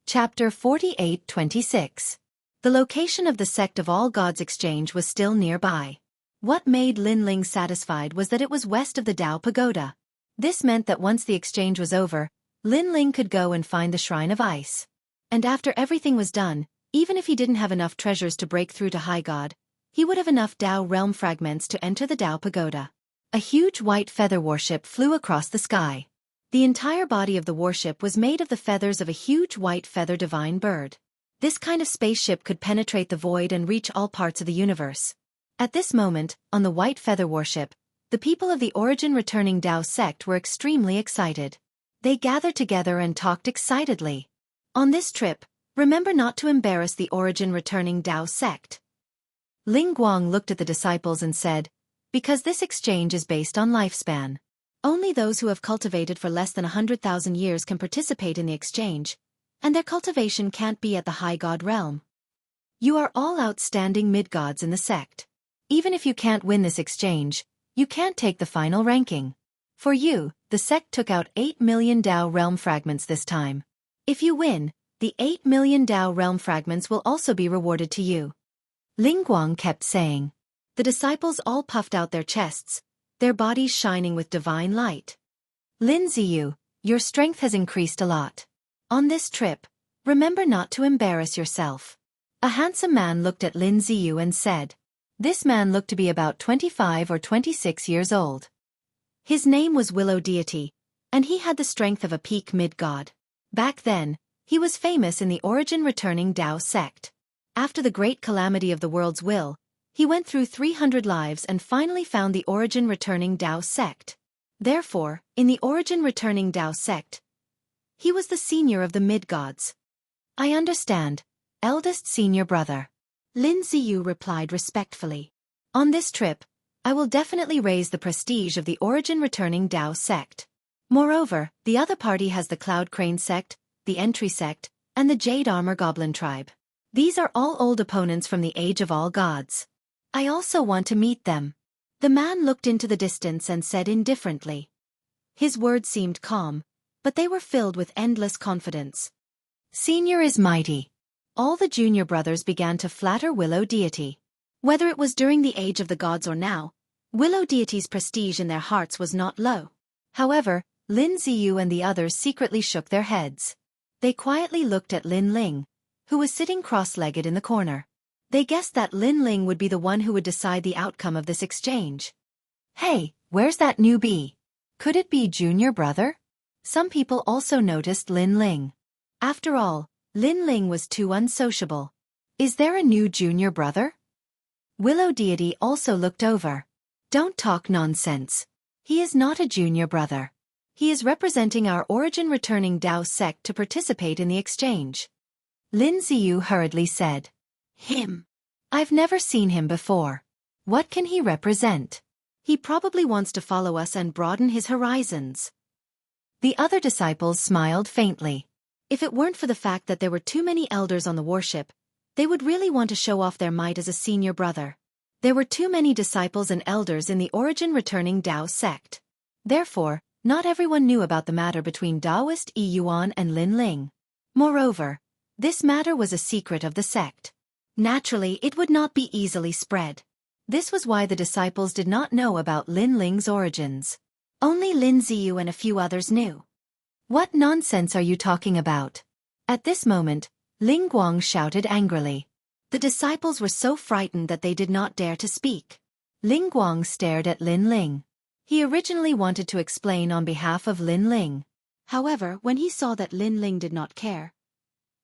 Chapter 48-26. The location of the sect of all gods exchange was still nearby. What made Lin Ling satisfied was that it was west of the Dao Pagoda. This meant that once the exchange was over, Lin Ling could go and find the Shrine of Ice. And after everything was done, even if he didn't have enough treasures to break through to High God, he would have enough Dao realm fragments to enter the Dao Pagoda. A huge white feather warship flew across the sky. The entire body of the warship was made of the feathers of a huge white feather divine bird. This kind of spaceship could penetrate the void and reach all parts of the universe. At this moment, on the white feather warship, the people of the Origin Returning Dao sect were extremely excited. They gathered together and talked excitedly. On this trip, remember not to embarrass the Origin Returning Dao sect. Ling Guang looked at the disciples and said, because this exchange is based on lifespan. Only those who have cultivated for less than 100,000 years can participate in the exchange, and their cultivation can't be at the High God realm. You are all outstanding mid-gods in the sect. Even if you can't win this exchange, you can't take the final ranking. For you, the sect took out 8 million Dao realm fragments this time. If you win, the 8 million Dao realm fragments will also be rewarded to you. Ling Guang kept saying. The disciples all puffed out their chests, their bodies shining with divine light. Lin Ziyu, your strength has increased a lot. On this trip, remember not to embarrass yourself. A handsome man looked at Lin Ziyu and said. This man looked to be about 25 or 26 years old. His name was Willow Deity, and he had the strength of a peak mid-god. Back then, he was famous in the Origin Returning Dao sect. After the great calamity of the world's will, he went through 300 lives and finally found the origin returning Tao sect. Therefore, in the origin returning Tao sect, he was the senior of the mid-gods. I understand, eldest senior brother. Lin Ziyu replied respectfully. On this trip, I will definitely raise the prestige of the origin returning Tao sect. Moreover, the other party has the Cloud Crane sect, the Entry sect, and the Jade Armor Goblin tribe. These are all old opponents from the Age of All Gods. I also want to meet them. The man looked into the distance and said indifferently. His words seemed calm, but they were filled with endless confidence. Senior is mighty. All the junior brothers began to flatter Willow Deity. Whether it was during the Age of the Gods or now, Willow Deity's prestige in their hearts was not low. However, Lin Ziyu and the others secretly shook their heads. They quietly looked at Lin Ling, who was sitting cross-legged in the corner. They guessed that Lin Ling would be the one who would decide the outcome of this exchange. Hey, where's that newbie? Could it be junior brother? Some people also noticed Lin Ling. After all, Lin Ling was too unsociable. Is there a new junior brother? Willow Deity also looked over. Don't talk nonsense. He is not a junior brother. He is representing our origin returning Tao sect to participate in the exchange. Lin Ziyu hurriedly said. Him. I've never seen him before. What can he represent? He probably wants to follow us and broaden his horizons. The other disciples smiled faintly. If it weren't for the fact that there were too many elders on the warship, they would really want to show off their might as a senior brother. There were too many disciples and elders in the origin returning Tao sect. Therefore, not everyone knew about the matter between Taoist Yi Yuan and Lin Ling. Moreover, this matter was a secret of the sect. Naturally, it would not be easily spread. This was why the disciples did not know about Lin Ling's origins. Only Lin Ziyu and a few others knew. What nonsense are you talking about? At this moment, Ling Guang shouted angrily. The disciples were so frightened that they did not dare to speak. Ling Guang stared at Lin Ling. He originally wanted to explain on behalf of Lin Ling. However, when he saw that Lin Ling did not care,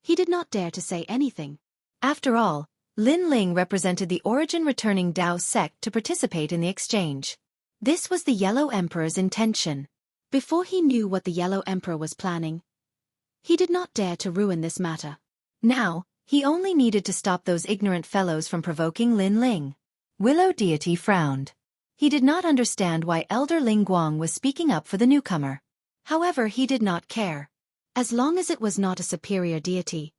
he did not dare to say anything. After all, Lin Ling represented the origin returning Tao sect to participate in the exchange. This was the Yellow Emperor's intention. Before he knew what the Yellow Emperor was planning, he did not dare to ruin this matter. Now, he only needed to stop those ignorant fellows from provoking Lin Ling. Willow Deity frowned. He did not understand why Elder Ling Guang was speaking up for the newcomer. However, he did not care. As long as it was not a superior deity,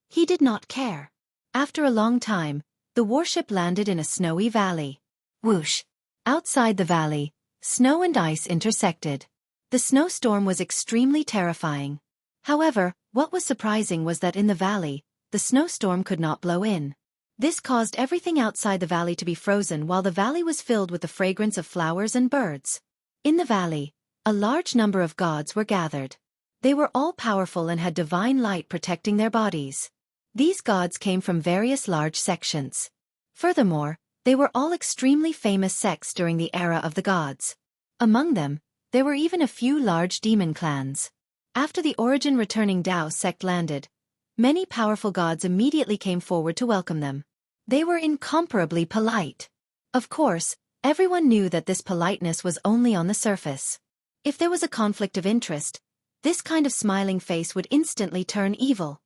he did not care. After a long time, the warship landed in a snowy valley. Whoosh! Outside the valley, snow and ice intersected. The snowstorm was extremely terrifying. However, what was surprising was that in the valley, the snowstorm could not blow in. This caused everything outside the valley to be frozen while the valley was filled with the fragrance of flowers and birds. In the valley, a large number of gods were gathered. They were all powerful and had divine light protecting their bodies. These gods came from various large sections. Furthermore, they were all extremely famous sects during the era of the gods. Among them, there were even a few large demon clans. After the origin returning Tao sect landed, many powerful gods immediately came forward to welcome them. They were incomparably polite. Of course, everyone knew that this politeness was only on the surface. If there was a conflict of interest, this kind of smiling face would instantly turn evil.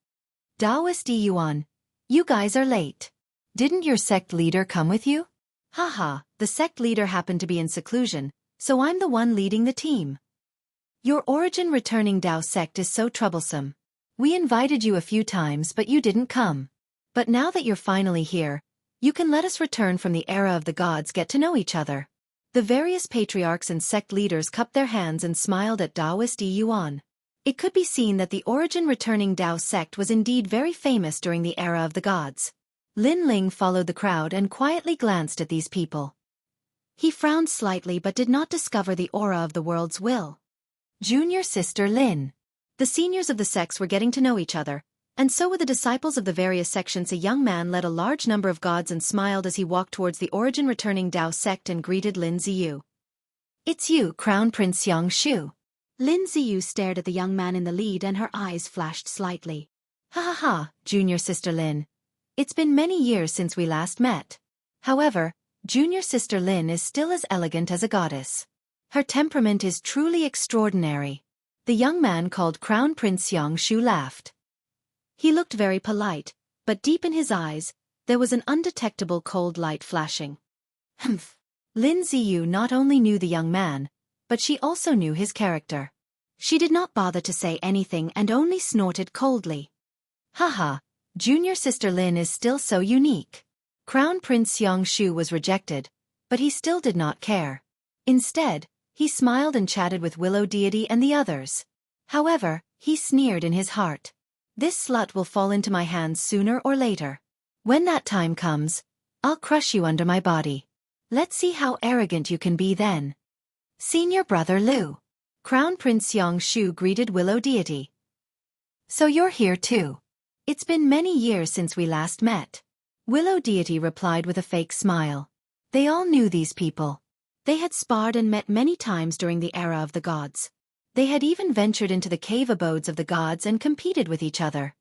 Taoist Yi Yuan, you guys are late. Didn't your sect leader come with you? Haha, the sect leader happened to be in seclusion, so I'm the one leading the team. Your origin returning Tao sect is so troublesome. We invited you a few times but you didn't come. But now that you're finally here, you can let us return from the era of the gods get to know each other. The various patriarchs and sect leaders cupped their hands and smiled at Taoist Yi Yuan. It could be seen that the origin returning Tao sect was indeed very famous during the era of the gods. Lin Ling followed the crowd and quietly glanced at these people. He frowned slightly but did not discover the aura of the world's will. Junior sister Lin. The seniors of the sects were getting to know each other, and so were the disciples of the various sections. A young man led a large number of gods and smiled as he walked towards the origin returning Tao sect and greeted Lin Ziyu. It's you, Crown Prince Xianxia. Lin Ziyu stared at the young man in the lead and her eyes flashed slightly. Ha ha ha, junior sister Lin. It's been many years since we last met. However, junior sister Lin is still as elegant as a goddess. Her temperament is truly extraordinary. The young man called Crown Prince Xianxia laughed. He looked very polite, but deep in his eyes, there was an undetectable cold light flashing. Humph. Lin Ziyu not only knew the young man, but she also knew his character. She did not bother to say anything and only snorted coldly. Haha, junior sister Lin is still so unique. Crown Prince Xianxia was rejected, but he still did not care. Instead, he smiled and chatted with Willow Deity and the others. However, he sneered in his heart. This slut will fall into my hands sooner or later. When that time comes, I'll crush you under my body. Let's see how arrogant you can be then. Senior brother Lu. Crown Prince Xianxia greeted Willow Deity. So you're here too. It's been many years since we last met. Willow Deity replied with a fake smile. They all knew these people. They had sparred and met many times during the era of the gods. They had even ventured into the cave abodes of the gods and competed with each other.